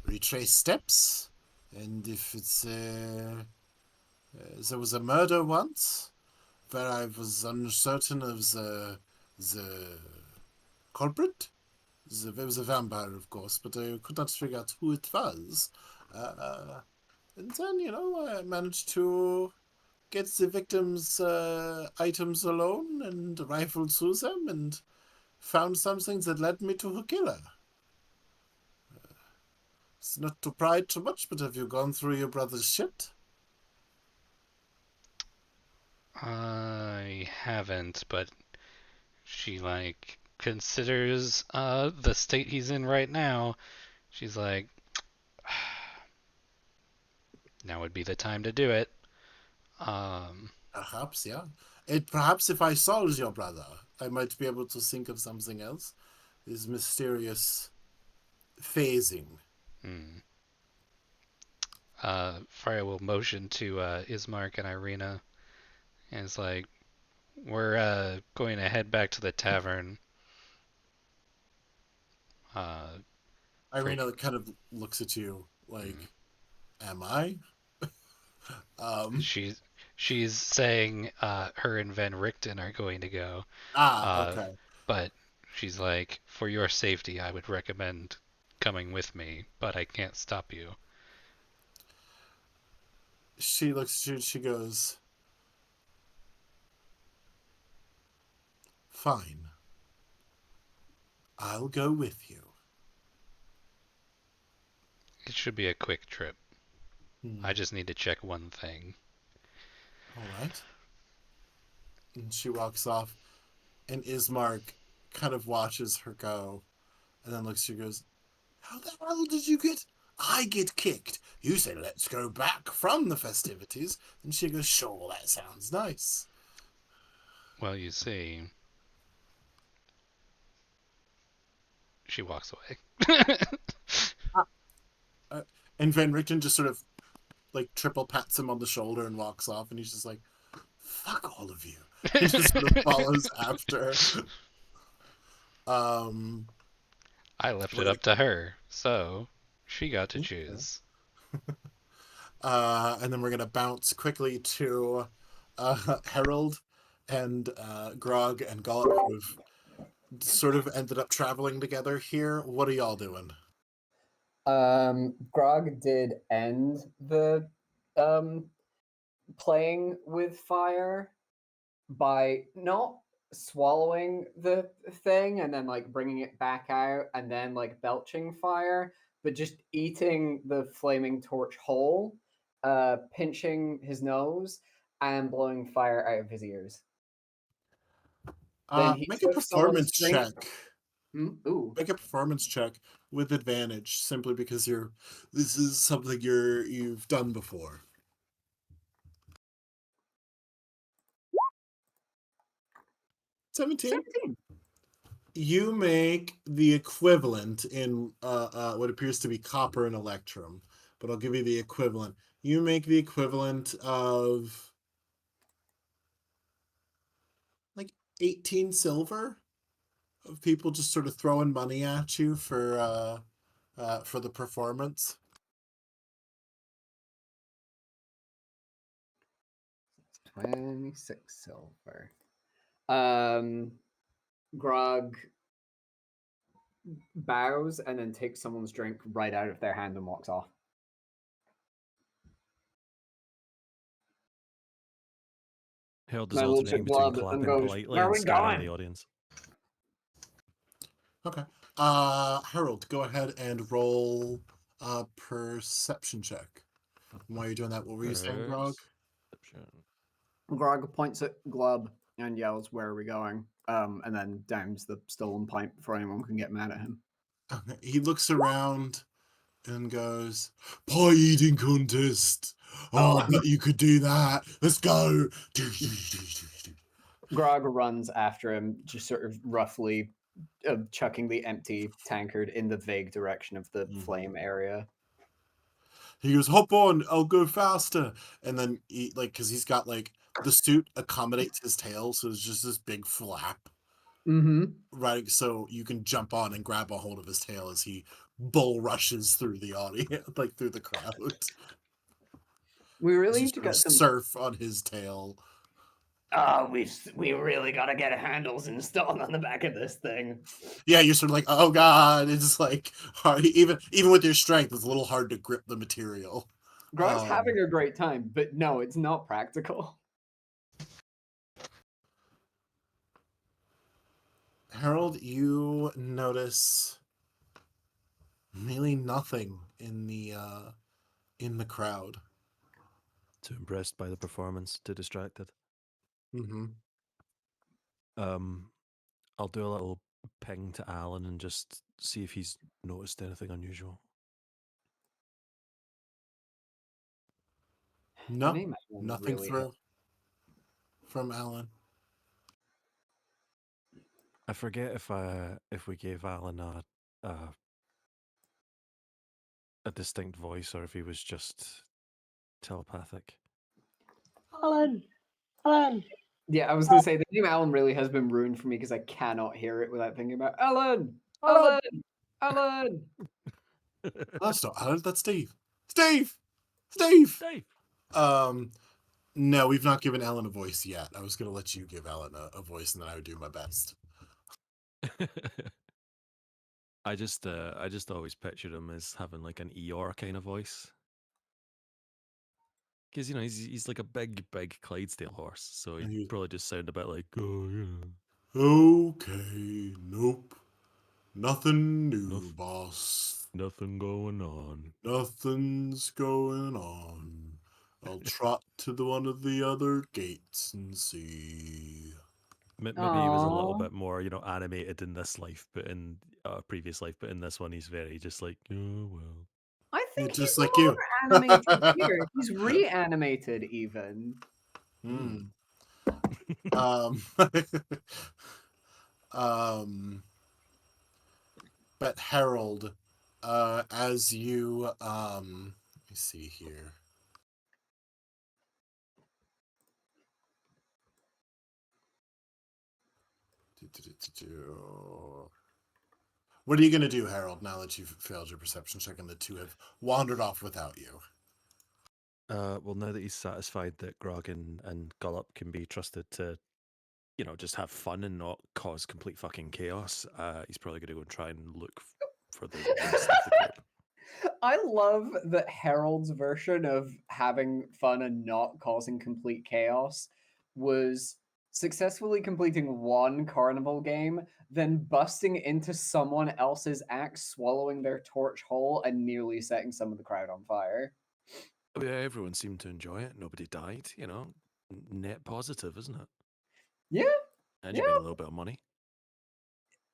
retrace steps, and if it's there was a murder once where I was uncertain of the culprit. There was a vampire, of course, but I could not figure out who it was. And then, I managed to get the victim's items alone and rifled through them and found something that led me to her killer. It's not to pry too much, but have you gone through your brother's shit? I haven't, but she like considers the state he's in right now. She's like, now would be the time to do it. Perhaps, yeah. Perhaps if I solved your brother, I might be able to think of something else. His mysterious phasing. Freya will motion to Ismark and Irina, and it's like, we're going to head back to the tavern. Irina kind of looks at you like, am I? She's saying her and Van Richten are going to go. Okay. But she's like, for your safety, I would recommend coming with me, but I can't stop you. She looks at you and she goes, fine. I'll go with you. It should be a quick trip. I just need to check one thing. All right. And she walks off, and Ismark kind of watches her go, and then looks at you and goes, how the hell did you get... I get kicked. You say, let's go back from the festivities. And she goes, sure, that sounds nice. Well, you see, she walks away. And Van Richten just sort of like triple pats him on the shoulder and walks off, and he's just like, fuck all of you. He just sort of follows after. I left it up to her, so she got to choose. And then we're going to bounce quickly to Harold and Grog and Gollop, who've sort of ended up traveling together here. What are y'all doing? Grog did end the playing with fire by not swallowing the thing and then like bringing it back out and then like belching fire, but just eating the flaming torch whole, pinching his nose and blowing fire out of his ears. Then he Make a took someone's performance drink. check. Ooh. Make a performance check with advantage, simply because this is something you've done before. 17. You make the equivalent in what appears to be copper and electrum, but I'll give you the equivalent. You make the equivalent of like 18 silver of people just sort of throwing money at you for the performance. $26 silver. Grog bows and then takes someone's drink right out of their hand and walks off. Harold is My looks alternating at between Glub and clapping goes, politely "Where are and we scanning going?" the audience. Okay. Harold, go ahead and roll a perception check. While you're doing that, what were you saying, Grog? Perception. Grog points at Glub and yells, "Where are we going?" And then downs the stolen pint before anyone can get mad at him. Okay. He looks around and goes, "Pie eating contest. Oh, I bet you could do that. Let's go." Grog runs after him, just sort of roughly chucking the empty tankard in the vague direction of the flame area. He goes, "Hop on, I'll go faster." And then he, like, because he's got like the suit accommodates his tail, so it's just this big flap, Mm-hmm. right? So you can jump on and grab a hold of his tail as he bull rushes through the audience, like through the crowd. We really You need to sort of get some. surf on his tail. Oh, we really gotta get handles installed on the back of this thing. Yeah, you're sort of like, oh god, it's like hard. Even with your strength, it's a little hard to grip the material. Grog's having a great time, but no, it's not practical. Harold, you notice really nothing in the crowd. Too impressed by the performance, too distracted. Mm-hmm. I'll do a little ping to Alan and just see if he's noticed anything unusual. No, Name nothing really from Alan. I forget if we gave Alan a distinct voice or if he was just telepathic. Alan! Alan! Yeah, I was gonna say the name Alan really has been ruined for me because I cannot hear it without thinking about Alan, Alan! Alan. That's not Alan. That's Steve. Steve. Steve. Dave! No, we've not given Alan a voice yet. I was gonna let you give Alan a voice, and then I would do my best. I just always pictured him as having like an Eeyore kind of voice. Because he's like a big Clydesdale horse, so he'd probably just sound a bit like, oh yeah. Okay, nope. Nothing new, boss. Nothing going on. Nothing's going on. I'll trot to one of the other gates and see. Maybe he was a little bit more, animated in this life, but in previous life, but in this one, he's very just like, oh well. I think Yeah, just he's like you. more animated here. He's reanimated even. Um, but Harold, as you let me see here. What are you going to do, Harold, now that you've failed your perception check and the two have wandered off without you? Well, now that he's satisfied that Grog and Gullop can be trusted to, just have fun and not cause complete fucking chaos, he's probably going to go and try and look for the rest of the group. I love that Harold's version of having fun and not causing complete chaos was successfully completing one carnival game, then busting into someone else's axe, swallowing their torch whole, and nearly setting some of the crowd on fire. Yeah, everyone seemed to enjoy it. Nobody died, net positive, isn't it? Yeah. And you made a little bit of money.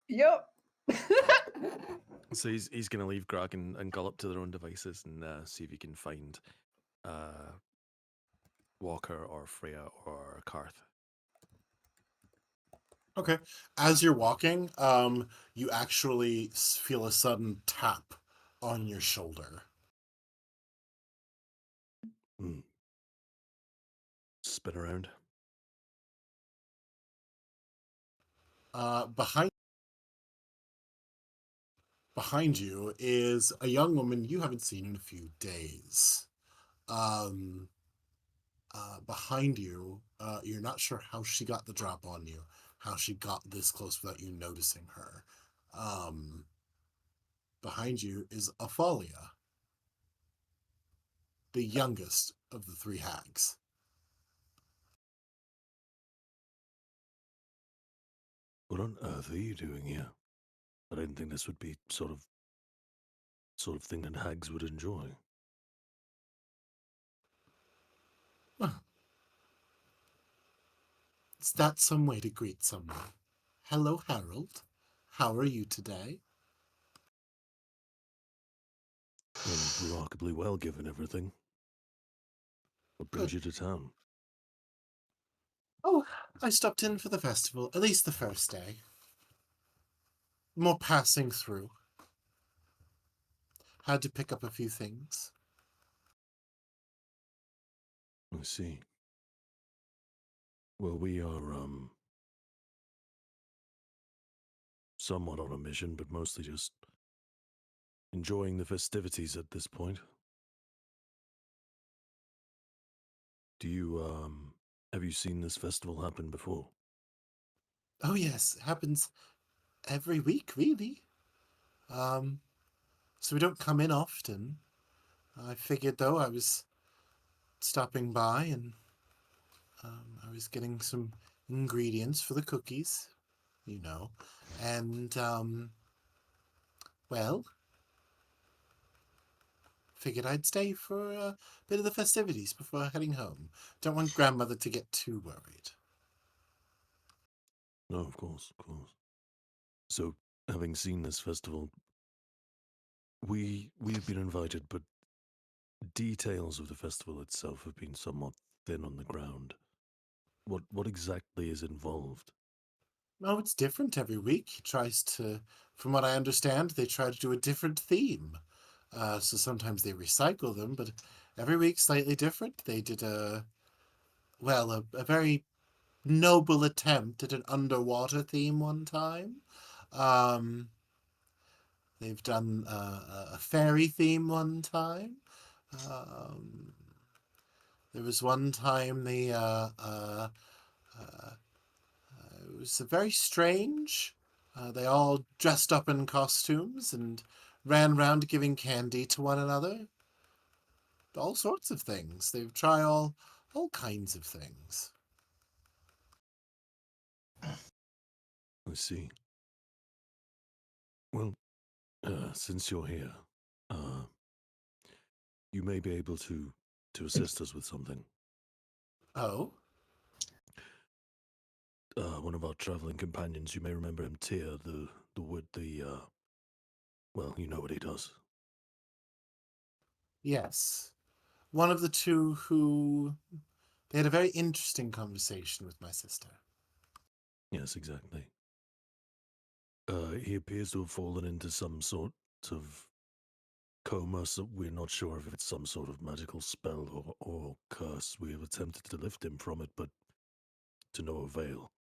Yep. So he's going to leave Grog and Gullop to their own devices and see if he can find Walker or Freya or Karth. Okay. As you're walking, you actually feel a sudden tap on your shoulder. Spin around. Behind you is a young woman you haven't seen in a few days. Behind you, you're not sure how she got the drop on you, how she got this close without you noticing her. Behind you is Afalia, the youngest of the three hags. What on earth are you doing here? I didn't think this would be sort of thing that hags would enjoy. Well, is that some way to greet someone? Hello, Harold. How are you today? Remarkably well, given everything. What brings Good. you to town? Oh, I stopped in for the festival, at least the first day. More passing through. Had to pick up a few things. I see. Well, we are, somewhat on a mission, but mostly just enjoying the festivities at this point. Do you, have you seen this festival happen before? Oh yes, it happens every week, really. So we don't come in often. I figured, though, I was stopping by and I was getting some ingredients for the cookies, you know. And, well, figured I'd stay for a bit of the festivities before heading home. Don't want grandmother to get too worried. No, of course, of course. So, having seen this festival, we've been invited, but details of the festival itself have been somewhat thin on the ground. What exactly is involved? Oh, it's different every week. He tries to, from what I understand, they try to do a different theme. So sometimes they recycle them, but every week slightly different. They did a very noble attempt at an underwater theme one time. Um, they've done a fairy theme one time. Um, there was one time it was very strange. They all dressed up in costumes and ran round giving candy to one another. All sorts of things. They try all kinds of things. I see. Well, since you're here, uh, you may be able to assist us with something. Oh, One of our traveling companions, you may remember him, Tyr, well, you know what he does. yes. One of the two who they had a very interesting conversation with my sister. Yes, exactly. He appears to have fallen into some sort of coma, so we're not sure if it's some sort of magical spell or curse. We have attempted to lift him from it, but to no avail.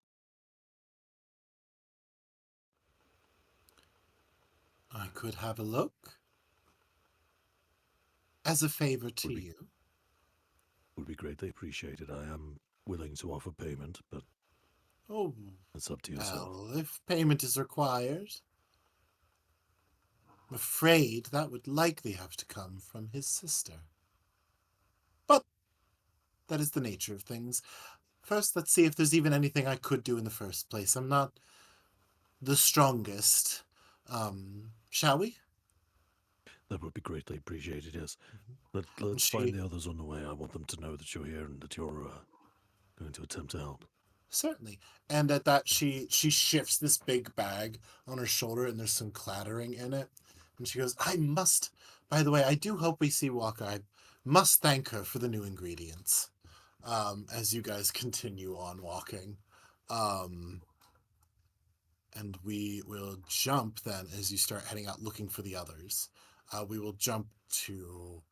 I could have a look. As a favor to Would be you. would be greatly appreciated. I am willing to offer payment, but Oh, it's up to yourself. well, if payment is required, I'm afraid that would likely have to come from his sister. But that is the nature of things. First, let's see if there's even anything I could do in the first place. I'm not the strongest. Shall we? That would be greatly appreciated, yes. And Let's find she the others on the way. I want them to know that you're here and that you're going to attempt to help. certainly. And at that, she shifts this big bag on her shoulder, and there's some clattering in it. And she goes, "I must. By the way, I do hope we see Walker. I must thank her for the new ingredients." As you guys continue on walking, um, and we will jump then as you start heading out looking for the others. We will jump to.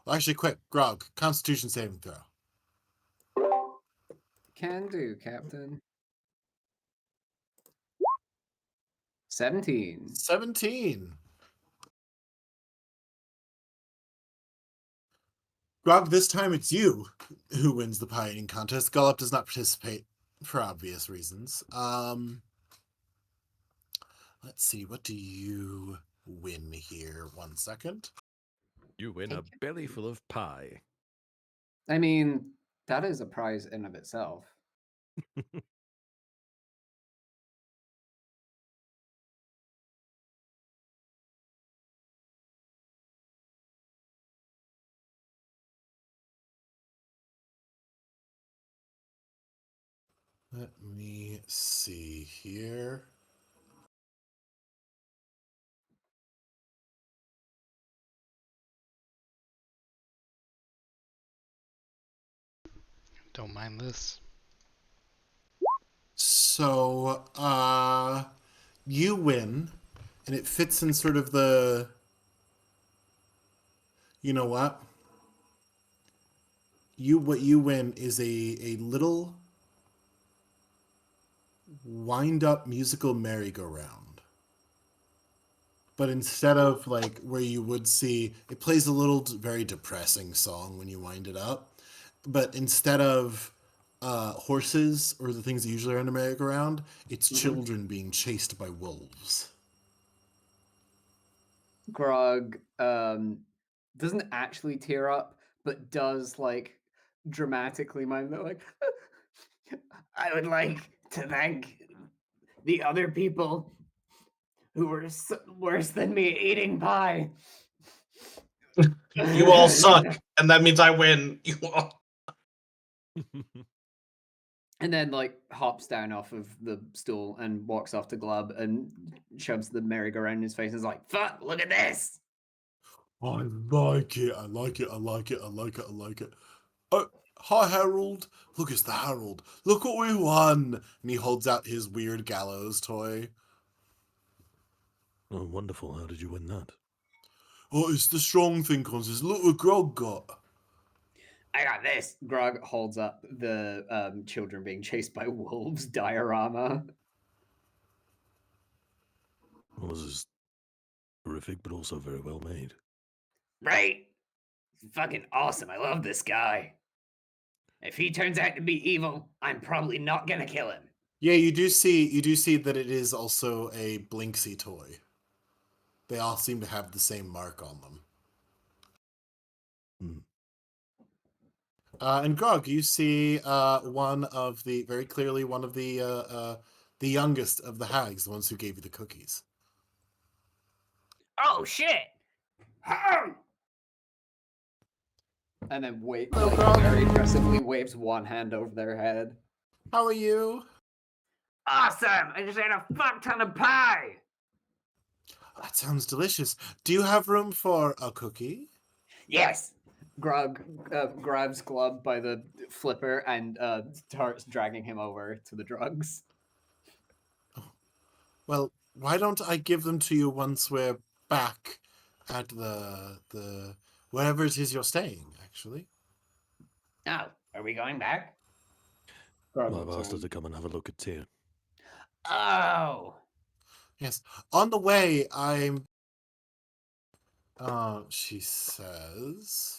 Well, actually, quick, Grog, Constitution saving throw. Can do, Captain. 17. 17. Grog, this time it's you who wins the pie-eating contest. Gullup does not participate for obvious reasons. Let's see, what do you win here? 1 second. You win a belly full of pie. I mean, that is a prize in of itself. Let me see here. Don't mind this. So, you win, and it fits in sort of the. You know what? What you win is a little wind up musical merry-go-round. But instead of like where you would see it plays a little very depressing song when you wind it up, but instead of horses or the things that usually are in a merry-go-round, it's children being chased by wolves. Grog doesn't actually tear up, but does like dramatically mind that like I would like to thank the other people who were worse than me eating pie. You all suck, and that means I win. You all. And then like hops down off of the stool and walks off to Glub and shoves the merry-go-round in his face and is like, "Fuck! Look at this!" I like it. I like it. I like it. I like it. I like it. Oh, hi, Harold. Look, it's the Harold. Look what we won. And he holds out his weird gallows toy. Oh, wonderful. How did you win that? Oh, it's the strong thing contest. Look what Grog got. I got this. Grog holds up the children being chased by wolves diorama. Well, this is horrific, but also very well made. Right? It's fucking awesome. I love this guy. If he turns out to be evil, I'm probably not gonna kill him. Yeah, you do see that it is also a Blinksy toy. They all seem to have the same mark on them. And Grog, you see very clearly one of the youngest of the hags, the ones who gave you the cookies. Oh shit! And then very aggressively waves one hand over their head. How are you? Awesome! I just ate a fuck ton of pie! That sounds delicious. Do you have room for a cookie? Yes! Grog grabs Glub by the flipper and starts dragging him over to the drugs. Well, why don't I give them to you once we're back at the wherever it is you're staying, actually. Oh, are we going back? Well, I've asked her to come and have a look at Tyr. Oh! Yes. On the way, she says.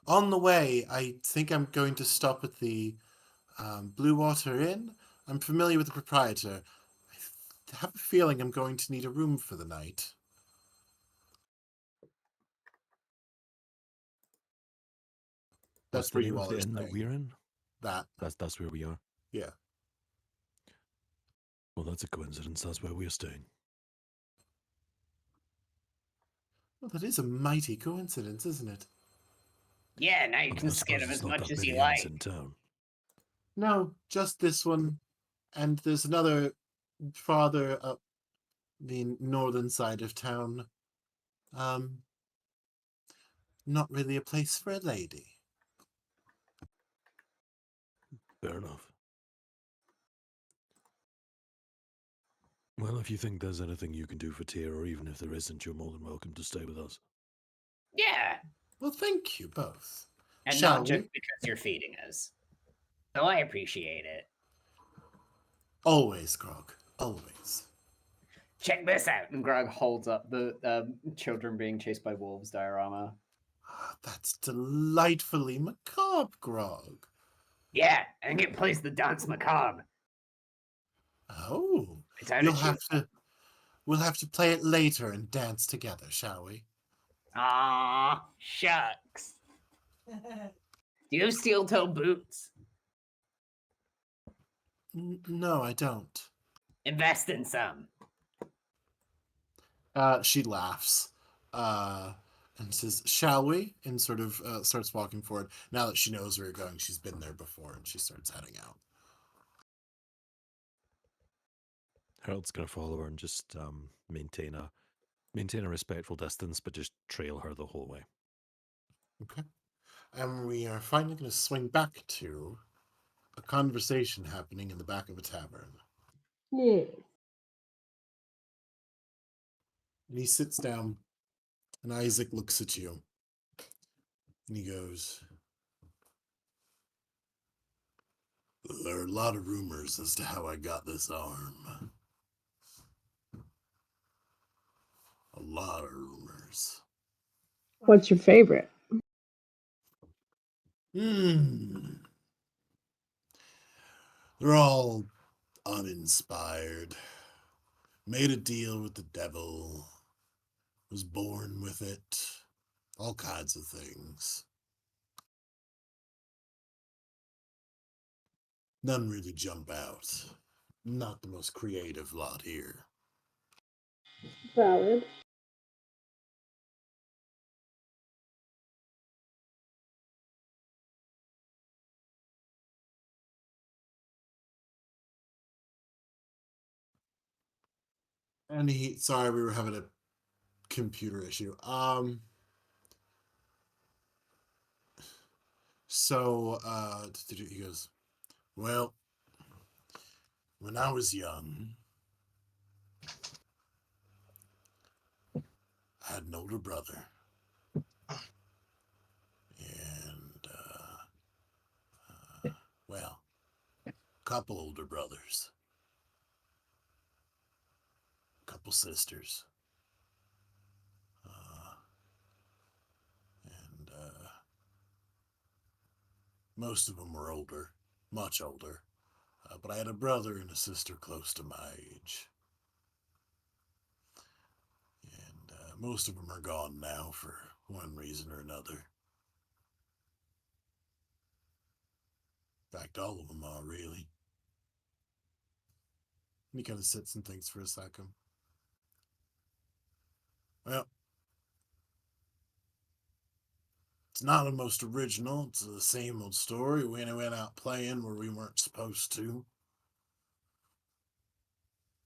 On the way, I think I'm going to stop at the Blue Water Inn. I'm familiar with the proprietor. I have a feeling I'm going to need a room for the night. What's That's the where name you of all the are inn that staying. we're in? That's where we are. Yeah. Well, that's a coincidence. That's where we're staying. Well, that is a mighty coincidence, isn't it? Yeah, now you I can suppose skin him there's as not much that as you many inns like. in town. No, just this one. And there's another farther up the northern side of town. Not really a place for a lady. Fair enough. Well, if you think there's anything you can do for Tyr, or even if there isn't, you're more than welcome to stay with us. Yeah, Well, thank you both. and Shall not just we? because you're feeding us. So I appreciate it. Always, Grog. Always. Check this out. And Grog holds up the children being chased by wolves diorama. That's delightfully macabre, Grog. Yeah, I think it plays the dance macabre. Oh, It's out of tune. we'll have to play it later and dance together, shall we? Aw, shucks. Do you have steel-toe boots? No, I don't. Invest in some. She laughs. And and says, "Shall we?" and sort of starts walking forward. Now that she knows where you're going, she's been there before, and she starts heading out. Harold's going to follow her and just maintain a respectful distance, but just trail her the whole way. Okay. And we are finally going to swing back to a conversation happening in the back of a tavern. Yeah. And he sits down, and Isaac looks at you, and he goes, "There are a lot of rumors as to how I got this arm. A lot of rumors. What's your favorite? They're all uninspired. Made a deal with the devil. Was born with it. All kinds of things. None really jump out. Not the most creative lot here." Valid. And sorry, we were having a computer issue. So he goes, "Well, when I was young, I had an older brother. And, well, a couple older brothers. A couple sisters. And most of them were older. Much older. But I had a brother and a sister close to my age. And most of them are gone now for one reason or another. In fact, all of them are, really." And he kind of sits and thinks for a second. "Well, it's not the most original. It's the same old story. We went out playing where we weren't supposed to.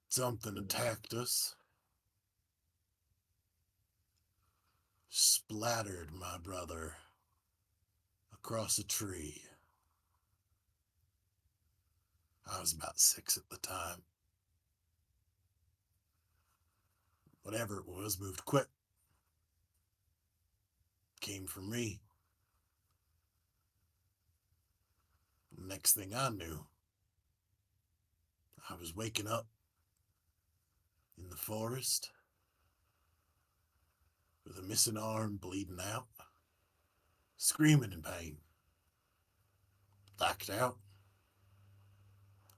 Something attacked us. Splattered my brother across a tree. I was about 6 at the time. Whatever it was moved quick. Came for me. Next thing I knew, I was waking up in the forest with a missing arm bleeding out, screaming in pain. Blacked out.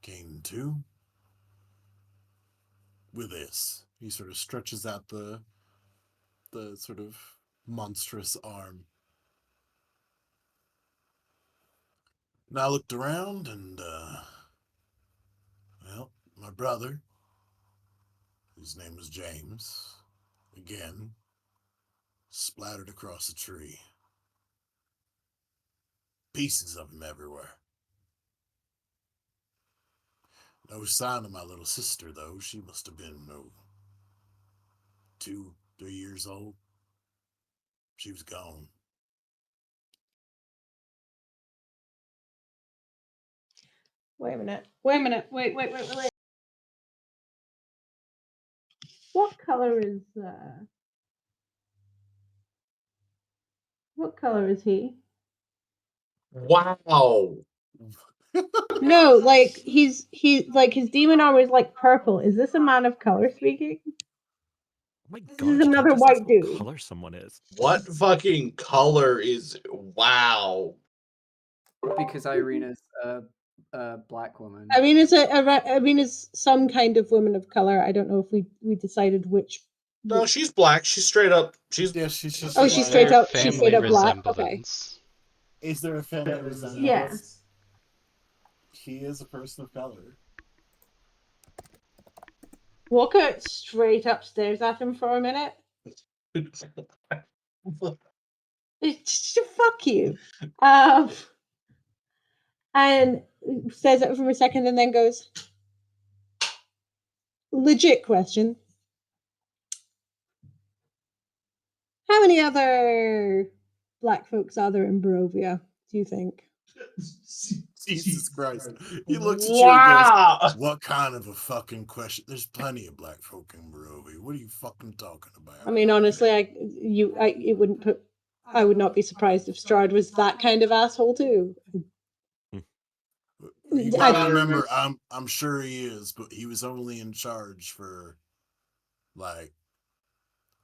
Came to with this." He sort of stretches out the sort of monstrous arm. And I looked around and, well, my brother, his name was James, again, splattered across a tree. Pieces of him everywhere. No sign of my little sister, though. She must have been, 2, 3 years old. She was gone. Wait a minute. Wait. What color is he? Wow. No, like he's like his demon armor is like purple. Is this a man of color speaking? Oh my This God, is can you another just ask white what dude. color someone is? What fucking color is. Wow. Because Irina's a black woman. I mean, it's some kind of woman of color. I don't know if we decided which. No, she's black. She's straight up. She's. Yeah, she's just. Oh, Is she's there straight family up black. Okay. resemblance? Is there a family resemblance? Yeah. He is a person of color. Walker straight upstairs at him for a minute. Fuck you. And says it for a second and then goes, legit question. How many other black folks are there in Barovia, do you think? Jesus Christ. He looks at you and goes, what kind of a fucking question? There's plenty of black folk in Barovia. What are you fucking talking about? I mean, honestly, I would not be surprised if Strahd was that kind of asshole too. You gotta remember, I'm sure he is, but he was only in charge for like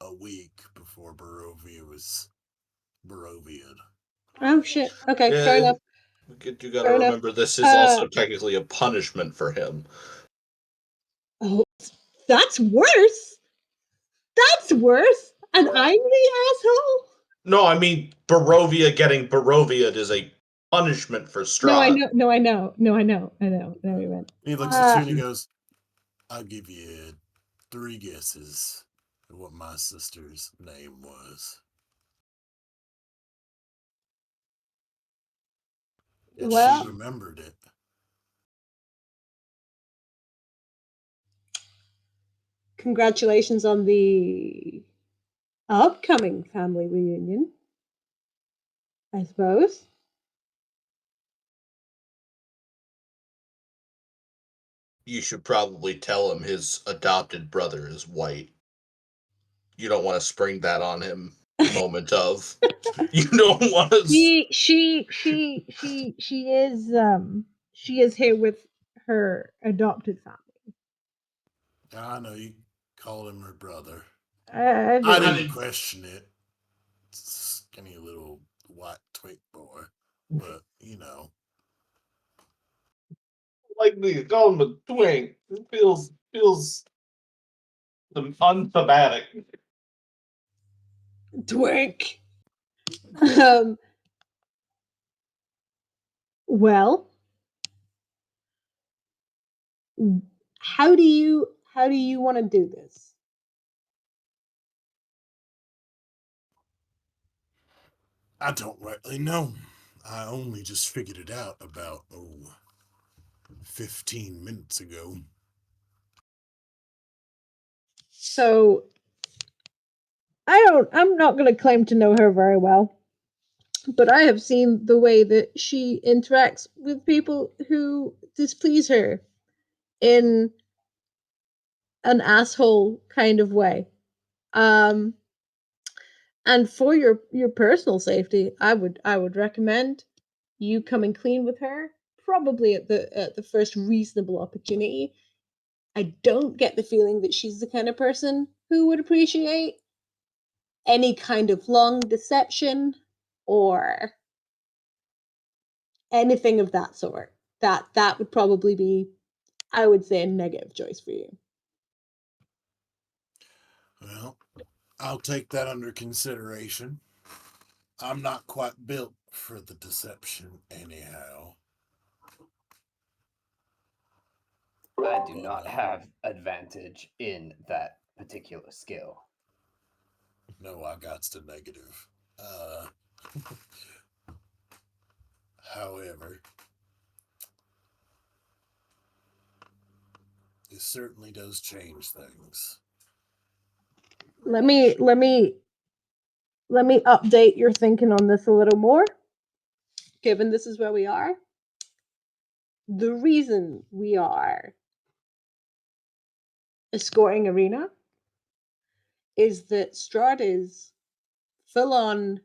a week before Barovia was Barovia'd. Oh shit. Okay, fair enough. You gotta remember, this is also technically a punishment for him. Oh, that's worse. That's worse. And I'm the asshole. No, I mean Barovia getting Barovia'd is a punishment for Strahd. No, I know. We went. He looks at you and he goes, I'll give you 3 guesses of what my sister's name was. And she remembered it. Congratulations on the upcoming family reunion, I suppose. You should probably tell him his adopted brother is white. You don't want to spring that on him. Moment of. You don't want to. She is here with her adopted family. I know you called him her brother. I didn't question it. Skinny little white twink boy, but you know. Like me, call him a twink. It feels unthematic. Twink. Well, how do you want to do this? I don't rightly know. I only just figured it out about 15 minutes ago. So I'm not going to claim to know her very well, but I have seen the way that she interacts with people who displease her in an asshole kind of way. And for your personal safety, I would recommend you coming clean with her, probably at the first reasonable opportunity. I don't get the feeling that she's the kind of person who would appreciate any kind of long deception or anything of that sort. That would probably be, I would say, a negative choice for you. Well, I'll take that under consideration. I'm not quite built for the deception anyhow. I do not have advantage in that particular skill. No, I got the negative. However, it certainly does change things. Let me update your thinking on this a little more. Given this is where we are, the reason we are escorting Arena is that Strahd is full on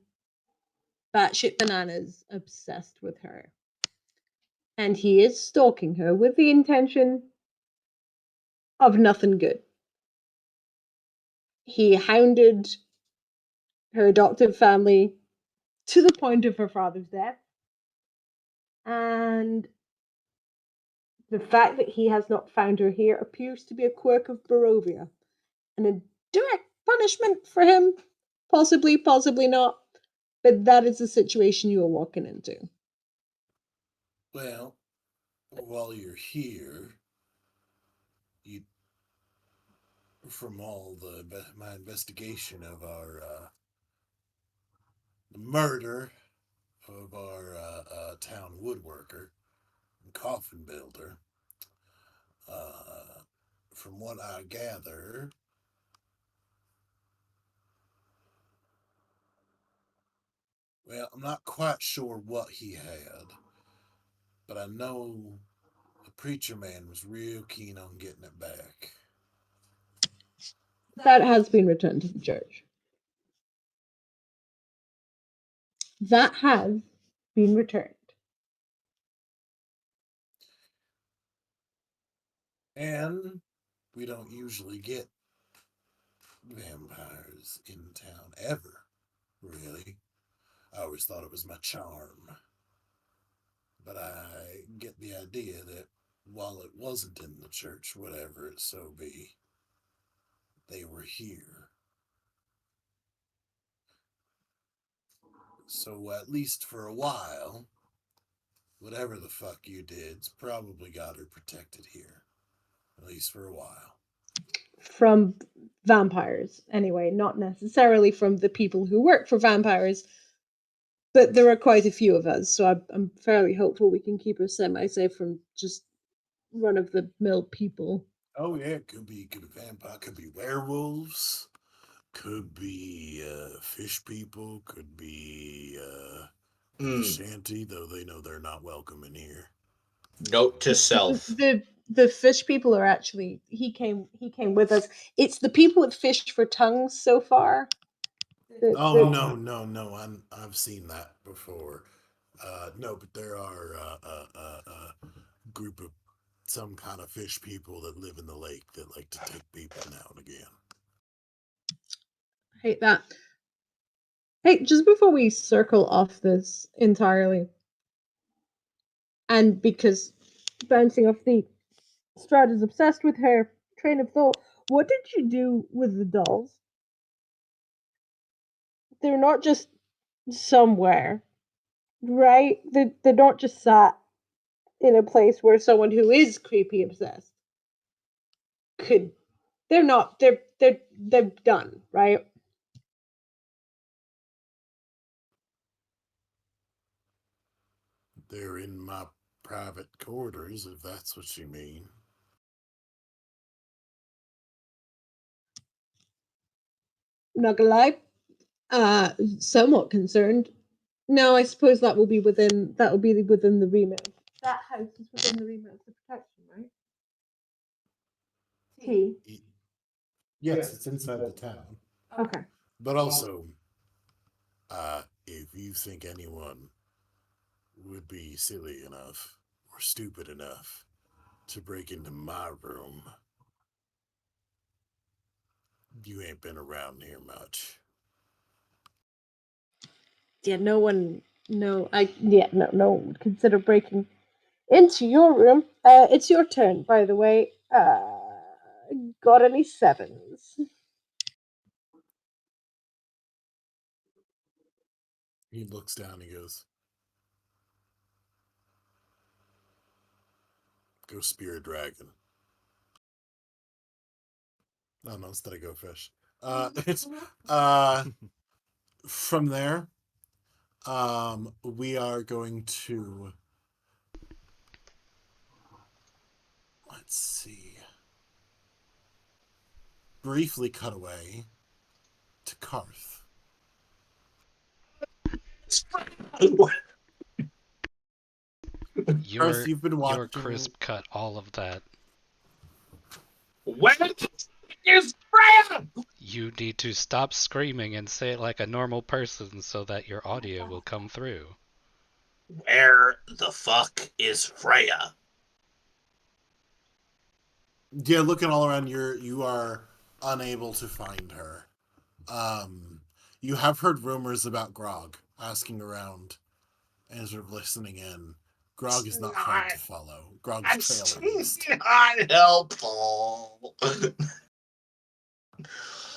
batshit bananas obsessed with her. And he is stalking her with the intention of nothing good. He hounded her adoptive family to the point of her father's death. And the fact that he has not found her here appears to be a quirk of Barovia. And a direct punishment for him. Possibly, possibly not. But that is the situation you are walking into. Well, while you're here, from all my investigation of our the murder of our town woodworker and coffin builder. From what I gather, well, I'm not quite sure what he had, but I know the preacher man was real keen on getting it back. That has been returned to the church. That has been returned. And we don't usually get vampires in town ever, really. I always thought it was my charm. But I get the idea that while it wasn't in the church, whatever it so be, they were here. So at least for a while, whatever the fuck you did's probably got her protected here. At least for a while. From vampires, anyway, not necessarily from the people who work for vampires. But there are quite a few of us, so I'm fairly hopeful we can keep her semi-safe from just run-of-the-mill people. Oh yeah, could be vampire, could be werewolves, could be fish people, could be shanty, though they know they're not welcome in here. Note to self. The fish people are actually he came with us. It's the people with fish for tongues so far. No, I've seen that before. No, but there are a group of some kind of fish people that live in the lake that like to take people now and again. Hate that. Hey, just before we circle off this entirely, and because bouncing off the Strahd is obsessed with her train of thought, what did you do with the dolls? They're not just somewhere, right? They're not just sat in a place where someone who is creepy obsessed could. They're not. They're done, right? They're in my private quarters, if that's what you mean. I'm not gonna lie. Somewhat concerned. No, I suppose that will be within the remit. That house is within the remit of the protection, right? T. Yes, it's inside the town. Okay. But also, if you think anyone would be silly enough or stupid enough to break into my room, you ain't been around here much. Yeah, no one. No, no one would consider breaking into your room. It's your turn, by the way. Got any sevens? He looks down, he goes, go spear a dragon. No, instead I go fish. It's from there, we are going to, let's see, briefly cut away to Karth. Karth, you've been watching. Your crisp cut all of that. When is Freya? You need to stop screaming and say it like a normal person so that your audio will come through. Where the fuck is Freya? Yeah, looking all around, you are unable to find her. You have heard rumors about Grog, asking around and sort of listening in. Grog is not hard to follow. Grog's trail, at least. Not helpful.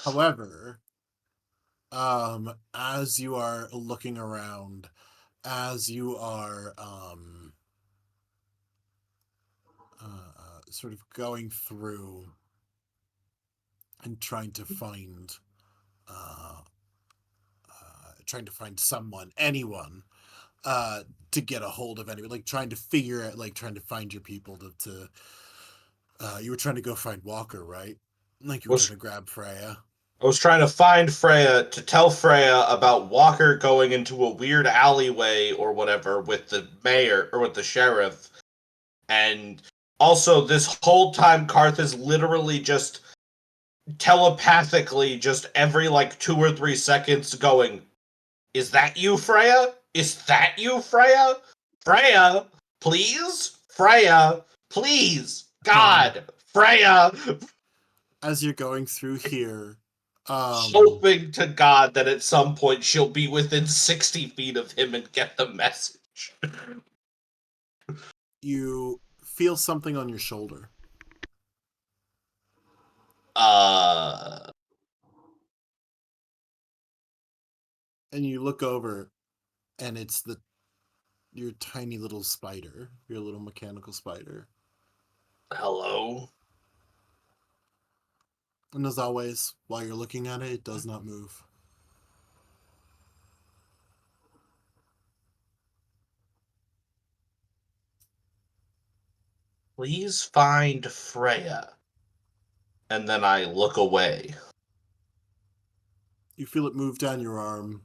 However, as you are looking around, as you are sort of going through and trying to find trying to find someone, anyone, to get a hold of anyone, like trying to figure out, like trying to find your people to you were trying to go find Walker, right? Like you were Was trying to grab Freya. I was trying to find Freya to tell Freya about Walker going into a weird alleyway or whatever with the mayor or with the sheriff. And also, this whole time, Karth is literally just telepathically, just every like 2 or 3 seconds, going, "Is that you, Freya? Is that you, Freya? Freya, please? Freya, please? God, Freya!" As you're going through here, Hoping to God that at some point she'll be within 60 feet of him and get the message. you feel something on your shoulder. And you look over, and it's your tiny little spider, your little mechanical spider. Hello? And as always, while you're looking at it, it does not move. Please find Freya. And then I look away. You feel it move down your arm,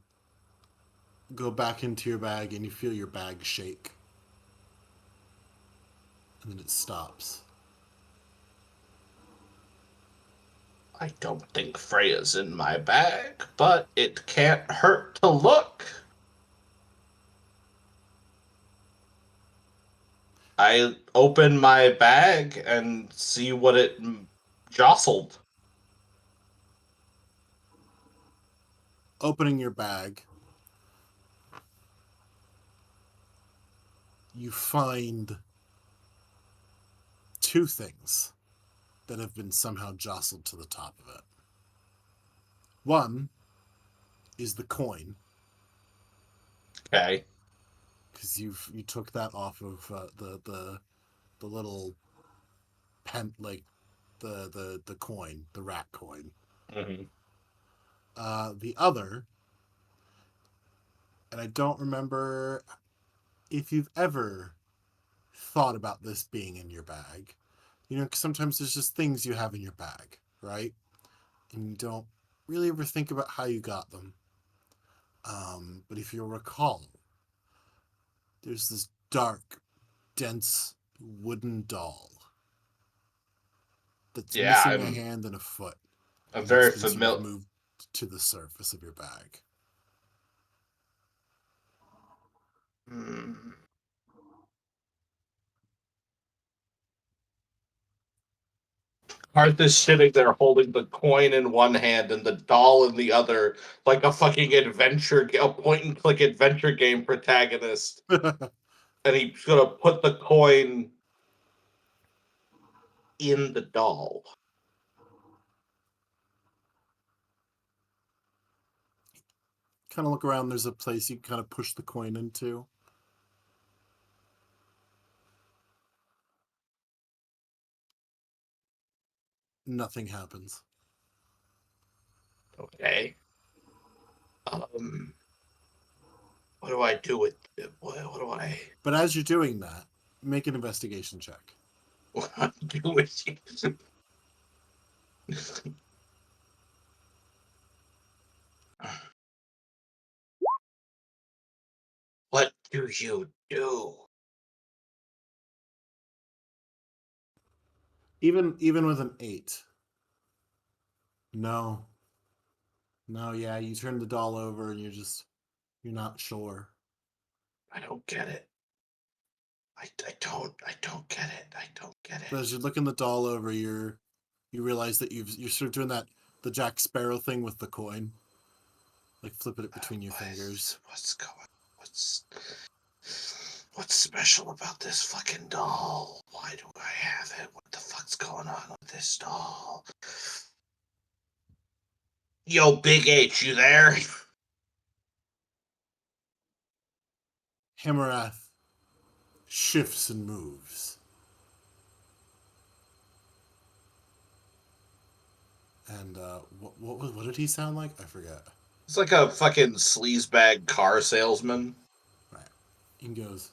go back into your bag, and you feel your bag shake. And then it stops. I don't think Freya's in my bag, but it can't hurt to look. I open my bag and see what it jostled. Opening your bag, you find 2 things that have been somehow jostled to the top of it. One is the coin, Okay. because you took that off of the little pen, like the coin, the rat coin. Mm-hmm. The other, and I don't remember if you've ever thought about this being in your bag. You know, 'cause sometimes there's just things you have in your bag, right? And you don't really ever think about how you got them. But if you'll recall, there's this dark, dense wooden doll that's Yeah, missing a hand and a foot, I'm and very it's been sort of familiar. moved to the surface of your bag. Karth is sitting there holding the coin in one hand and the doll in the other, like a fucking a point and click adventure game protagonist. And he's gonna put the coin in the doll. Kind of look around, there's a place you kind of push the coin into. Nothing happens. Okay. What do I do with it? What do I But as you're doing that, make an investigation check. do with it? What do you do? Even with an 8. No. No, yeah, you turn the doll over and you're not sure. I don't get it. I don't get it. I don't get But it. as you're looking the doll over, you realize that you're sort of doing the Jack Sparrow thing with the coin, like flipping it between your fingers. What's special about this fucking doll? Why do I have it? What the fuck's going on with this doll? Yo, Big H, you there? Hamarath shifts and moves. And what did he sound like? I forget. It's like a fucking sleazebag car salesman. Right. He goes,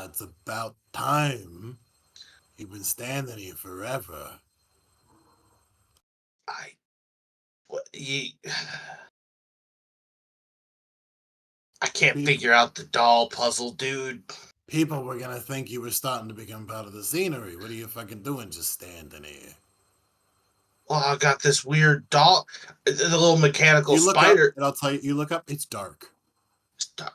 it's about time. You've been standing here forever. I can't figure out the doll puzzle, dude. People were gonna think you were starting to become part of the scenery. What are you fucking doing just standing here? Well, I got this weird doll, the little mechanical You look spider. up, and I'll tell you, you look up, it's dark. Stop.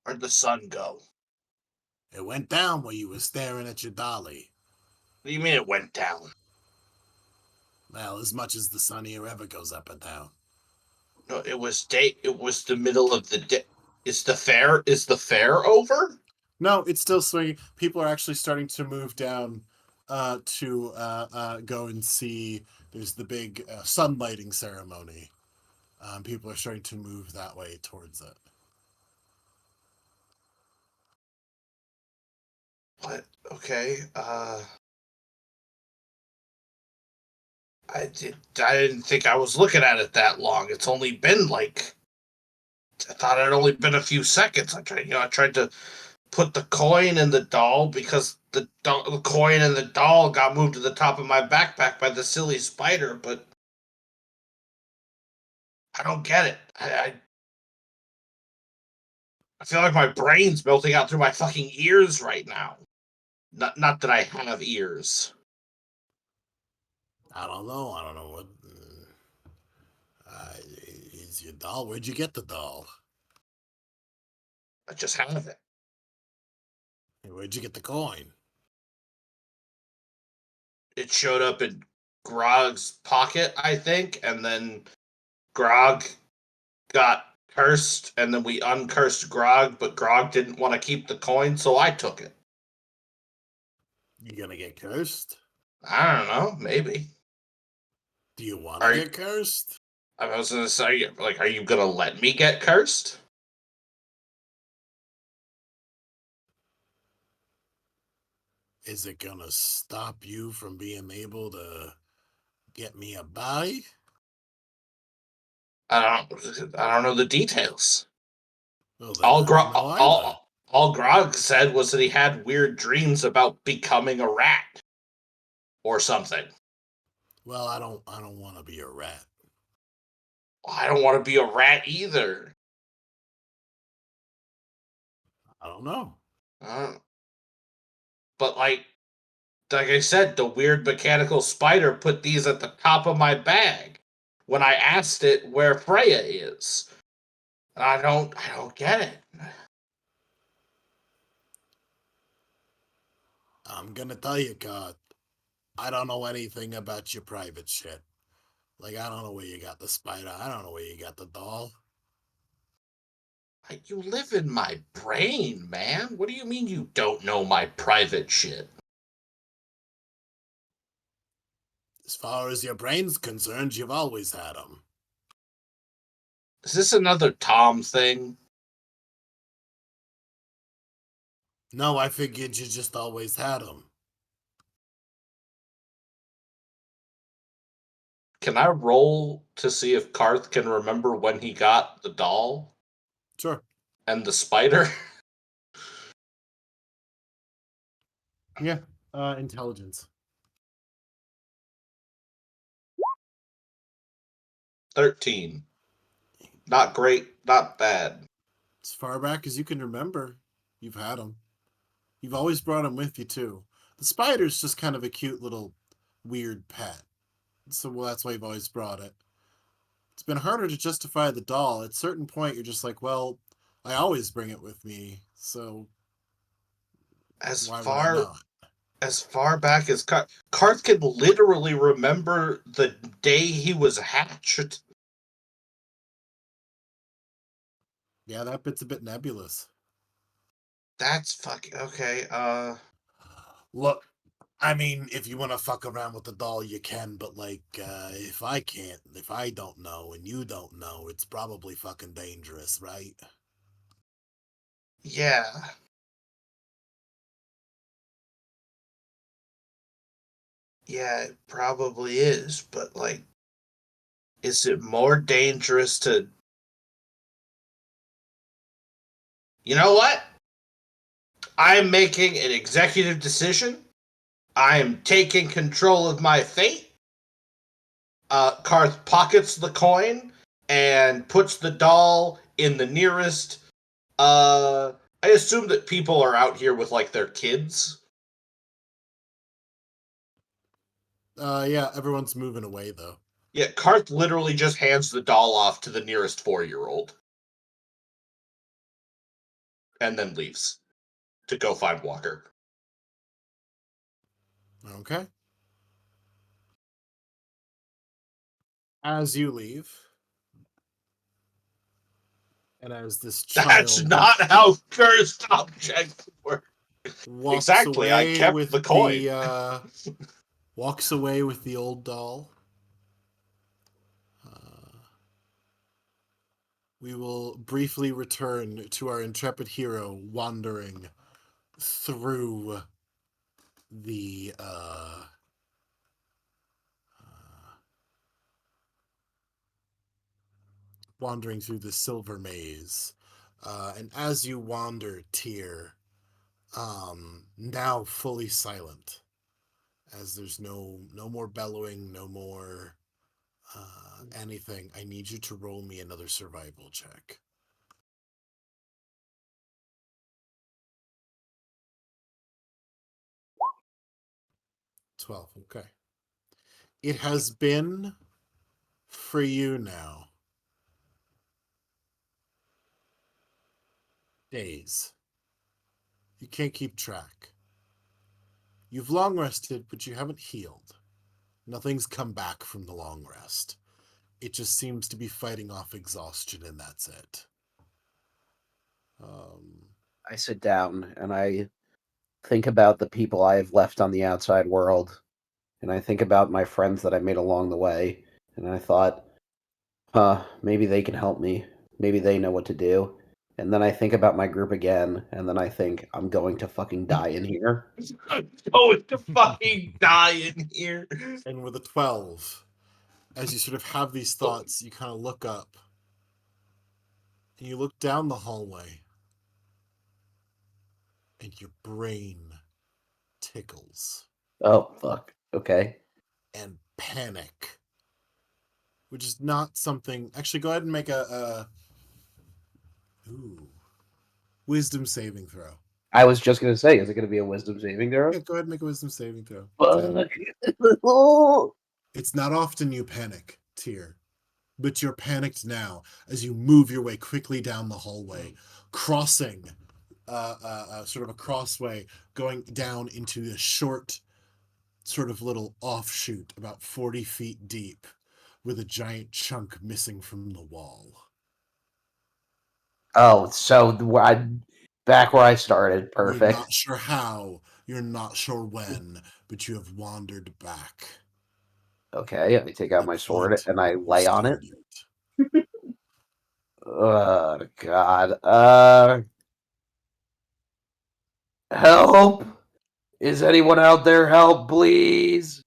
Where'd the sun go? It went down while you were staring at your dolly. What do you mean it went down? Well, as much as the sun here ever goes up and down. No, it was day. It was the middle of the day. Is the fair over? No, it's still swinging. People are actually starting to move down to go and see. There's the big sunlighting ceremony. People are starting to move that way towards it. What? Okay. I didn't think I was looking at it that long. It's only been like. I thought it had only been a few seconds. I tried to put the coin in the doll because the coin and the doll got moved to the top of my backpack by the silly spider, but I don't get it. I feel like my brain's melting out through my fucking ears right now. Not that I have ears. I don't know. I don't know what. Is your doll? Where'd you get the doll? I just have it. Where'd you get the coin? It showed up in Grog's pocket, I think, and then Grog got cursed, and then we uncursed Grog, but Grog didn't want to keep the coin, so I took it. You gonna get cursed? I don't know, maybe. Do you want to get cursed? I was gonna say, like, are you gonna let me get cursed? Is it gonna stop you from being able to get me a buy? I don't know the details. Well, then I don't know either. All Grog said was that he had weird dreams about becoming a rat or something. Well, I don't want to be a rat. I don't want to be a rat either. I don't know. But like I said, the weird mechanical spider put these at the top of my bag when I asked it where Freya is. I don't get it. I'm gonna tell you, God, I don't know anything about your private shit. Like, I don't know where you got the spider. I don't know where you got the doll. You live in my brain, man. What do you mean you don't know my private shit? As far as your brain's concerned, you've always had them. Is this another Tom thing? No, I figured you just always had them. Can I roll to see if Karth can remember when he got the doll? Sure. And the spider? Yeah. Intelligence. 13. Not great, not bad. As far back as you can remember, you've had them. You've always brought them with you, too. The spider's just kind of a cute little weird pet. So that's why you've always brought it. It's been harder to justify the doll. At a certain point, you're just like, well, I always bring it with me, so why would I not? As far back as Karth can literally remember the day he was hatched. Yeah, that bit's a bit nebulous. That's fucking okay. Look, I mean, if you want to fuck around with the doll, you can, but like, if I can't, if I don't know and you don't know, it's probably fucking dangerous, right? Yeah. Yeah, it probably is, but like, is it more dangerous to... You know what? I'm making an executive decision. I am taking control of my fate. Karth pockets the coin and puts the doll in the nearest... I assume that people are out here with, like, their kids. Yeah, everyone's moving away though. Yeah, Karth literally just hands the doll off to the nearest 4-year-old. And then leaves to go find Walker. Okay. As you leave, and as this That's child not how cursed objects work. walks Exactly, I away kept with the coin. Walks away with the old doll. We will briefly return to our intrepid hero wandering through the silver maze. And as you wander, Tyr, now fully silent, as there's no more bellowing, no more anything. I need you to roll me another survival check. 12. Okay. It has been for you now days. You can't keep track. You've long rested, but you haven't healed. Nothing's come back from the long rest. It just seems to be fighting off exhaustion, and that's it. I sit down and I think about the people I have left on the outside world, and I think about my friends that I made along the way, and I thought, maybe they can help me. Maybe they know what to do. And then I think about my group again, and then I think I'm going to fucking die in here. I'm going to fucking die in here. And with a 12, as you sort of have these thoughts, you kind of look up, and you look down the hallway, and your brain tickles. Oh, fuck. Okay. And panic, which is not something... Actually, go ahead and make a wisdom saving throw. I was just going to say, is it going to be a wisdom saving throw? Yeah, go ahead and make a wisdom saving throw. Fuck. It's not often you panic, Tyr, but you're panicked now as you move your way quickly down the hallway, crossing sort of a crossway, going down into a short sort of little offshoot about 40 feet deep with a giant chunk missing from the wall. Oh, so back where I started. Perfect. You're not sure how, you're not sure when, but you have wandered back. Okay, I take out my sword and I lay on it. Oh, God. Help! Is anyone out there? Help, please!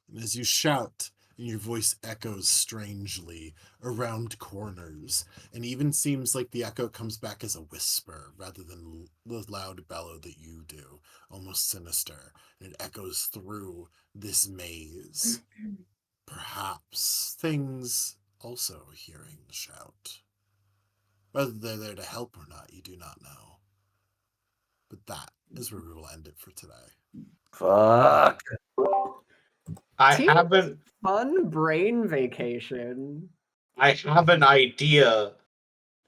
And as you shout, and your voice echoes strangely around corners, and even seems like the echo comes back as a whisper rather than the loud bellow that you do, almost sinister. And it echoes through this maze. Perhaps things also hearing the shout. Whether they're there to help or not, you do not know. But that is where we will end it for today. Fuck. I Team haven't... Fun brain vacation. I have an idea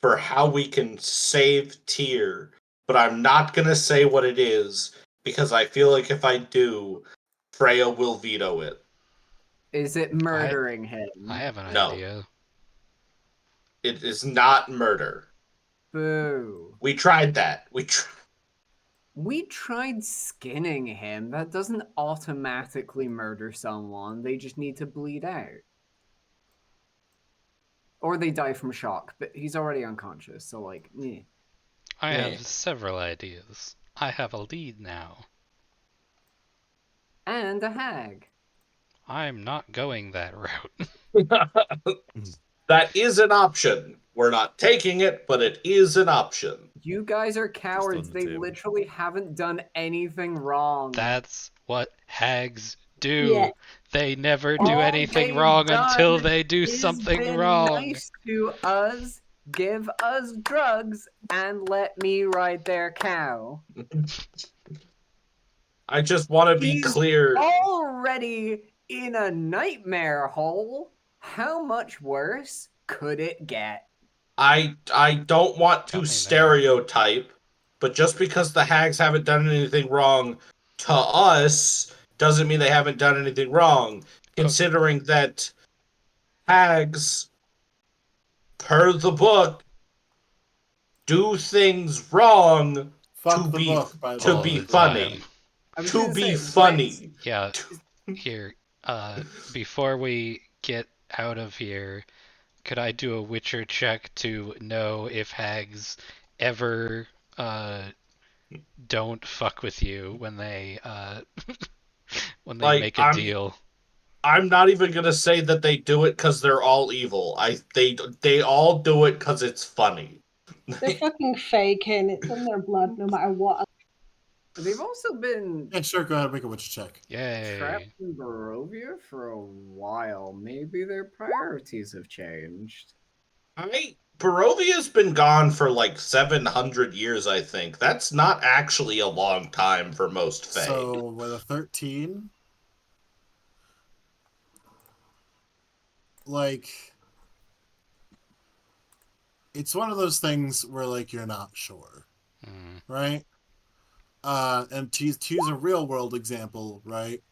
for how we can save Tyr, but I'm not going to say what it is, because I feel like if I do, Freya will veto it. Is it murdering him? I have an No. idea. It is not murder. Boo. We tried that. We tried skinning him. That doesn't automatically murder someone. They just need to bleed out. Or they die from shock, but he's already unconscious, so like, eh. I have several ideas. I have a lead now. and a hag. I'm not going that route. That is an option. We're not taking it, but it is an option. You guys are cowards. the They table. literally haven't done anything wrong. That's what hags do. Yeah. They never do All anything they've wrong done until they do is something been wrong. nice to us, give us drugs, and let me ride their cow. I just want to be He's clear. already in a nightmare hole. How much worse could it get? I don't want to Got me there. stereotype, but just because the hags haven't done anything wrong to us doesn't mean they haven't done anything wrong. Considering that hags, per the book, do things wrong Fuck to the be book, by the to way. be the funny. time. I was To gonna be say, funny. Yeah, here, before we get out of here, could I do a Witcher check to know if hags ever don't fuck with you when they when they Like, make a deal? I'm not even gonna say that they do it because they're all evil. They all do it because it's funny. They're fucking faking. It's in their blood, no matter what. They've also been Yeah, sure. Go ahead, make a witch check. Yay! trapped in Barovia for a while. Maybe their priorities have changed. Barovia's been gone for like 700 years, I think. That's not actually a long time for most Fae. So with a 13, like, it's one of those things where like you're not sure, right? And to use a real world example, right?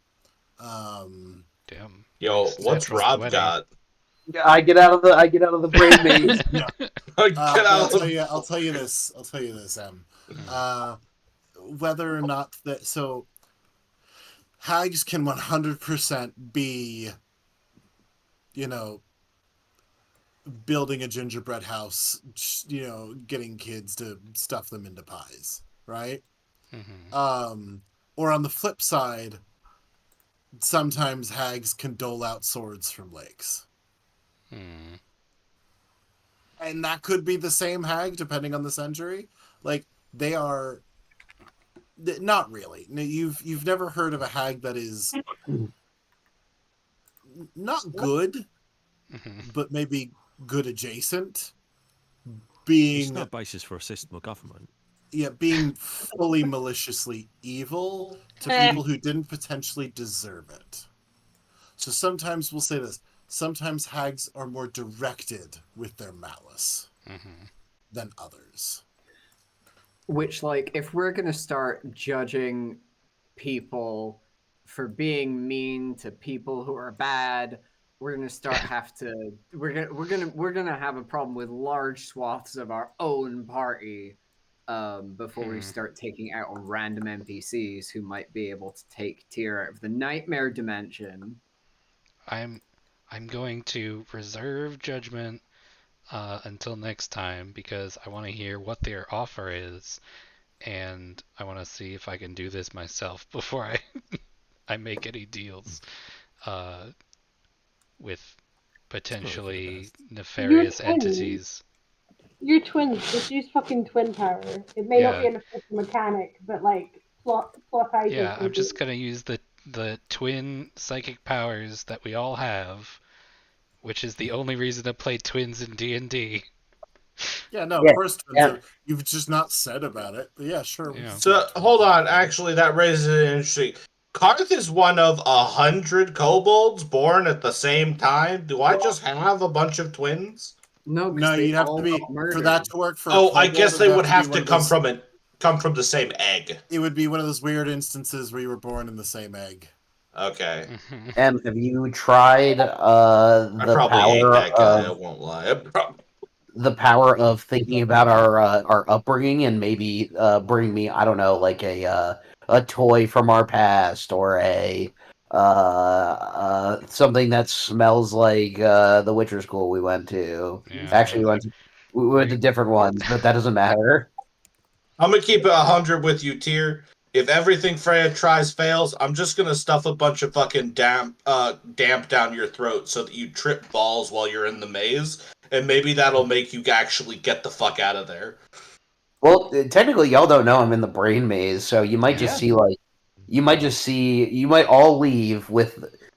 Damn. Yo, Nice what's natural Rob 20. got? Yeah, I get out of the brain maze. Yeah. Get But out of I'll tell you this, Em. Whether or not that, so hags can 100% be, you know, building a gingerbread house, you know, getting kids to stuff them into pies, right? Or on the flip side, sometimes hags can dole out swords from lakes. And that could be the same hag depending on the century. Like, they are not really. You've never heard of a hag that is not good, but maybe good adjacent. It's Being not a basis for a system of government. being fully maliciously evil to people who didn't potentially deserve it. So sometimes we'll say this. Sometimes hags are more directed with their malice than others. Which, like, if we're gonna start judging people for being mean to people who are bad, we're gonna we're gonna have a problem with large swaths of our own party before we start taking out on random NPCs who might be able to take tier out of the nightmare dimension. I'm going to reserve judgment until next time because I want to hear what their offer is, and I want to see if I can do this myself before I make any deals with potentially nefarious entities. You're twins. Just use fucking twin power. It may not be an official mechanic, but like plot Yeah, I'm just gonna use the twin psychic powers that we all have, which is the only reason to play twins in D&D. Yeah, no, of course, you've just not said about it. But yeah, sure. Yeah. So hold on, actually, that raises an interesting. Karth is one of 100 kobolds born at the same time. Do I just have a bunch of twins? No, you'd have to be for that to work for. I guess they would have to come from the same egg. It would be one of those weird instances where you were born in the same egg. Okay. And have you tried I probably ain't that guy. I won't lie. The power of thinking about our upbringing and maybe bring me, I don't know, like a toy from our past or a something that smells like the Witcher school we went to. Yeah. Actually, we went to different ones, but that doesn't matter. I'm gonna keep it 100 with you, Tyr. if everything Freya tries fails, I'm just gonna stuff a bunch of fucking damp down your throat so that you trip balls while you're in the maze, and maybe that'll make you actually get the fuck out of there. Well, technically, y'all don't know I'm in the brain maze, so you might just Yeah. see you might all leave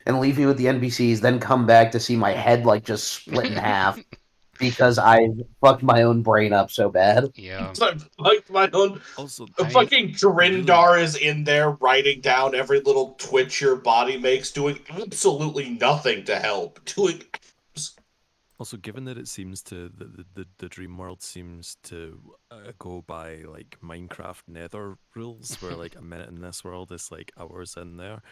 and leave me with the NPCs, then come back to see my head just split in half because I fucked my own brain up so bad. Yeah. So like my own Also, fucking Drindar is in there writing down every little twitch your body makes, doing absolutely nothing to help. Also, given that it seems to the dream world seems to go by like Minecraft Nether rules, where like a minute in this world is like hours in there,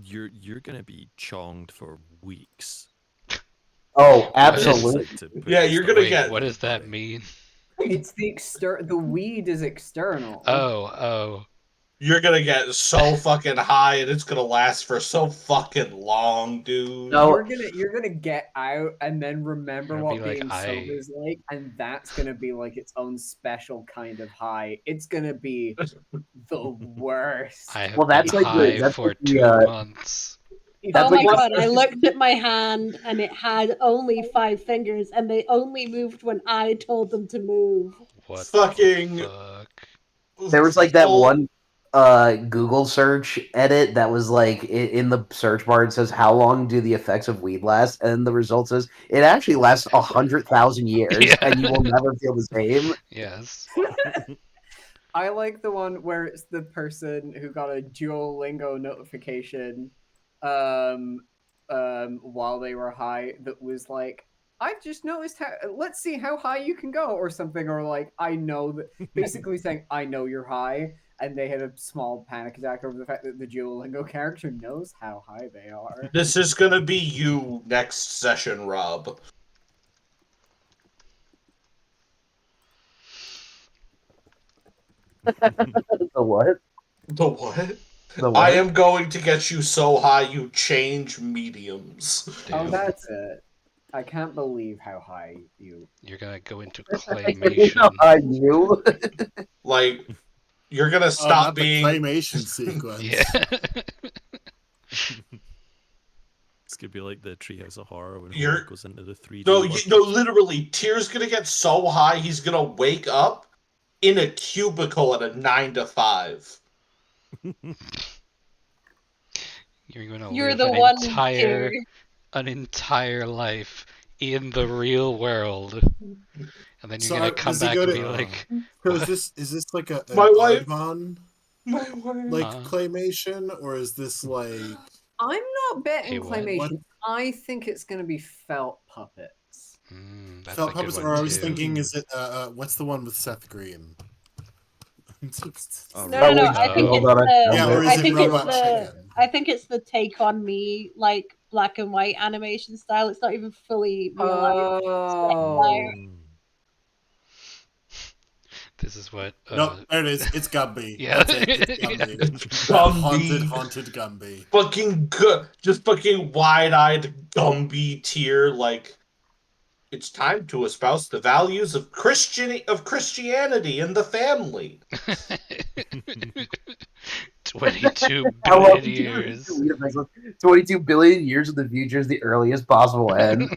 you're gonna be chonged for weeks. Oh, What is- absolutely. To put Yeah, your you're stuff gonna Wait, get- what in does your that body. mean? It's the weed is external. Oh. You're gonna get so fucking high and it's gonna last for so fucking long, dude. No. You're gonna get out and then remember You're gonna what be like, being sober is like, and that's gonna be like its own special kind of high. It's gonna be the worst. I have Well, been that's like high that's for like 2 months. That's Oh my like god, I looked at my hand and it had only 5 fingers and they only moved when I told them to move. What Fucking the fuck? there was like that full- one Google search edit that was like in the search bar it says how long do the effects of weed last, and the result says it actually lasts 100,000 years Yeah. and you will never feel the same. Yes. I like the one where it's the person who got a Duolingo notification while they were high that was like, I've just noticed how let's see how high you can go or something, or like I know that basically saying I know you're high, and they had a small panic attack over the fact that the Duolingo character knows how high they are. This is gonna be you next session, Rob. The what? The what? The what? I am going to get you so high you change mediums. Oh, Damn. that's it. I can't believe how high you. You're gonna go into You know, claymation. I knew. Like, you're gonna Oh, stop not the being. claymation sequence. Yeah. It's gonna be like the Treehouse of Horror when You're- Homer goes into the 3D. No, world. no, literally, Tyr's gonna get so high he's gonna wake up in a cubicle at a 9 to 5. You're gonna You're live the an one entire Tyr. an entire life in the real world. And then you're So, gonna come does he back go and to- be like, So what? is this like a My wife- Aardman My word. like Uh-huh. claymation, or is this like I'm not betting A what? claymation. What? I think it's going to be felt puppets. That's felt a good puppets? one Or I was too. thinking, is it what's the one with Seth Green? Oh, No, no, I think Oh. it's Hold on, the. Yeah, or is I it think it's Robot the. Chicken? I think it's the Take on Me like black and white animation style. It's not even fully realized. Oh, This is what. No, there it is. It's Gumby. Yeah. That's it. It's Gumby. Gumby. Haunted Gumby. Fucking good. Just fucking wide-eyed Gumby Tyr, like, it's time to espouse the values of Christianity and the family. 22 How long billion do years. 22 billion years in the future is the earliest possible end.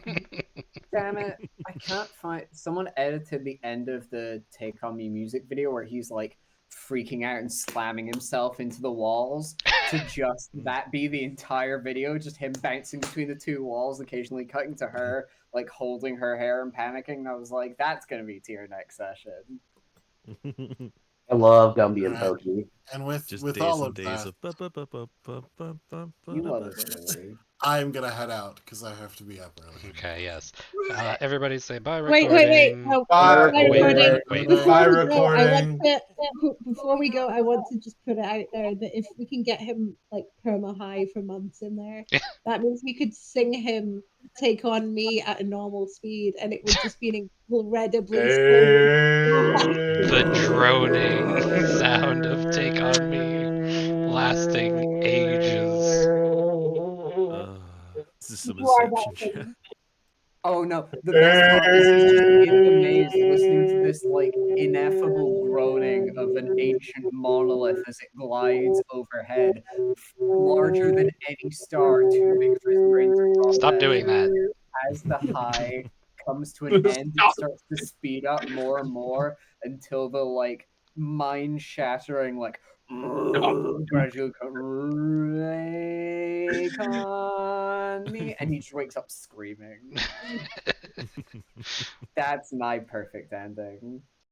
damn it. I can't find. Someone edited the end of the Take On Me music video where he's like freaking out and slamming himself into the walls to just that be the entire video, just him bouncing between the two walls, occasionally cutting to her, like holding her hair and panicking. And I was like, that's going to be tier next session. I love Gumby and Alright. Pokey. And with Just with days all and of days that, You love a story. I'm gonna head out because I have to be up early. Okay, yes. Everybody say bye Wait. recording. Oh, Bye, Oh, wait, recording. wait. Bye, Before we go, I want recording. to. Before we go, I want to just put it out there that if we can get him like perma high for months in there, that means we could sing him "Take on Me" at a normal speed, and it would just be an incredibly The droning sound of Take On Me lasting ages. This is some You are Inception that shit. thing. Oh no, the best part is he's just in the maze listening to this like ineffable groaning of an ancient monolith as it glides overhead, larger than any star, too big for his brain to Stop process. doing that. As the high comes to an end, it starts to speed up more and more until the like mind-shattering like gradually Ray Connie, and he just wakes up screaming. That's my perfect ending.